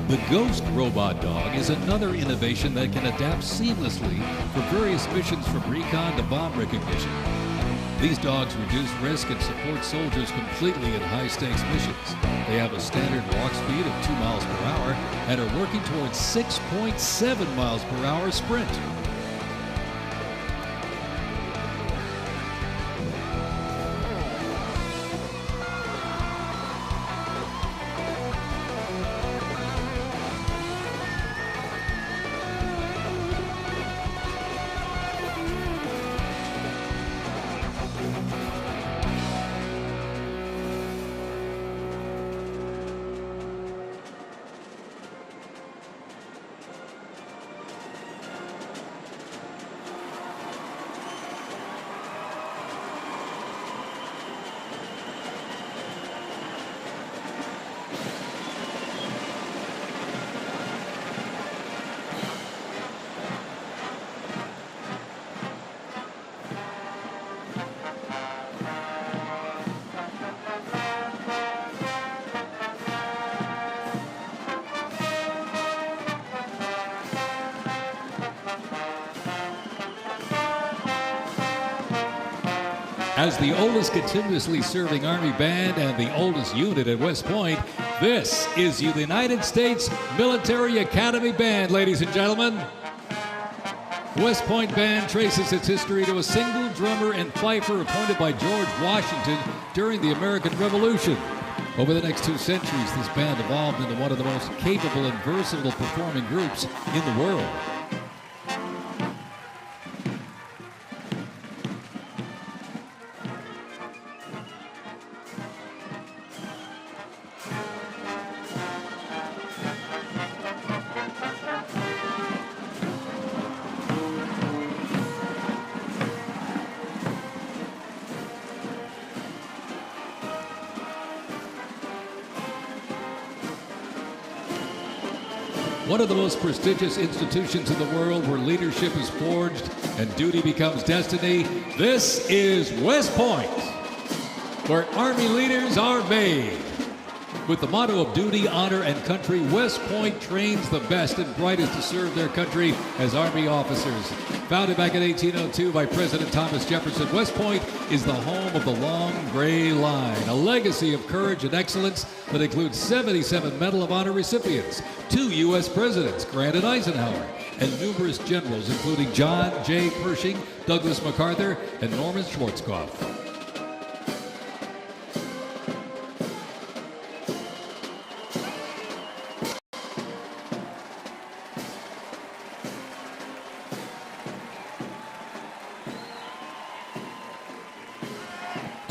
The Ghost Robot Dog is another innovation that can adapt seamlessly for various missions from recon to bomb recognition. These dogs reduce risk and support soldiers completely in high-stakes missions. They have a standard walk speed of 2 miles per hour and are working towards 6.7 miles per hour sprint. As the oldest continuously serving Army band and the oldest unit at West Point, this is the United States Military Academy Band, ladies and gentlemen. West Point Band traces its history to a single drummer and fifer appointed by George Washington during the American Revolution. Over the next 2 centuries, this band evolved into one of the most capable and versatile performing groups in the world. one of the most prestigious institutions in the world where leadership is forged and duty becomes destiny. This is West Point, where Army leaders are made. With the motto of duty, honor, and country, West Point trains the best and brightest to serve their country as Army officers. Founded back in 1802 by President Thomas Jefferson, West Point is the home of the Long Gray Line, a legacy of courage and excellence that includes 77 Medal of Honor recipients, 2 U.S. presidents, Grant and Eisenhower, and numerous generals, including John J. Pershing, Douglas MacArthur, and Norman Schwarzkopf.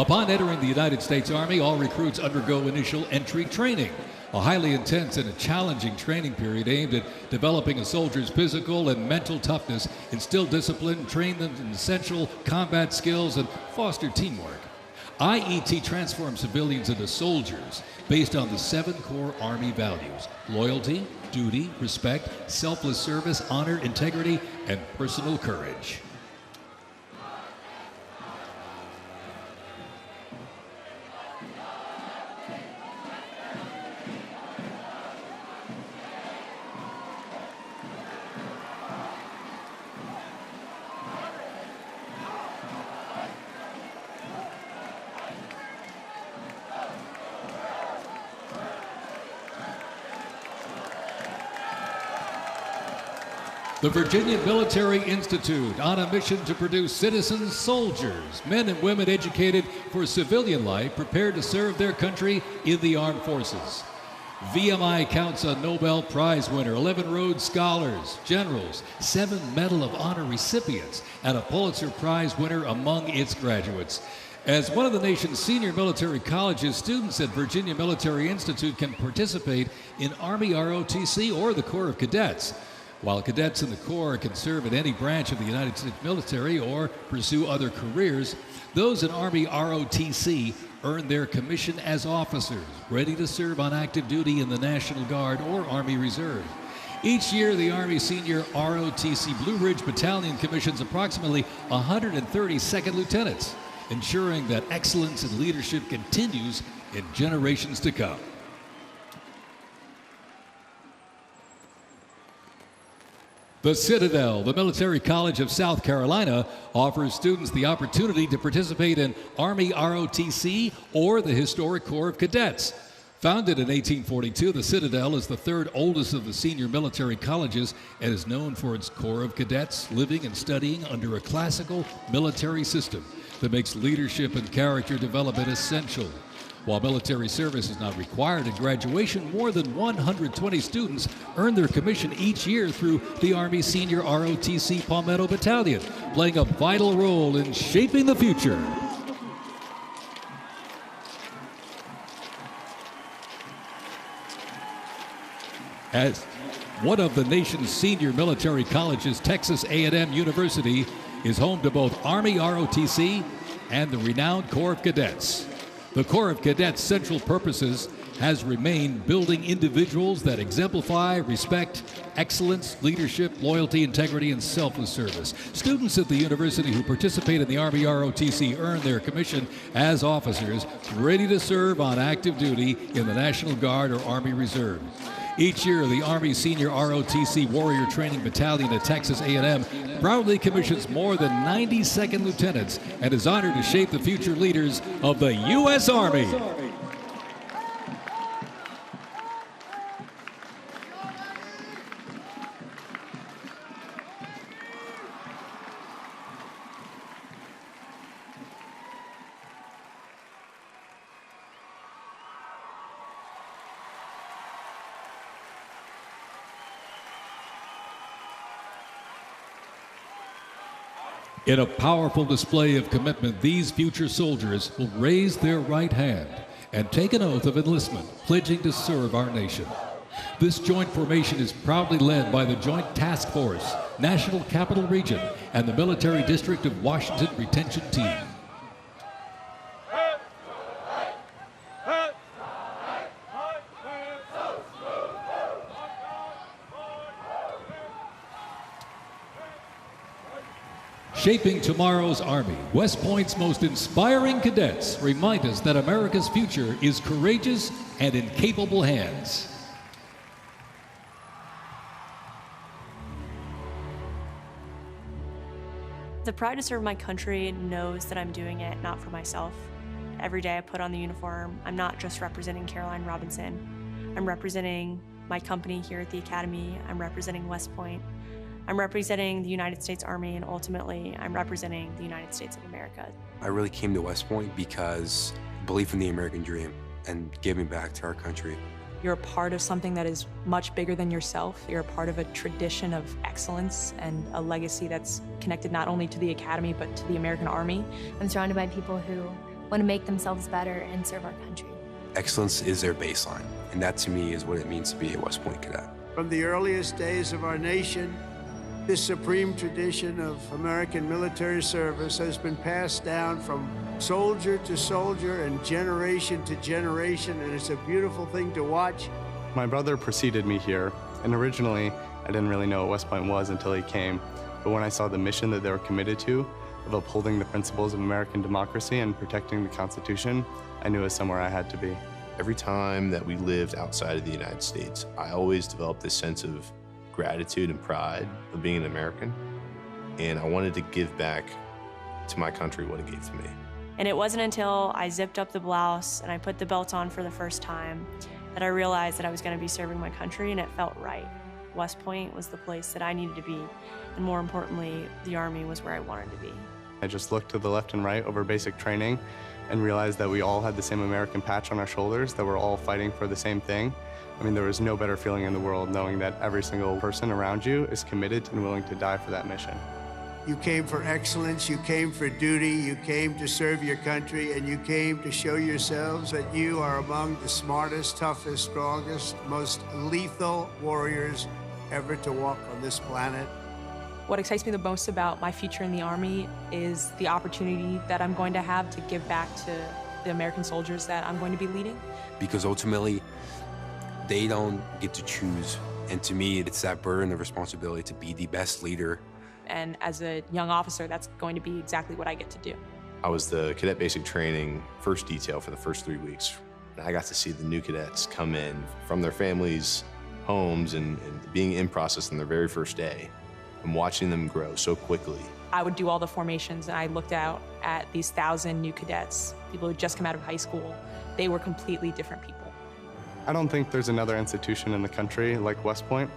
Upon entering the United States Army, all recruits undergo initial entry training, a highly intense and a challenging training period aimed at developing a soldier's physical and mental toughness, instill discipline, train them in essential combat skills, and foster teamwork. IET transforms civilians into soldiers based on the 7 core Army values: loyalty, duty, respect, selfless service, honor, integrity, and personal courage. The Virginia Military Institute, on a mission to produce citizen soldiers, men and women educated for civilian life, prepared to serve their country in the armed forces. VMI counts a Nobel Prize winner, 11 Rhodes Scholars, generals, 7 Medal of Honor recipients, and a Pulitzer Prize winner among its graduates. As one of the nation's senior military colleges, students at Virginia Military Institute can participate in Army ROTC or the Corps of Cadets. While cadets in the Corps can serve in any branch of the United States military or pursue other careers, those in Army ROTC earn their commission as officers, ready to serve on active duty in the National Guard or Army Reserve. Each year, the Army Senior ROTC Blue Ridge Battalion commissions approximately 130 second lieutenants, ensuring that excellence in leadership continues in generations to come. The Citadel, the Military College of South Carolina, offers students the opportunity to participate in Army ROTC or the Historic Corps of Cadets. Founded in 1842, the Citadel is the 3rd oldest of the senior military colleges and is known for its Corps of Cadets living and studying under a classical military system that makes leadership and character development essential. While military service is not required at graduation, more than 120 students earn their commission each year through the Army Senior ROTC Palmetto Battalion, playing a vital role in shaping the future. As one of the nation's senior military colleges, Texas A&M University is home to both Army ROTC and the renowned Corps of Cadets. The Corps of Cadets' central purposes has remained building individuals that exemplify respect, excellence, leadership, loyalty, integrity, and selfless service. Students at the university who participate in the Army ROTC earn their commission as officers ready to serve on active duty in the National Guard or Army Reserve. Each year, the Army Senior ROTC Warrior Training Battalion at Texas A&M proudly commissions more than 90 second lieutenants and is honored to shape the future leaders of the U.S. Army. In a powerful display of commitment, these future soldiers will raise their right hand and take an oath of enlistment, pledging to serve our nation. This joint formation is proudly led by the Joint Task Force, National Capital Region, and the Military District of Washington Retention Team. Shaping tomorrow's Army, West Point's most inspiring cadets remind us that America's future is courageous and in capable hands. The pride to serve my country knows that I'm doing it not for myself. Every day I put on the uniform, I'm not just representing Caroline Robinson. I'm representing my company here at the Academy. I'm representing West Point. I'm representing the United States Army, and ultimately, I'm representing the United States of America. I really came to West Point because belief in the American dream and giving back to our country. You're a part of something that is much bigger than yourself. You're a part of a tradition of excellence and a legacy that's connected not only to the Academy, but to the American Army. I'm surrounded by people who want to make themselves better and serve our country. Excellence is their baseline, and that to me is what it means to be a West Point cadet. From the earliest days of our nation, this supreme tradition of American military service has been passed down from soldier to soldier and generation to generation, and it's a beautiful thing to watch. My brother preceded me here, and originally I didn't really know what West Point was until he came. But when I saw the mission that they were committed to, of upholding the principles of American democracy and protecting the Constitution, I knew it was somewhere I had to be. Every time that we lived outside of the United States, I always developed this sense of gratitude and pride of being an American, and I wanted to give back to my country what it gave to me. And it wasn't until I zipped up the blouse and I put the belt on for the first time that I realized that I was going to be serving my country, and it felt right. West Point was the place that I needed to be, and more importantly, the Army was where I wanted to be. I just looked to the left and right over basic training and realized that we all had the same American patch on our shoulders, that we're all fighting for the same thing. I mean, there was no better feeling in the world knowing that every single person around you is committed and willing to die for that mission. You came for excellence, you came for duty, you came to serve your country, and you came to show yourselves that you are among the smartest, toughest, strongest, most lethal warriors ever to walk on this planet. What excites me the most about my future in the Army is the opportunity that I'm going to have to give back to the American soldiers that I'm going to be leading. Because ultimately, they don't get to choose. And to me, it's that burden of responsibility to be the best leader. And as a young officer, that's going to be exactly what I get to do. I was the cadet basic training first detail for the first 3 weeks. And I got to see the new cadets come in from their families' homes and being in process on their very first day and watching them grow so quickly. I would do all the formations, and I looked out at these 1,000 new cadets, people who just come out of high school. They were completely different people. I don't think there's another institution in the country like West Point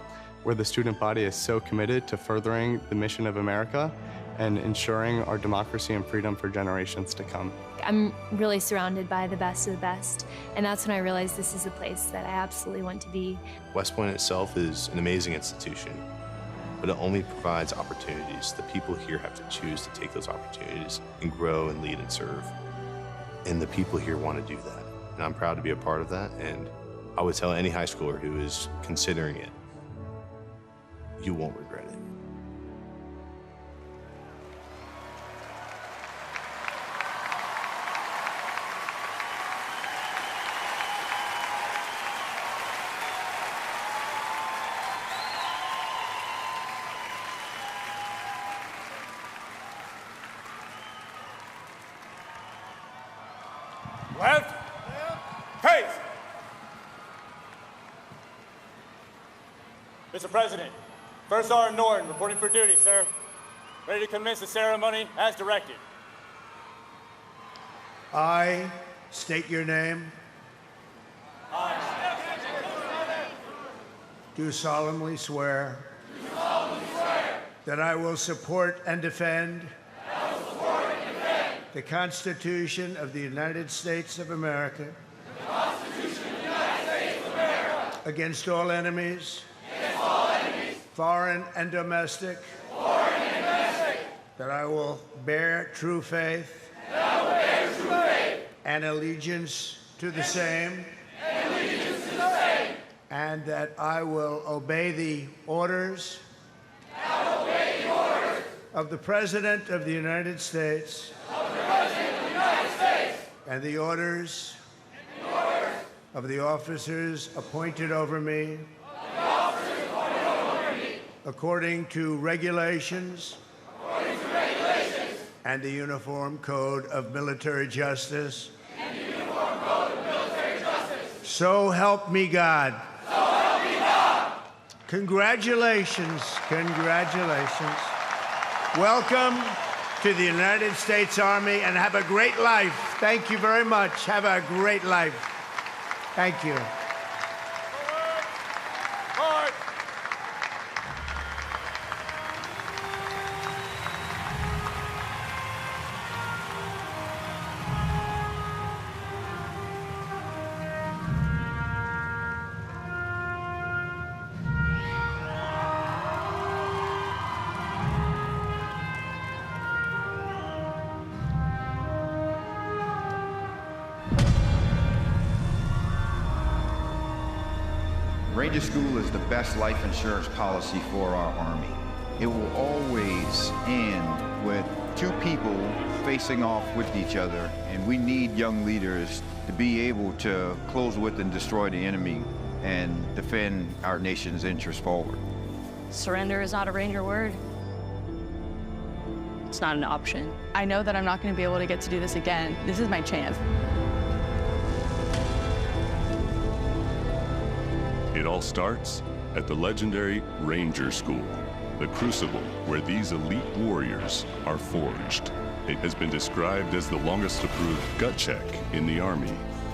where the student body is so committed to furthering the mission of America and ensuring our democracy and freedom for generations to come. I'm really surrounded by the best of the best, and that's when I realized this is a place that I absolutely want to be. West Point itself is an amazing institution, but it only provides opportunities. The people here have to choose to take those opportunities and grow and lead and serve. And the people here want to do that. And I'm proud to be a part of that. And I would tell any high schooler who is considering it, you won't regret it. Left. Pace. Mr. President, First Sergeant Norton reporting for duty, sir. Ready to commence the ceremony as directed. I state your name. Do solemnly swear that I will support and defend the Constitution of the United States of America against all enemies, foreign and domestic, that I will bear true faith and allegiance to the same, and that I will obey the orders of the President of the United States and the orders of the officers appointed over me according to regulations and the Uniform Code of Military Justice. And the Uniform Code of Military Justice. So help me God. So help me God. Congratulations, congratulations. Welcome to the United States Army, and have a great life. Thank you very much. Have a great life. Thank you. Ranger School is the best life insurance policy for our Army. It will always end with two people facing off with each other, and we need young leaders to be able to close with and destroy the enemy and defend our nation's interests forward. Surrender is not a Ranger word. It's not an option. I know that I'm not going to be able to get to do this again. This is my chance. It all starts at the legendary Ranger School, the crucible where these elite warriors are forged. It has been described as the longest approved gut check in the Army.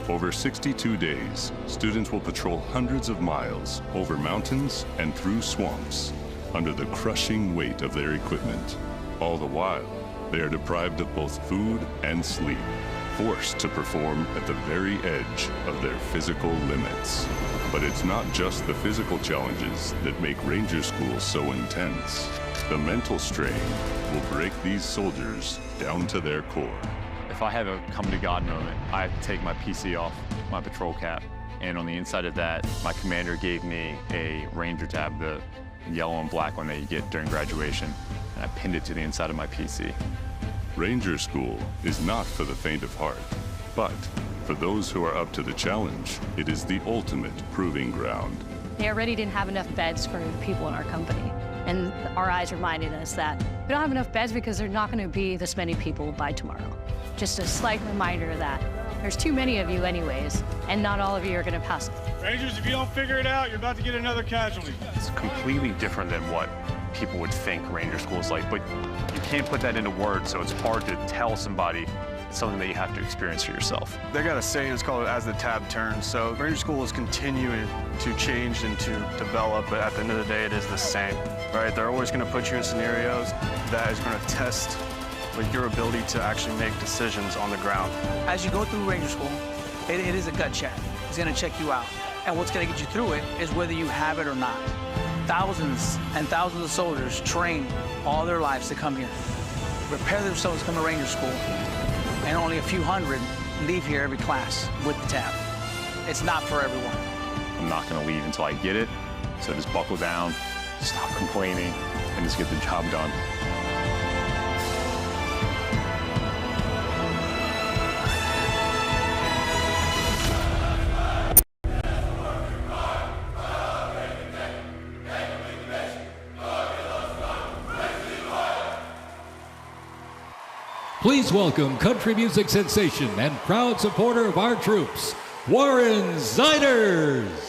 Over 62 days, students will patrol hundreds of miles over mountains and through swamps under the crushing weight of their equipment. All the while, they are deprived of both food and sleep, forced to perform at the very edge of their physical limits. But it's not just the physical challenges that make Ranger School so intense. The mental strain will break these soldiers down to their core. If I have a come-to-God moment, I have to take my PC off my patrol cap. And on the inside of that, my commander gave me a Ranger tab, the yellow and black one that you get during graduation. And I pinned it to the inside of my PC. Ranger School is not for the faint of heart, but for those who are up to the challenge, it is the ultimate proving ground. They already didn't have enough beds for the people in our company. And our eyes reminded us that we don't have enough beds because there's not going to be this many people by tomorrow. Just a slight reminder that there's too many of you anyways, and not all of you are going to pass. Rangers, if you don't figure it out, you're about to get another casualty. It's completely different than what people would think Ranger School is like, but you can't put that into words, so it's hard to tell somebody something that you have to experience for yourself. They got a saying, it's called as the tab turns. So Ranger School is continuing to change and to develop, but at the end of the day, it is the same, right? They're always gonna put you in scenarios that is gonna test like your ability to actually make decisions on the ground. As you go through Ranger School, it is a gut check. It's gonna check you out. And what's gonna get you through it is whether you have it or not. Thousands and thousands of soldiers train all their lives to come here, prepare themselves to come to Ranger School, and only a few hundred leave here every class with the tab. It's not for everyone. I'm not gonna leave until I get it, so just buckle down, stop complaining, and just get the job done. Please welcome country music sensation and proud supporter of our troops, Warren Ziders.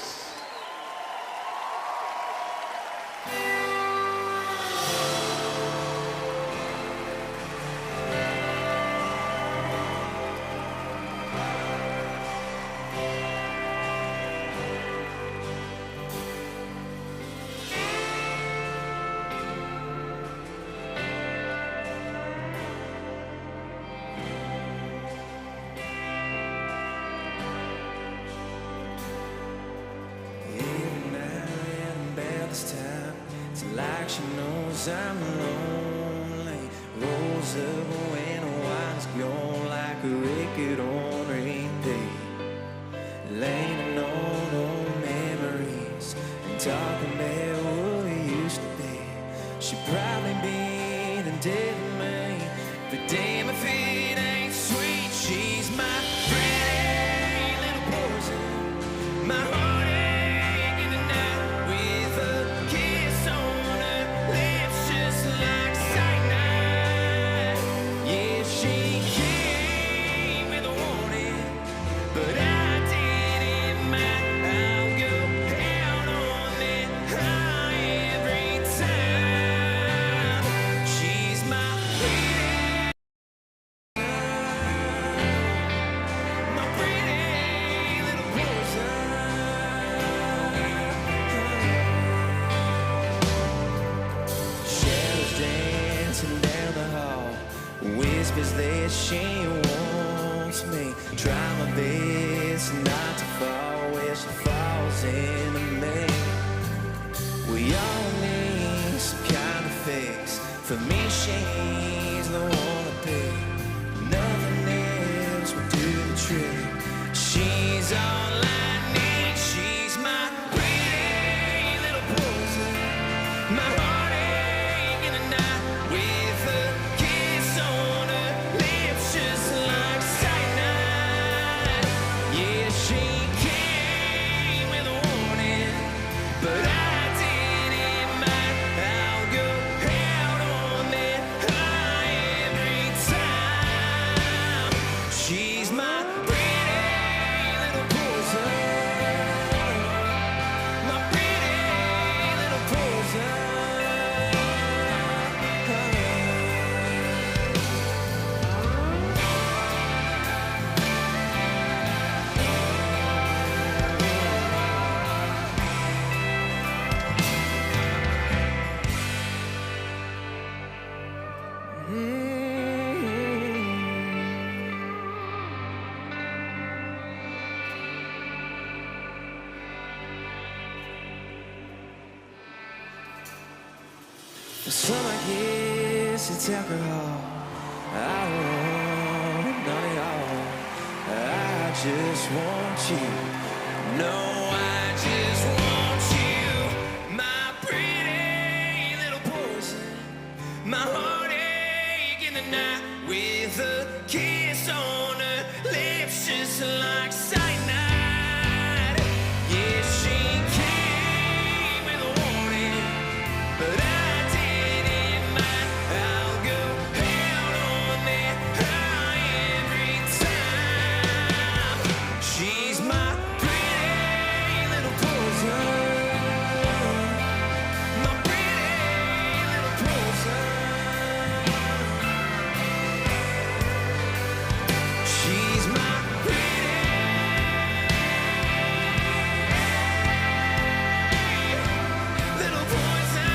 Yeah. that she wants me. Try my best not to fall where she falls into me. We all need some kind of fix. For me, she's the one to pick. Nothing else will do the trick. She's all I need. She's my pretty little poison. My heartache in the night with a kiss on her lips just like cyanide. Yeah, she came with a warning, but I didn't mind. I'll go out on that high every time. She's my pretty little poison. My pretty little poison. Some I guess it's alcohol. I want none of y'all. I just want you. No, I just want you. My pretty little poison. My heartache in the night with a kiss on her lips just like cyanide. Yeah, she came with a warning, but I didn't mind. I'll go out on that high every time. She's my pretty little poison. My pretty little poison. She's my little poison.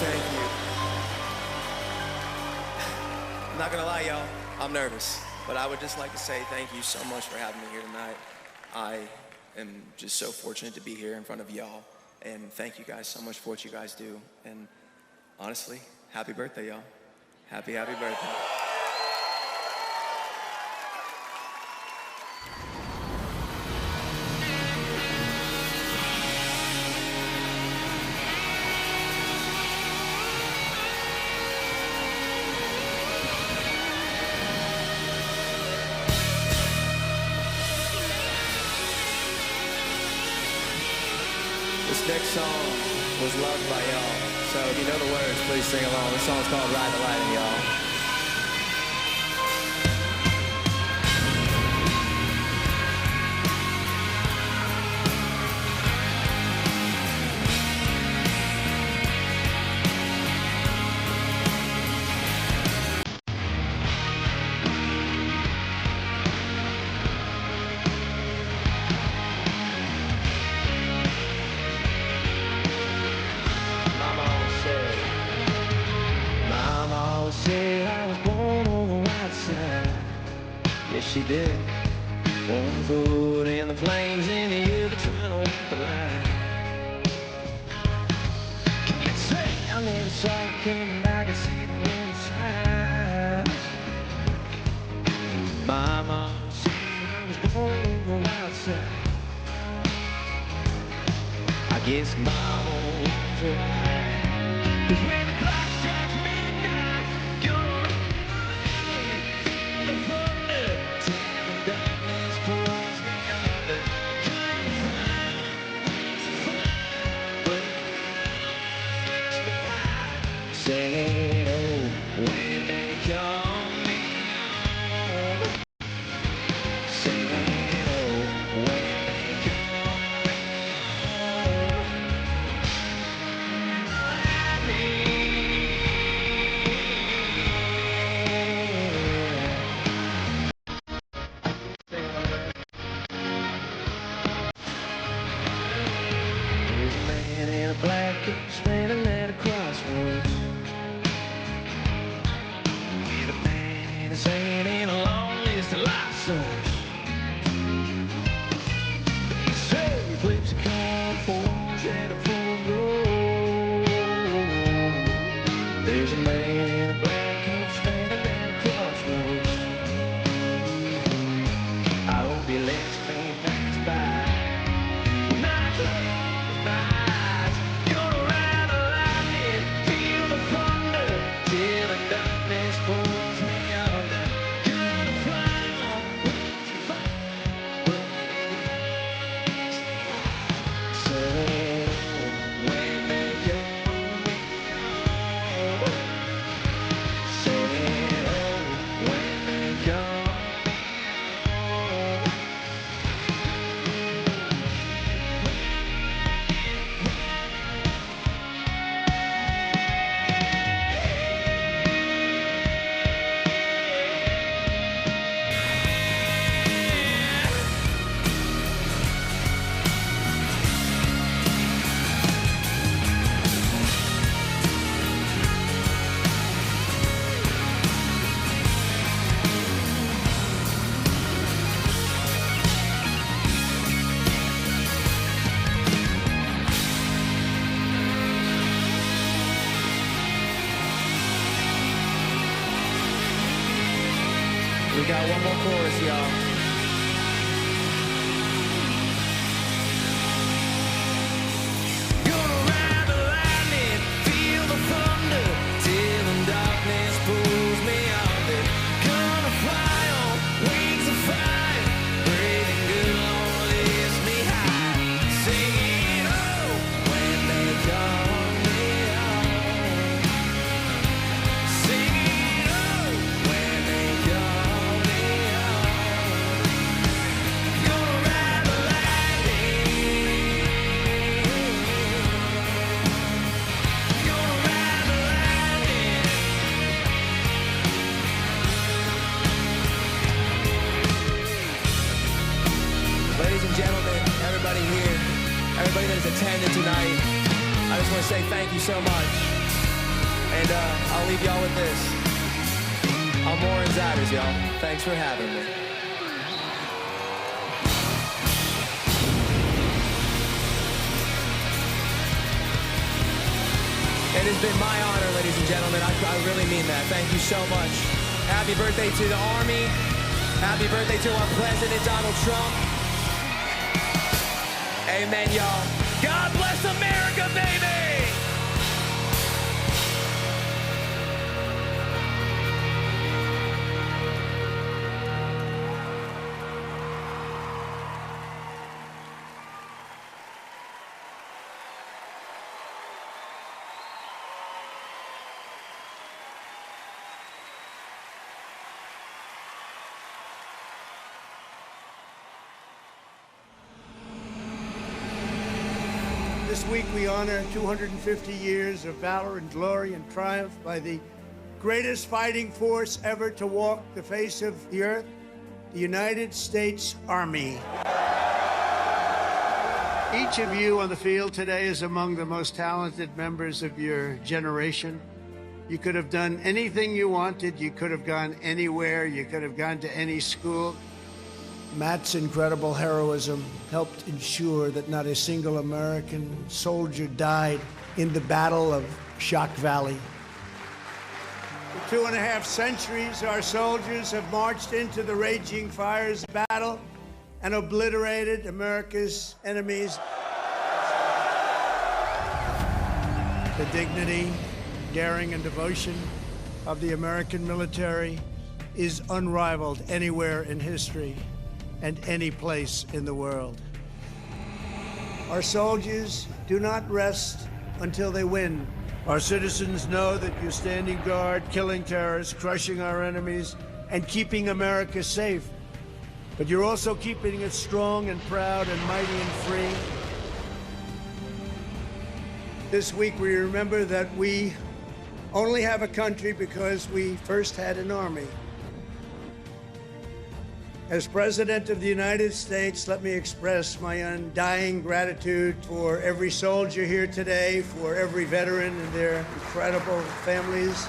Thank you. I'm not gonna lie, y'all. I'm nervous, but I would just like to say thank you so much for having me here tonight. I am just so fortunate to be here in front of y'all, and thank you guys so much for what you guys do. And honestly, happy birthday, y'all. Happy birthday. This next song was loved by y'all, so if you know the words, please sing along. This song's called Ride the Lightning, y'all. Said I was born on the right side. Yes, she did. One foot in the flames and the other trying to walk the line. Can't say I never saw it coming. I could see the wind signs. My mom said I was born on the right side. I guess Mama was right. 'Cause when the clock strikes midnight, you're the thunder, till the darkness pulls me under. Couldn't find to find, but say, oh, when they call me home. Say, oh, when they call me home. I need We got one more chorus, y'all. Gonna ride the lightning, feel the thunder, till the darkness pulls me under. Gonna fly on wings of fire, breathing good on, lift me high. Singing, oh, when they call me home. Singing, oh, when they call me home. Gonna ride the lightning. Gonna ride the lightning. Ladies and gentlemen, everybody here, everybody that has attended tonight, I just want to say thank you so much. And I'll leave y'all with this. I'm more insiders, y'all. Thanks for having me. It has been my honor, ladies and gentlemen. I really mean that. Thank you so much. Happy birthday to the Army. Happy birthday to our President, Donald Trump. Amen, y'all. God bless America, baby! This week we honor 250 years of valor and glory and triumph by the greatest fighting force ever to walk the face of the earth, the United States Army. Each of you on the field today is among the most talented members of your generation. You could have done anything you wanted. You could have gone anywhere. You could have gone to any school. Matt's incredible heroism helped ensure that not a single American soldier died in the Battle of Shock Valley. For 2.5 centuries, our soldiers have marched into the raging fires of battle and obliterated America's enemies. The dignity, daring, and devotion of the American military is unrivaled anywhere in history and any place in the world. Our soldiers do not rest until they win. Our citizens know that you're standing guard, killing terrorists, crushing our enemies, and keeping America safe. But you're also keeping it strong and proud and mighty and free. This week we remember that we only have a country because we first had an army. As President of the United States, let me express my undying gratitude for every soldier here today, for every veteran and their incredible families,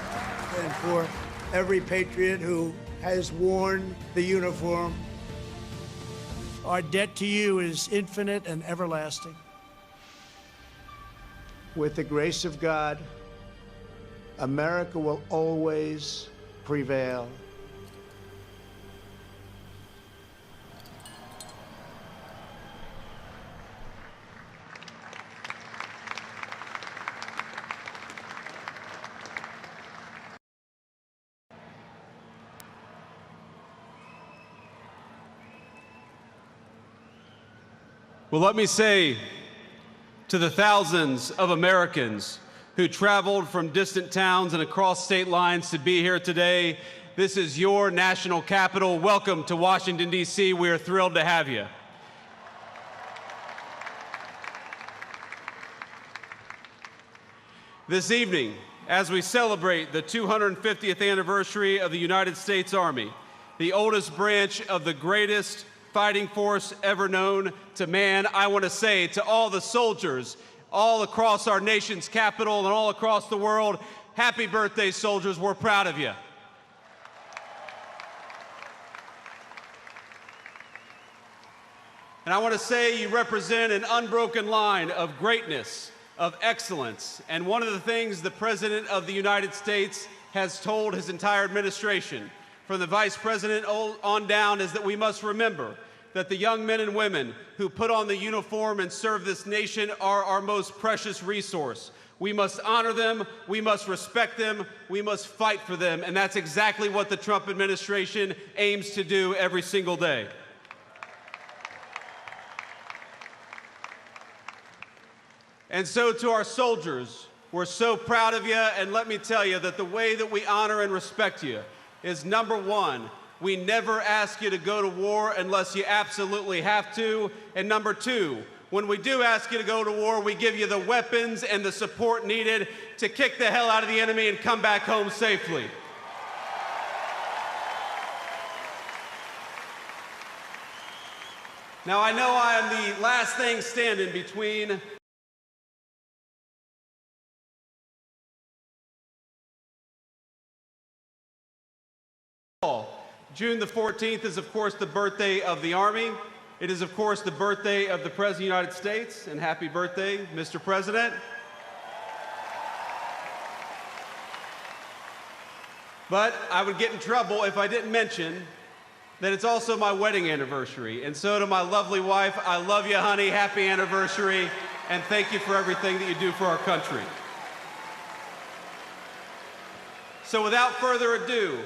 and for every patriot who has worn the uniform. Our debt to you is infinite and everlasting. With the grace of God, America will always prevail. Well, let me say to the thousands of Americans who traveled from distant towns and across state lines to be here today, this is your national capital. Welcome to Washington, D.C. We are thrilled to have you. This evening, as we celebrate the 250th anniversary of the United States Army, the oldest branch of the greatest fighting force ever known to man, I want to say to all the soldiers all across our nation's capital and all across the world, happy birthday, soldiers. We're proud of you. And I want to say you represent an unbroken line of greatness, of excellence. And one of the things the President of the United States has told his entire administration, from the Vice President on down is that we must remember that the young men and women who put on the uniform and serve this nation are our most precious resource. We must honor them, we must respect them, we must fight for them, and that's exactly what the Trump administration aims to do every single day. And so to our soldiers, we're so proud of you, and let me tell you that the way that we honor and respect you is, number one, we never ask you to go to war unless you absolutely have to, and number two, when we do ask you to go to war, we give you the weapons and the support needed to kick the hell out of the enemy and come back home safely. Now, I know I am the last thing standing between June the 14th is, of course, the birthday of the Army. It is, of course, the birthday of the President of the United States, and happy birthday, Mr. President. But I would get in trouble if I didn't mention that it's also my wedding anniversary. And so to my lovely wife, I love you, honey, happy anniversary, and thank you for everything that you do for our country. So without further ado,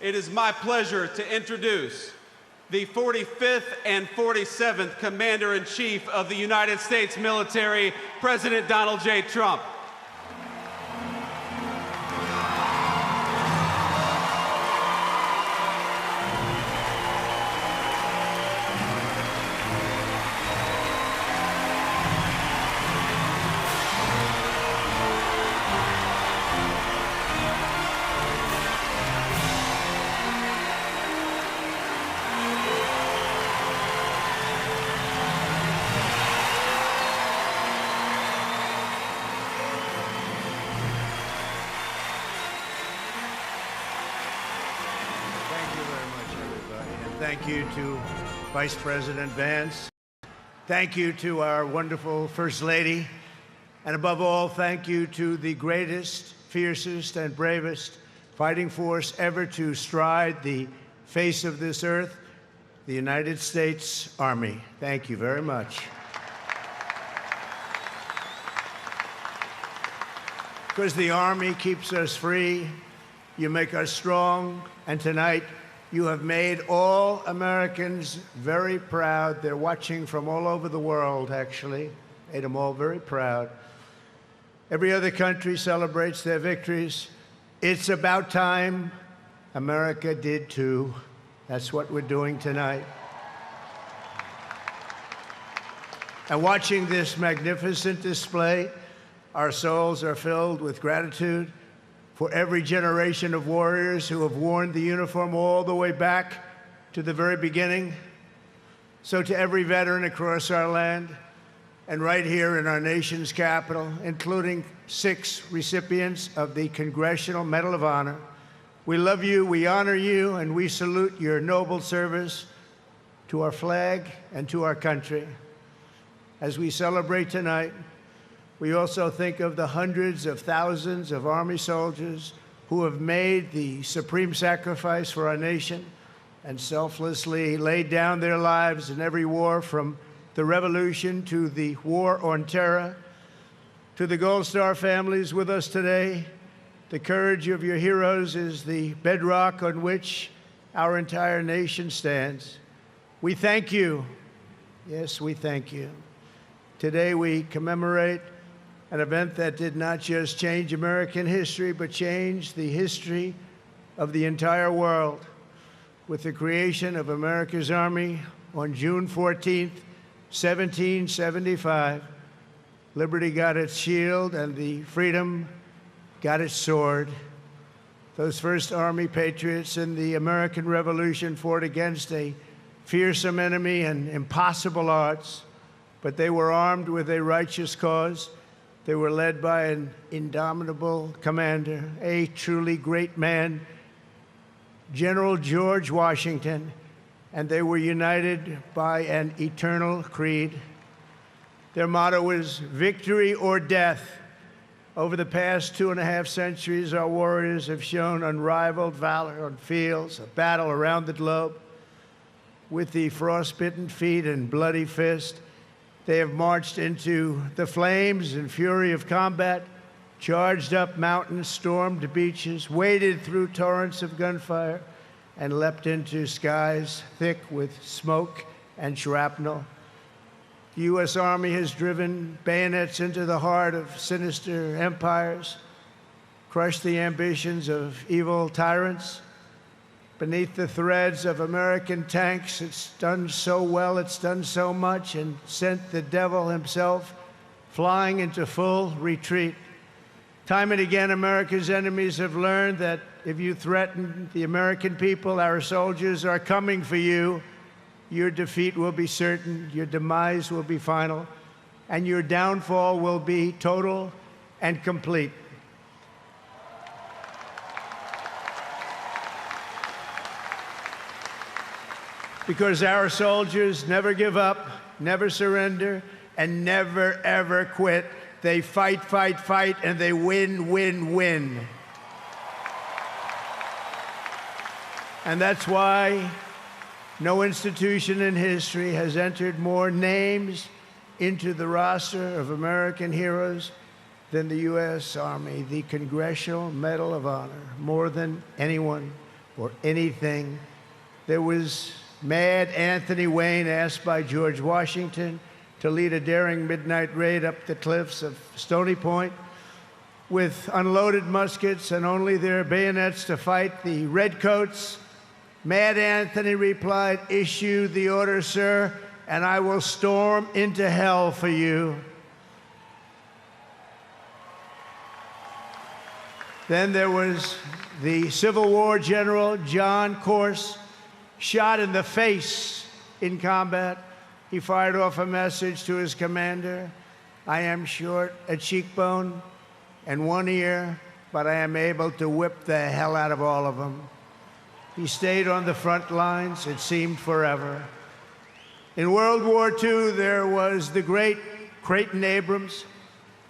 it is my pleasure to introduce the 45th and 47th Commander-in-Chief of the United States military, President Donald J. Trump. Thank you to Vice President Vance. Thank you to our wonderful First Lady. And above all, thank you to the greatest, fiercest, and bravest fighting force ever to stride the face of this earth, the United States Army. Thank you very much. Because the Army keeps us free, you make us strong, and tonight, you have made all Americans very proud. They're watching from all over the world, actually. Made them all very proud. Every other country celebrates their victories. It's about time America did too. That's what we're doing tonight. And watching this magnificent display, our souls are filled with gratitude for every generation of warriors who have worn the uniform all the way back to the very beginning. So to every veteran across our land, and right here in our nation's capital, including 6 recipients of the Congressional Medal of Honor, we love you, we honor you, and we salute your noble service to our flag and to our country. As we celebrate tonight, we also think of the hundreds of thousands of Army soldiers who have made the supreme sacrifice for our nation and selflessly laid down their lives in every war, from the Revolution to the War on Terror. To the Gold Star families with us today, the courage of your heroes is the bedrock on which our entire nation stands. We thank you. Yes, we thank you. Today we commemorate an event that did not just change American history, but changed the history of the entire world. With the creation of America's Army on June 14th, 1775, liberty got its shield and the freedom got its sword. Those first Army patriots in the American Revolution fought against a fearsome enemy and impossible odds, but they were armed with a righteous cause. They were led by an indomitable commander, a truly great man, General George Washington, and they were united by an eternal creed. Their motto was victory or death. Over the past 2.5 centuries, our warriors have shown unrivaled valor on fields of battle around the globe. With the frostbitten feet and bloody fist, they have marched into the flames and fury of combat, charged up mountains, stormed beaches, waded through torrents of gunfire, and leapt into skies thick with smoke and shrapnel. The U.S. Army has driven bayonets into the heart of sinister empires, crushed the ambitions of evil tyrants. Beneath the threads of American tanks, it's done so well, it's done so much, and sent the devil himself flying into full retreat. Time and again, America's enemies have learned that if you threaten the American people, our soldiers are coming for you. Your defeat will be certain, your demise will be final, and your downfall will be total and complete. Because our soldiers never give up, never surrender, and never, ever quit. They fight, fight, fight, and they win, win, win. And that's why no institution in history has entered more names into the roster of American heroes than the U.S. Army, the Congressional Medal of Honor, more than anyone or anything. There was Mad Anthony Wayne, asked by George Washington to lead a daring midnight raid up the cliffs of Stony Point with unloaded muskets and only their bayonets to fight the redcoats. Mad Anthony replied, "Issue the order, sir, and I will storm into hell for you." Then there was the Civil War general, John Corse, shot in the face in combat. He fired off a message to his commander: "I am short a cheekbone and one ear, but I am able to whip the hell out of all of them." He stayed on the front lines, it seemed forever. In World War II, there was the great Creighton Abrams,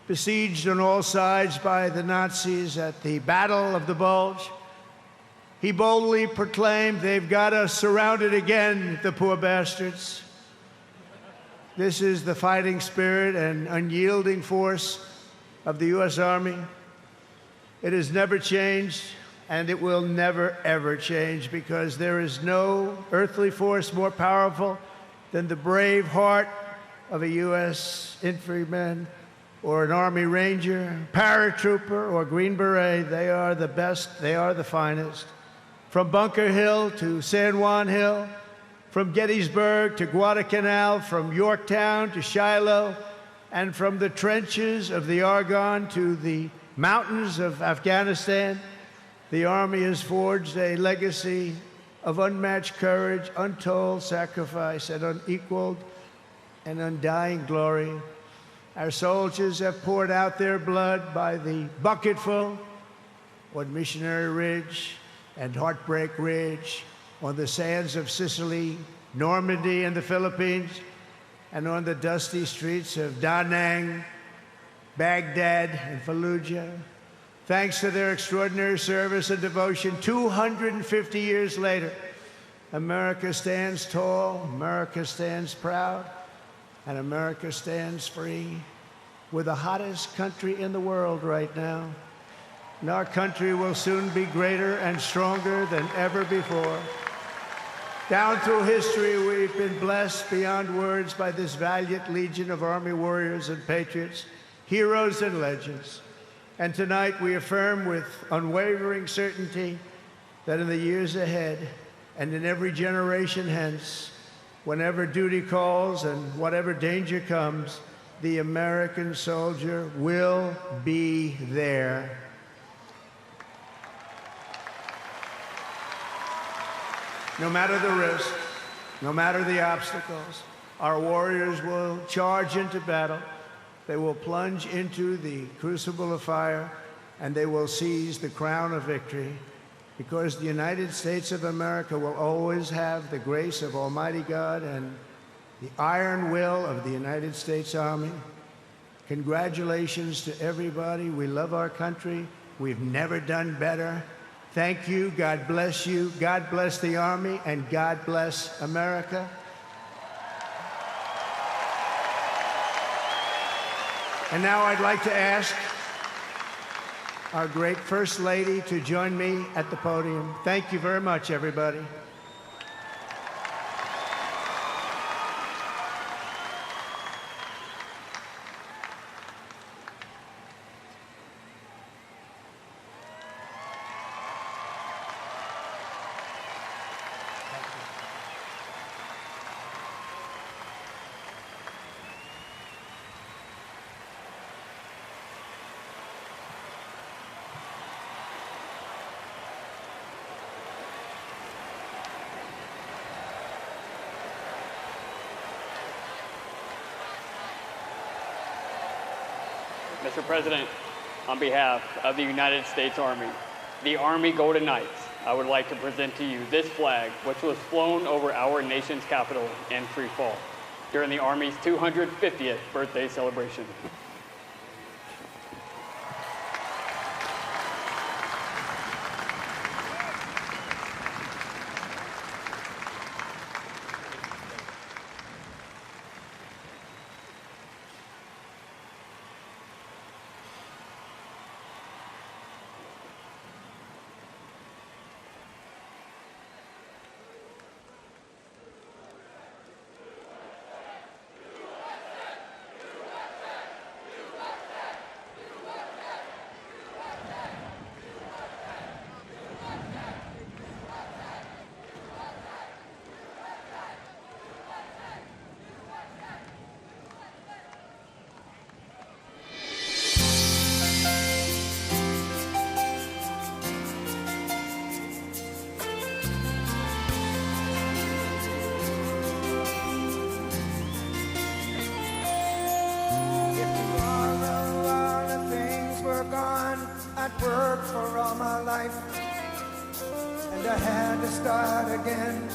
besieged on all sides by the Nazis at the Battle of the Bulge. He boldly proclaimed, "They've got us surrounded again, the poor bastards." This is the fighting spirit and unyielding force of the U.S. Army. It has never changed, and it will never, ever change, because there is no earthly force more powerful than the brave heart of a U.S. infantryman or an Army Ranger, paratrooper, or Green Beret. They are the best, they are the finest. From Bunker Hill to San Juan Hill, from Gettysburg to Guadalcanal, from Yorktown to Shiloh, and from the trenches of the Argonne to the mountains of Afghanistan, the Army has forged a legacy of unmatched courage, untold sacrifice, and unequaled and undying glory. Our soldiers have poured out their blood by the bucketful on Missionary Ridge and Heartbreak Ridge, on the sands of Sicily, Normandy, and the Philippines, and on the dusty streets of Da Nang, Baghdad, and Fallujah. Thanks to their extraordinary service and devotion, 250 years later, America stands tall, America stands proud, and America stands free. We're the hottest country in the world right now, and our country will soon be greater and stronger than ever before. Down through history, we've been blessed beyond words by this valiant legion of Army warriors and patriots, heroes and legends. And tonight we affirm with unwavering certainty that in the years ahead and in every generation hence, whenever duty calls and whatever danger comes, the American soldier will be there. No matter the risk, no matter the obstacles, our warriors will charge into battle. They will plunge into the crucible of fire, and they will seize the crown of victory, because the United States of America will always have the grace of Almighty God and the iron will of the United States Army. Congratulations to everybody. We love our country. We've never done better. Thank you. God bless you. God bless the Army, and God bless America. And now I'd like to ask our great First Lady to join me at the podium. Thank you very much, everybody. Mr. President, on behalf of the United States Army, the Army Golden Knights, I would like to present to you this flag, which was flown over our nation's capital in free fall during the Army's 250th birthday celebration. Worked for all my life, and I had to start again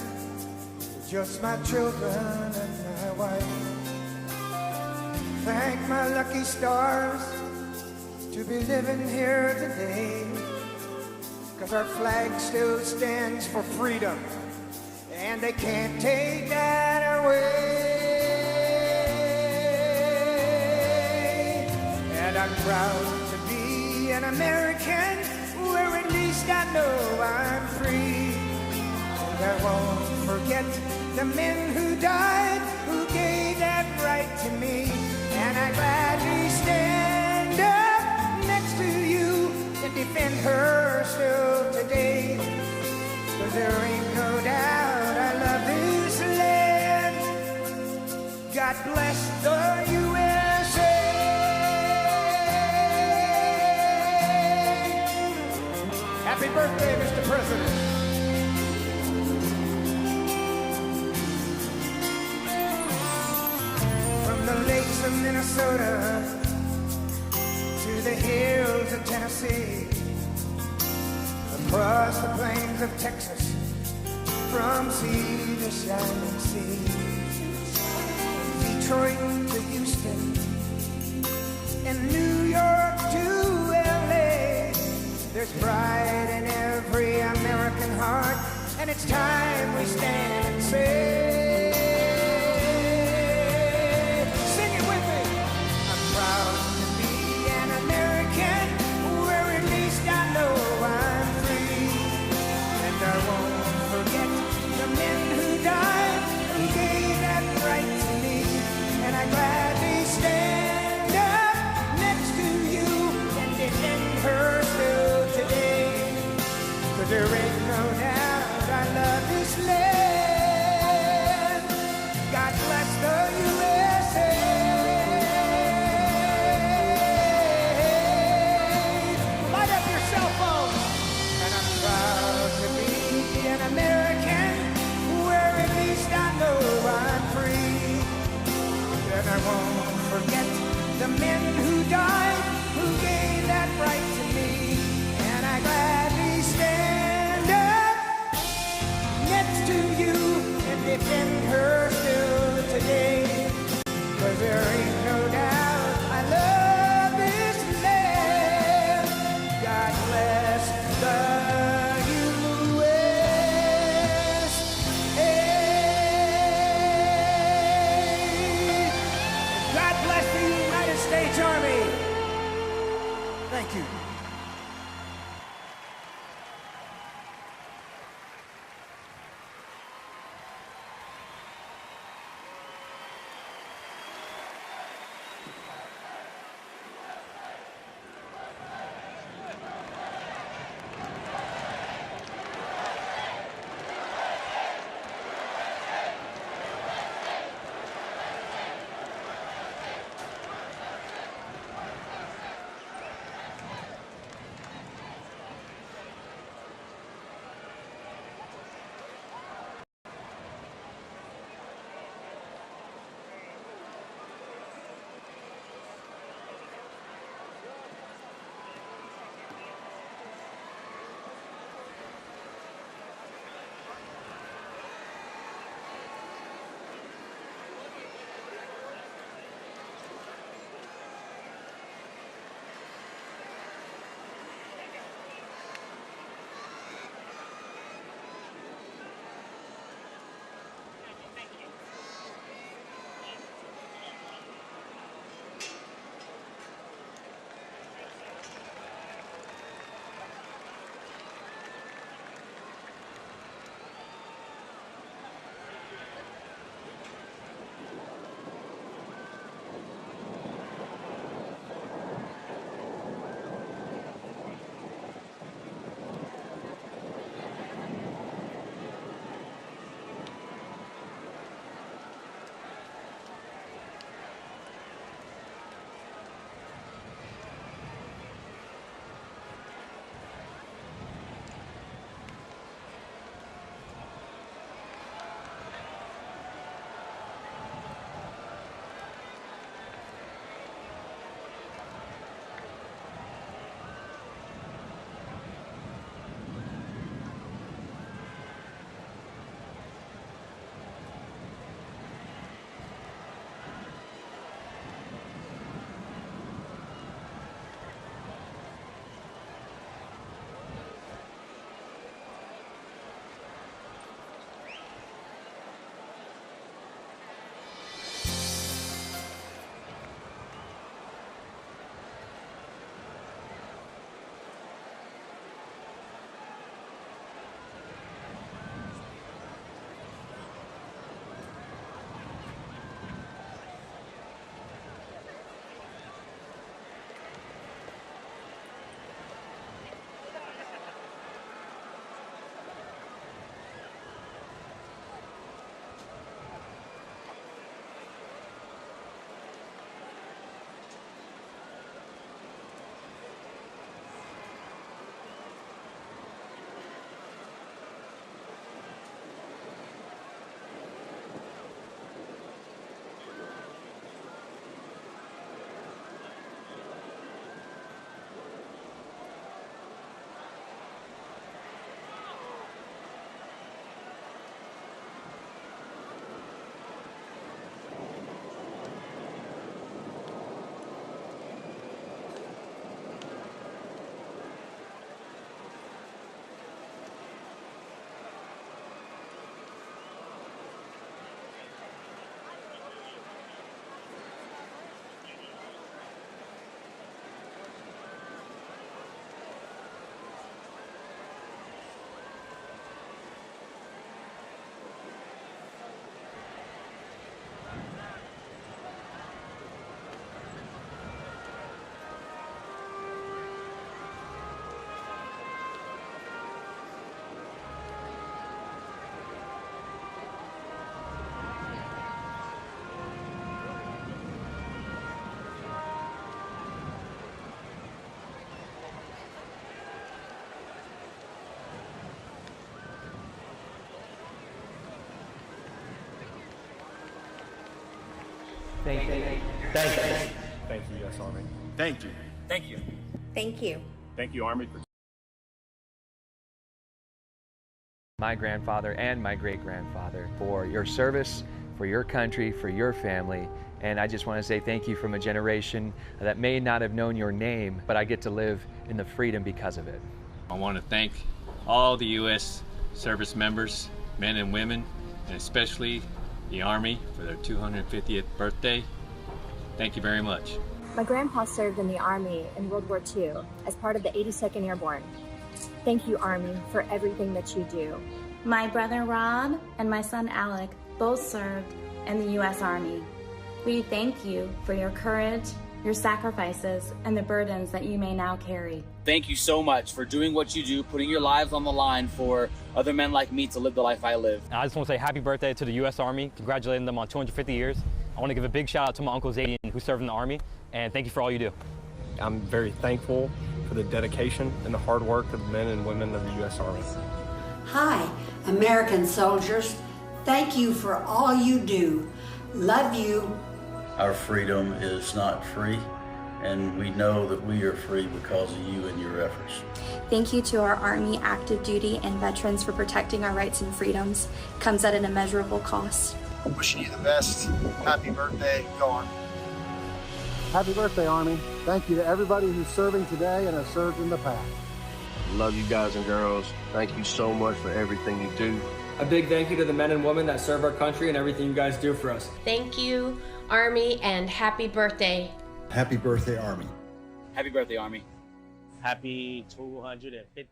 with just my children and my wife. Thank my lucky stars to be living here today, 'cause our flag still stands for freedom, and they can't take that away. And I'm proud to be an American, where at least I know I'm free. And I won't forget the men who died, who gave that right to me. And I gladly stand up next to you and defend her still today. 'Cause there ain't no doubt I love this land. God bless the USA. Happy birthday, Mr. President. From the lakes of Minnesota to the hills of Tennessee, across the plains of Texas, from sea to shining sea, Detroit to Houston, and New York to LA. There's pride in every American heart, and it's time we stand and say, sing it with me. I'm proud to be an American, where at least I know I'm free. And I won't forget the men who died, who gave that right to me. And I gladly stand up next to you and defend her still today. 'Cause there ain't no doubt I love this land. anything. Thank you. Thank you, U.S. Army. Thank you. Thank you. Thank you. Thank you, Army. My grandfather and my great-grandfather for your service, for your country, for your family. And I just want to say thank you from a generation that may not have known your name, but I get to live in the freedom because of it. I want to thank all the U.S. service members, men and women, and especially the Army for their 250th birthday. Thank you very much. My grandpa served in the Army in World War II as part of the 82nd Airborne. Thank you, Army, for everything that you do. My brother Rob and my son Alec both served in the U.S. Army. We thank you for your courage, your sacrifices, and the burdens that you may now carry. Thank you so much for doing what you do, putting your lives on the line for other men like me to live the life I live. I just want to say happy birthday to the U.S. Army, congratulating them on 250 years. I want to give a big shout out to my Uncle Zadian, who served in the Army, and thank you for all you do. I'm very thankful for the dedication and the hard work of the men and women of the U.S. Army. Hi, American soldiers. Thank you for all you do. Love you. Our freedom is not free, and we know that we are free because of you and your efforts. Thank you to our Army active duty and veterans for protecting our rights and freedoms. Comes at an immeasurable cost. Wishing you the best. Happy birthday. Go on. Happy birthday, Army. Thank you to everybody who's serving today and has served in the past. Love you guys and girls. Thank you so much for everything you do. A big thank you to the men and women that serve our country and everything you guys do for us. Thank you, Army, and happy birthday. Happy birthday, Army. Happy birthday, Army. Happy 250th.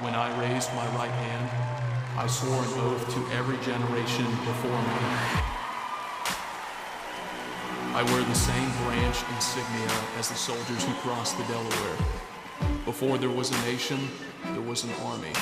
When I raised my right hand, I swore an oath to every generation before me. I wear the same branch insignia as the soldiers who crossed the Delaware. Before there was a nation, there was an army.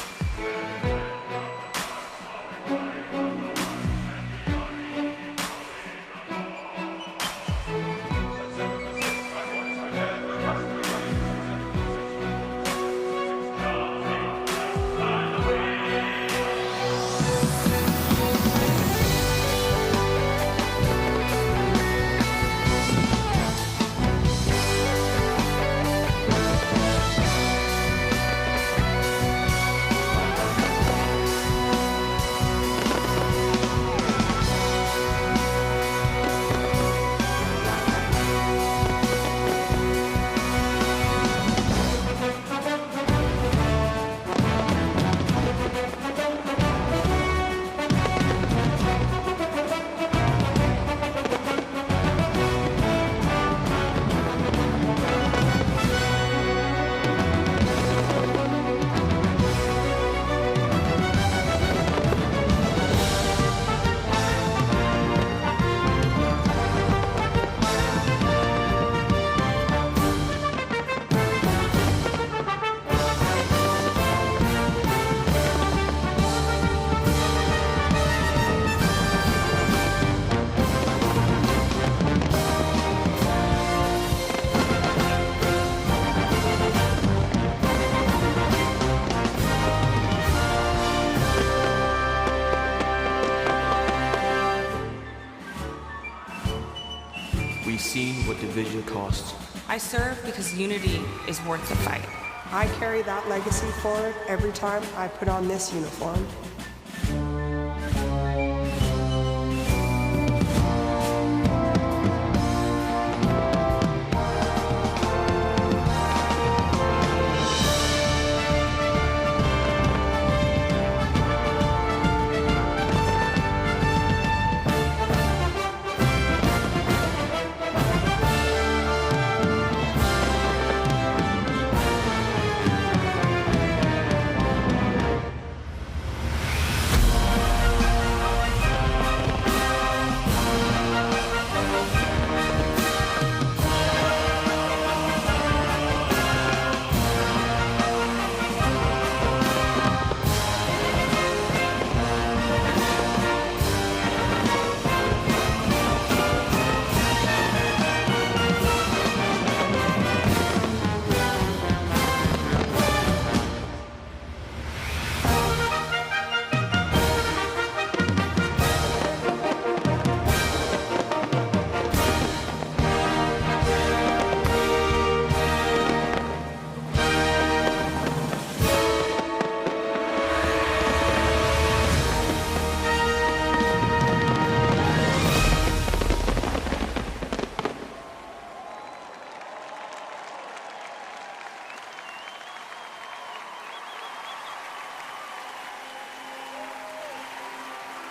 what division costs. I serve because unity is worth the fight. I carry that legacy forward every time I put on this uniform.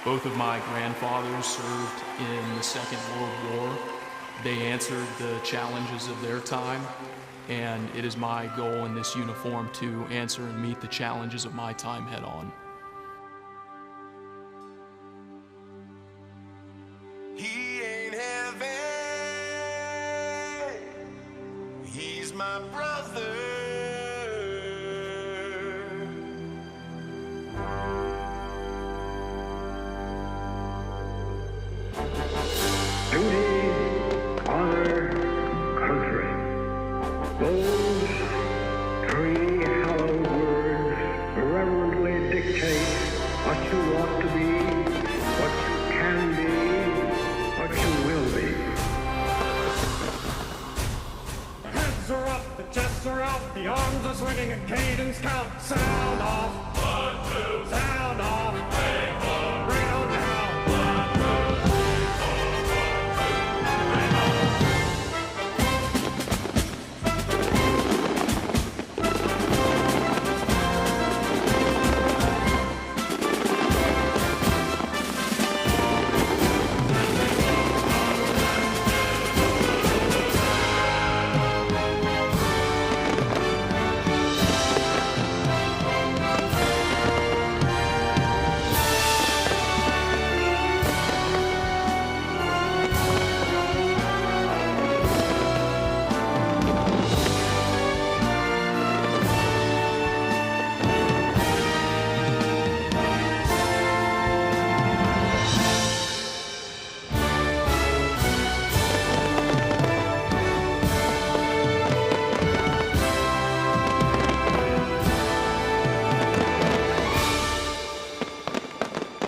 Both of my grandfathers served in the Second World War. They answered the challenges of their time, and it is my goal in this uniform to answer and meet the challenges of my time head on. He ain't heaven, he's my brother. Duty, honor, country. Those three hallowed words reverently dictate what you ought to be, what you can be, what you will be. The heads are up, the chests are out, the arms are swinging, a cadence count. Sound off. 1, 2. Sound off. Bring on down.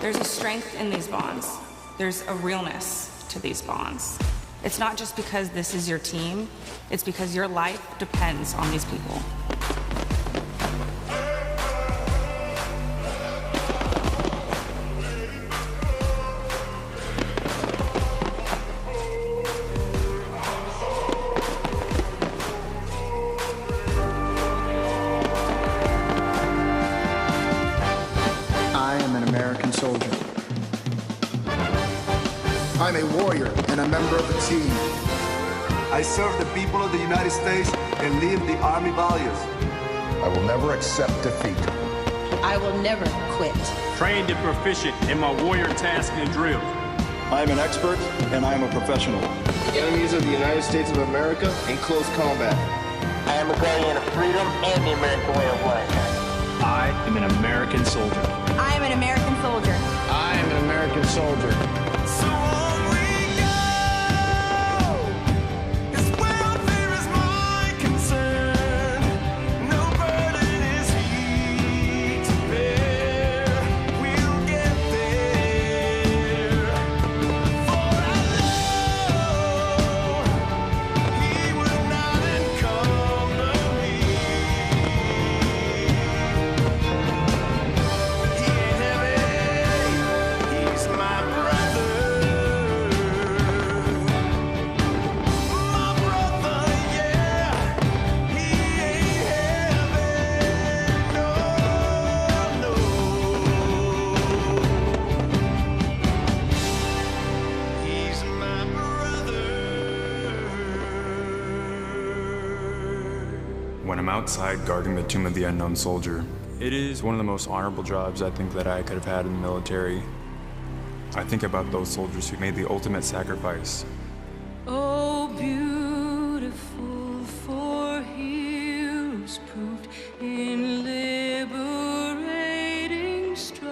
There's a strength in these bonds. There's a realness to these bonds. It's not just because this is your team, it's because your life depends on these people. I'm a warrior and a member of the team. I serve the people of the United States and live the Army values. I will never accept defeat. I will never quit. Trained and proficient in my warrior tasks and drills. I am an expert and I am a professional. Enemies of the United States of America in close combat. I am a guardian of freedom and the American way of life. I am an American soldier. I am an American soldier. I am an American soldier. So on we go, is welfare is my concern. No burden is he to bear. We'll get there. For I know when I'm outside guarding the tomb of the unknown soldier. It is one of the most honorable jobs I think that I could have had in the military. I think about those soldiers who made the ultimate sacrifice. Oh, beautiful for heroes proved in liberating strife.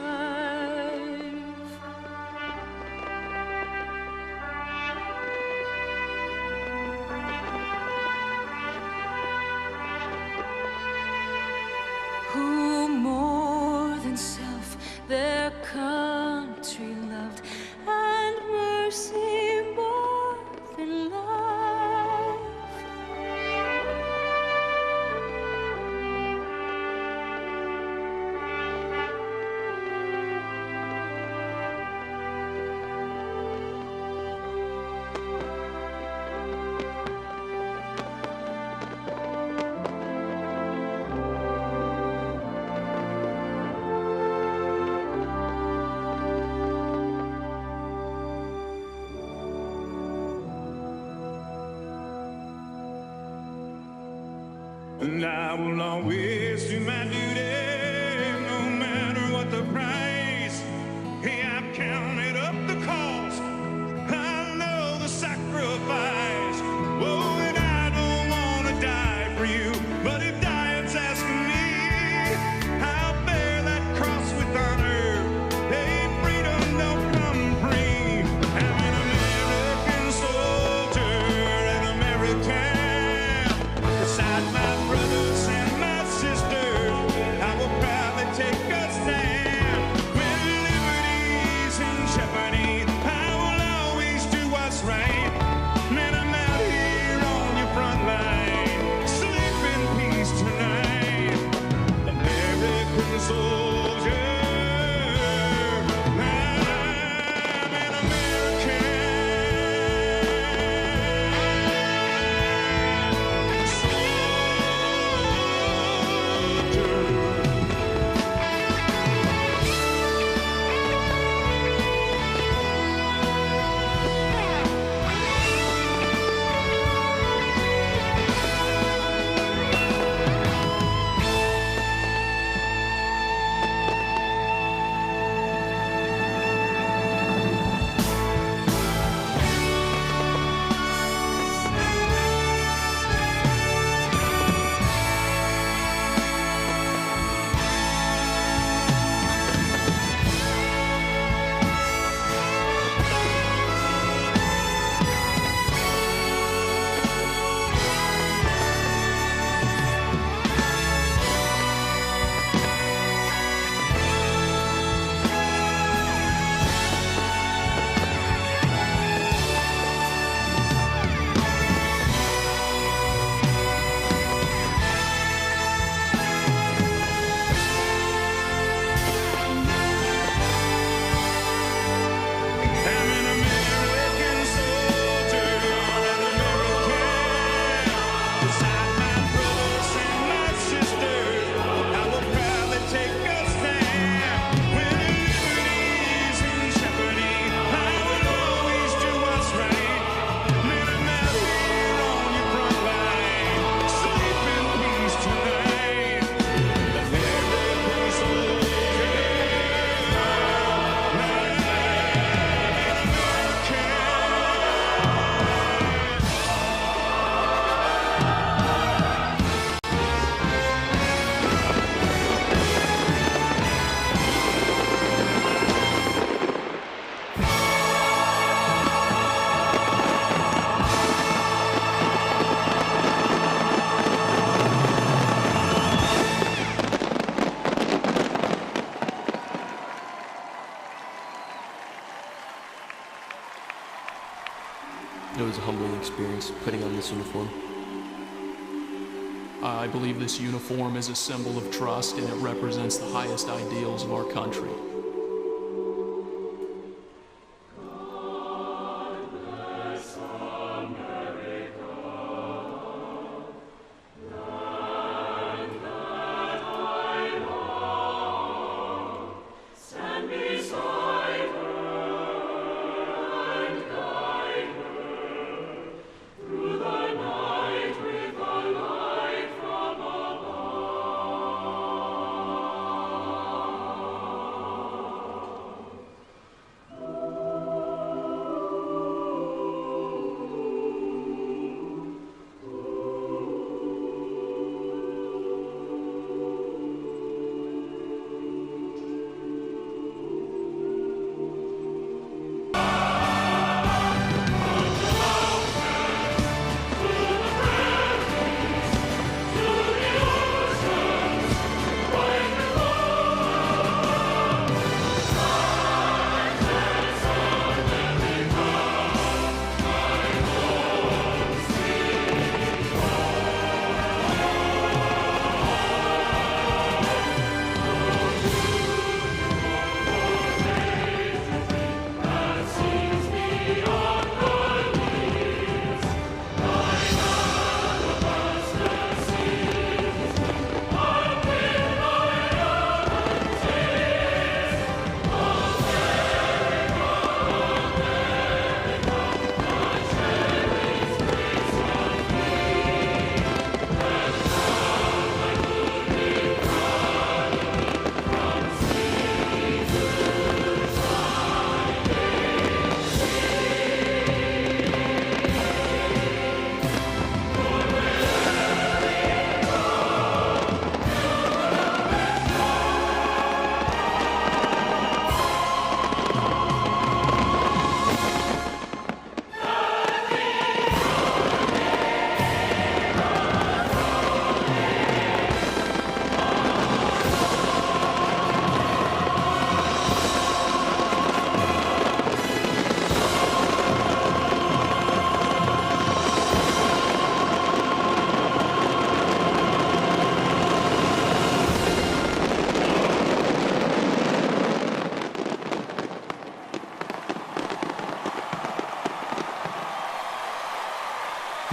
Who more than self their country loved, and mercy more than life. And I will always do my duty, no matter what the price. Hey, I've counted up the cost, I know the sacrifice. Oh, and I don't want to die for you, but if dying's asking me, I'll bear that cross with honor. Hey, freedom don't come free. I'm an American soldier, an American. Beside my brothers and my sisters, I will proudly take a stand. When liberty's in jeopardy, I will always do what's right. Man, I'm out here on your front line, sleep in peace tonight. American soldier, I'm an American It was a humbling experience putting on this uniform. I believe this uniform is a symbol of trust, and it represents the highest ideals of our country. Through the night with a light from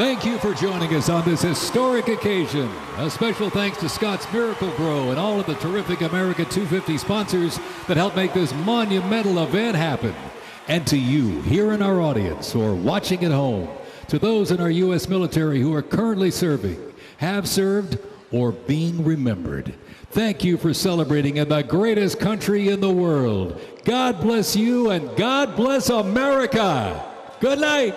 Thank you for joining us on this historic occasion. A special thanks to Scott's Miracle Grow and all of the terrific America 250 sponsors that helped make this monumental event happen. And to you here in our audience or watching at home, to those in our U.S. military who are currently serving, have served, or being remembered, thank you for celebrating in the greatest country in the world. God bless you and God bless America. Good night.